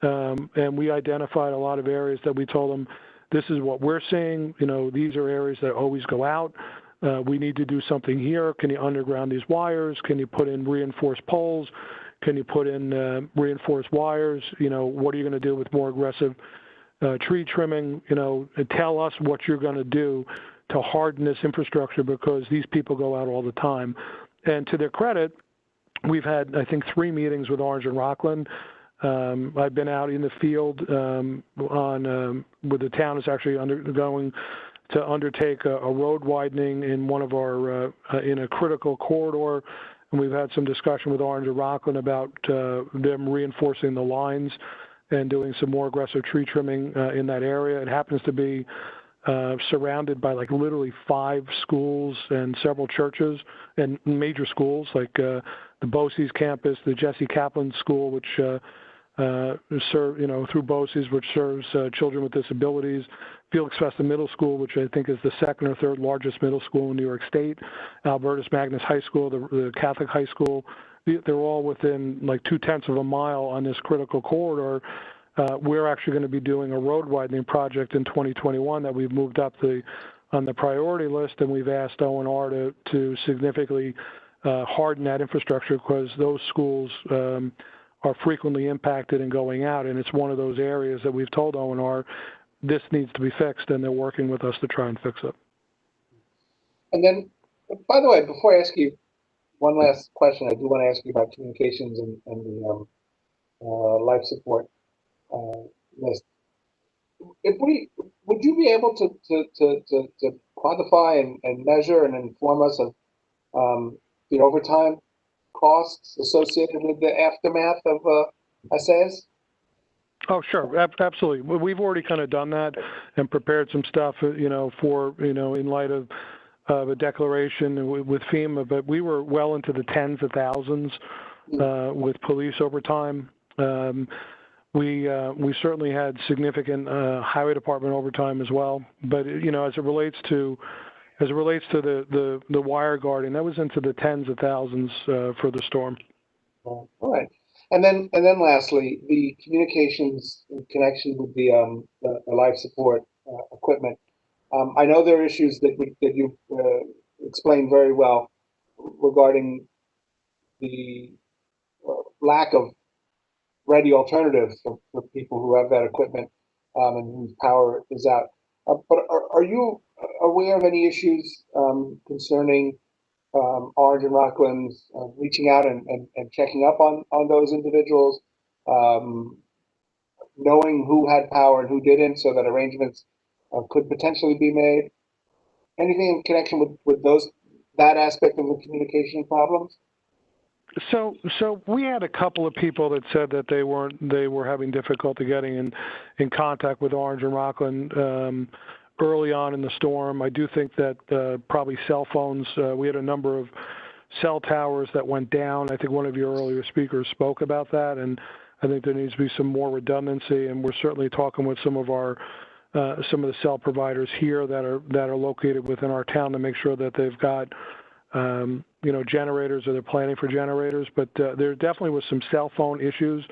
And we identified a lot of areas that we told them, this is what we're seeing. These are areas that always go out. We need to do something here. Can you underground these wires? Can you put in reinforced poles? Can you put in reinforced wires? What are you going to do with more aggressive tree trimming? Tell us what you're going to do to harden this infrastructure, because these people go out all the time. And to their credit, we've had, I think, 3 meetings with Orange and Rocklin. I've been out in the field where the town is actually undergoing to undertake a road widening in one of our in a critical corridor, and we've had some discussion with Orange and Rocklin about them reinforcing the lines and doing some more aggressive tree trimming in that area. It happens to be surrounded by literally 5 schools and several churches and major schools like the BOCES campus, the Jesse Kaplan School, which serve, through BOCES, which serves children with disabilities, Felix Festa Middle School, which I think is the 2nd or 3rd largest middle school in New York State, Albertus Magnus High School, the Catholic High School. They're all within 0.2 of a mile on this critical corridor. We're actually going to be doing a road widening project in 2021 that we've moved up on the priority list, and we've asked O&R to significantly harden that infrastructure, because those schools are frequently impacted and going out, and it's one of those areas that we've told O&R this needs to be fixed, and they're working with us to try and fix it. And then, by the way, before I ask you one last question, I do want to ask you about communications and the life support list. Would you be able to quantify and measure and inform us of the overtime costs associated with the aftermath of Isaias? Oh, sure. Absolutely. We've already kind of done that and prepared some stuff, in light of of a declaration with FEMA, but we were well into the tens of thousands with police overtime. We certainly had significant highway department overtime as well. But as it relates to the wire guarding, that was into the tens of thousands for the storm. All right. And then lastly, the communications in connection with the life support equipment. I know there are issues that you explained very well regarding the lack of ready alternatives for people who have that equipment and whose power is out. But are you aware of any issues concerning Orange and Rockland's reaching out and checking up on those individuals, knowing who had power and who didn't, so that arrangements could potentially be made? Anything in connection with that aspect of the communication problems? So we had a couple of people that said that they were having difficulty getting in contact with Orange and Rockland early on in the storm. I do think that probably cell phones. We had a number of cell towers that went down. I think one of your earlier speakers spoke about that, and I think there needs to be some more redundancy. And we're certainly talking with some of the cell providers here that are located within our town to make sure that they've got generators, or they're planning for generators. But there definitely was some cell phone issues.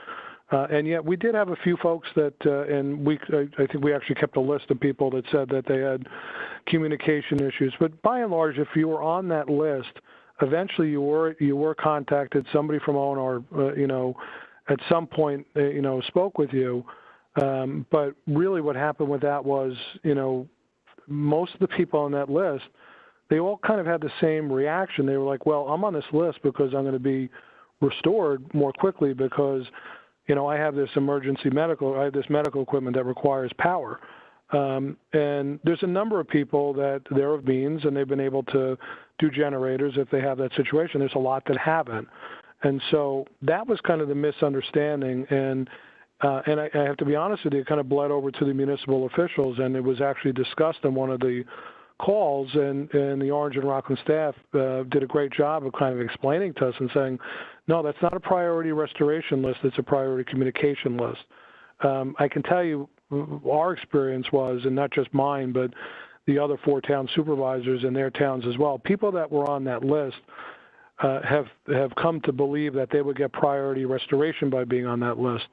And yet we did have a few folks that, I think we actually kept a list of people that said that they had communication issues. But by and large, if you were on that list, eventually you were contacted. Somebody from O&R, at some point, spoke with you. But really what happened with that was, most of the people on that list, they all kind of had the same reaction. They were like, well, I'm on this list because I'm going to be restored more quickly because, I have this I have this medical equipment that requires power. And there's a number of people that they're of means and they've been able to do generators if they have that situation. There's a lot that haven't. And so that was kind of the misunderstanding. And I have to be honest with you, it kind of bled over to the municipal officials, and it was actually discussed in one of the calls, and the Orange and Rockland staff did a great job of kind of explaining to us and saying, no, that's not a priority restoration list, it's a priority communication list. I can tell you our experience was, and not just mine, but the other 4 town supervisors in their towns as well, people that were on that list have come to believe that they would get priority restoration by being on that list.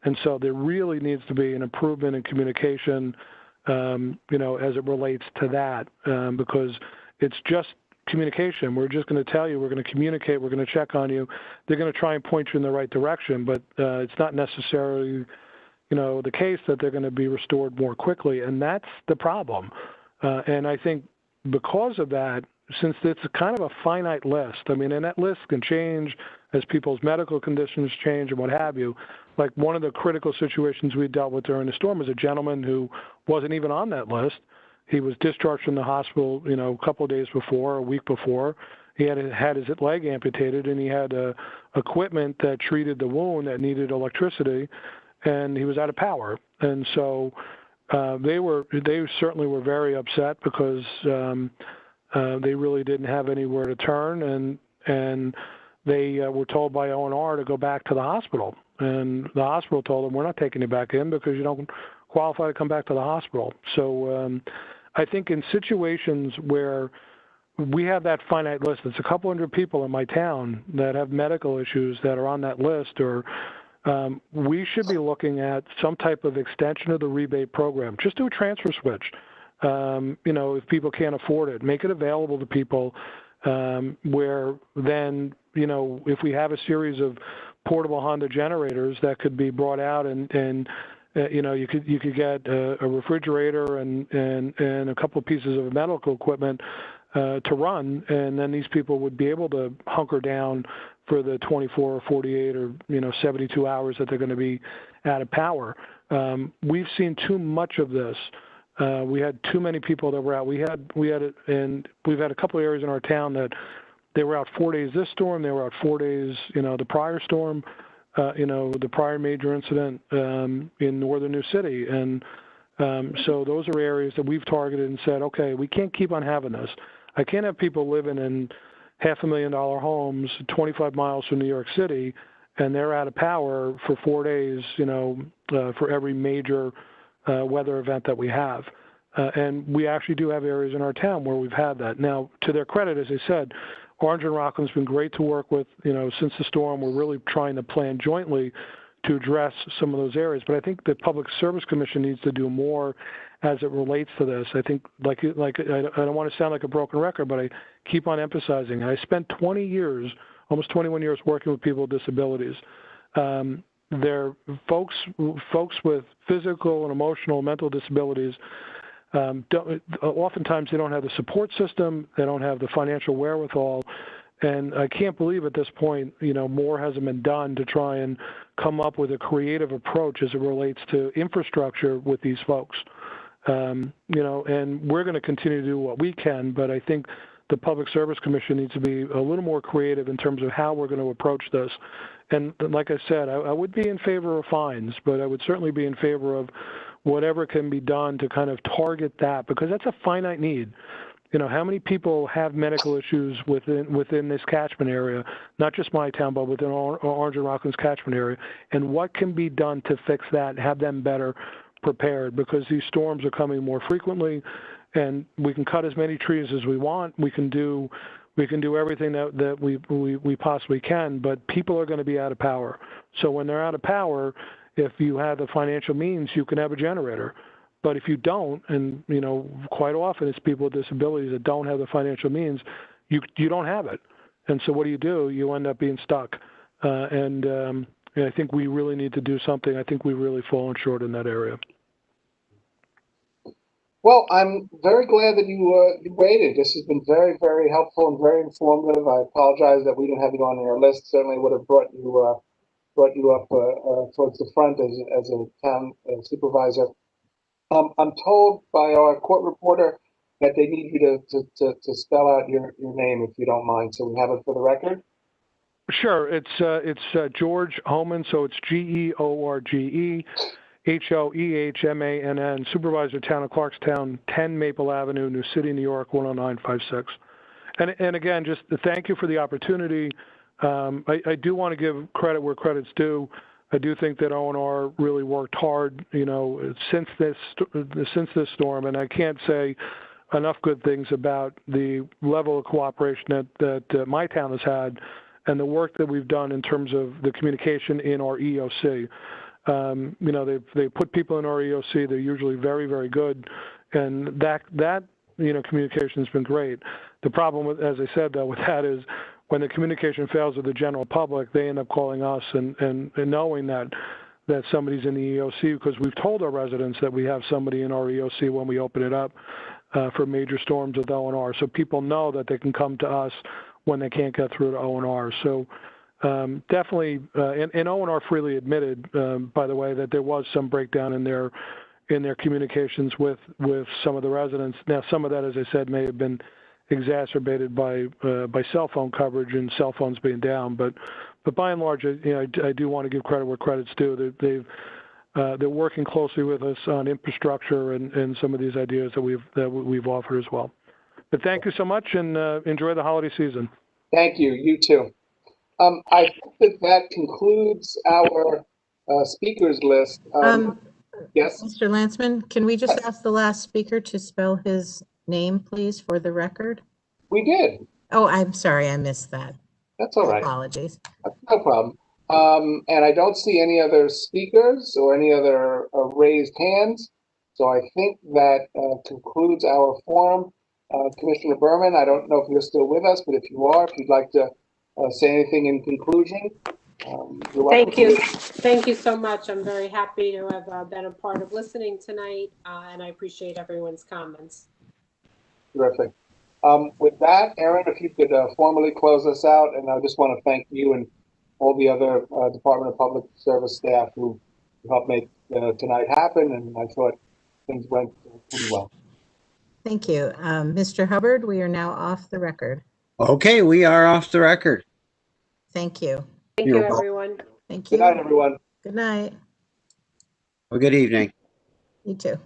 And so there really needs to be an improvement in communication, as it relates to that, because it's just communication. We're just going to tell you, we're going to communicate, we're going to check on you. They're going to try and point you in the right direction, but it's not necessarily, the case that they're going to be restored more quickly, and that's the problem. And I think because of that, since it's kind of a finite list, and that list can change as people's medical conditions change and what have you. Like one of the critical situations we dealt with during the storm was a gentleman who wasn't even on that list. He was discharged from the hospital, a couple of days before, a week before. He had his leg amputated, and he had equipment that treated the wound that needed electricity, and he was out of power. And so they certainly were very upset because they really didn't have anywhere to turn, and they were told by O&R to go back to the hospital. And the hospital told them, we're not taking you back in because you don't qualify to come back to the hospital. So I think in situations where we have that finite list, it's a couple hundred people in my town that have medical issues that are on that list, or we should be looking at some type of extension of the rebate program. Just do a transfer switch. If people can't afford it, make it available to people where then, if we have a series of portable Honda generators that could be brought out and you could get a refrigerator and a couple of pieces of medical equipment to run, and then these people would be able to hunker down for the 24 or 48 or 72 hours that they're going to be out of power. We've seen too much of this. We had too many people that were out. We've had a couple of areas in our town that they were out 4 days this storm. They were out 4 days, the prior storm, the prior major incident in northern New City. And so those are areas that we've targeted and said, okay, we can't keep on having this. I can't have people living in $500,000 homes 25 miles from New York City, and they're out of power for 4 days, for every major weather event that we have. And we actually do have areas in our town where we've had that. Now, to their credit, as I said, Orange and Rocklin's been great to work with. Since the storm, we're really trying to plan jointly to address some of those areas. But I think the Public Service Commission needs to do more as it relates to this. I think, I don't want to sound like a broken record, but I keep on emphasizing. I spent 20 years, almost 21 years, working with people with disabilities. They're folks with physical and emotional, mental disabilities. Oftentimes they don't have the support system, they don't have the financial wherewithal, and I can't believe at this point, more hasn't been done to try and come up with a creative approach as it relates to infrastructure with these folks. And we're going to continue to do what we can, but I think the Public Service Commission needs to be a little more creative in terms of how we're going to approach this. And like I said, I would be in favor of fines, but I would certainly be in favor of whatever can be done to kind of target that, because that's a finite need. How many people have medical issues within this catchment area, not just my town, but within Orange and Rocklin's catchment area, and what can be done to fix that and have them better prepared, because these storms are coming more frequently, and we can cut as many trees as we want. We can do everything that we possibly can, but people are going to be out of power. So when they're out of power, if you have the financial means, you can have a generator. But if you don't, and quite often it's people with disabilities that don't have the financial means, you don't have it. And so what do? You end up being stuck. And I think we really need to do something. I think we've really fallen short in that area. Well, I'm very glad that you waited. This has been very, very helpful and very informative. I apologize that we didn't have you on our list. Certainly would have brought you up towards the front as a town supervisor. I'm told by our court reporter that they need you to spell out your name, if you don't mind, so we have it for the record. Sure. It's George Homan, so it's George Hoehmann, Supervisor, Town of Clarkstown, 10 Maple Avenue, New City, New York, 10956. And again, just thank you for the opportunity. I do want to give credit where credit's due. I do think that O&R really worked hard, since this storm, and I can't say enough good things about the level of cooperation that my town has had, and the work that we've done in terms of the communication in our EOC. They put people in our EOC. They're usually very, very good, and that communication has been great. The problem with, as I said, though, with that is when the communication fails with the general public, they end up calling us and knowing that somebody's in the EOC, because we've told our residents that we have somebody in our EOC when we open it up for major storms with O&R. So people know that they can come to us when they can't get through to O&R. So definitely, and O&R freely admitted, by the way, that there was some breakdown in their communications with some of the residents. Now, some of that, as I said, may have been exacerbated by cell phone coverage and cell phones being down, but by and large, I do want to give credit where credit's due. They're working closely with us on infrastructure and some of these ideas that we've offered as well. But thank you so much, and enjoy the holiday season. Thank you. You too. I think that concludes our speakers list. Yes, Mr. Landsman, can we just ask the last speaker to spell his name, please, for the record? We did. Oh, I'm sorry, I missed that. That's all right. Apologies. No problem. And I don't see any other speakers or any other raised hands. So I think that concludes our forum. Commissioner Berman, I don't know if you're still with us, but if you are, if you'd like to say anything in conclusion. Thank you. Thank you so much. I'm very happy to have been a part of listening tonight, and I appreciate everyone's comments. Terrific. With that, Aaron, if you could formally close us out, and I just want to thank you and all the other Department of Public Service staff who helped make tonight happen, and I thought things went pretty well. Thank you. Mr. Hubbard, we are now off the record. Okay, we are off the record. Thank you. Thank you, everyone. Thank you. Good night, everyone. Good night. Well, good evening. You too.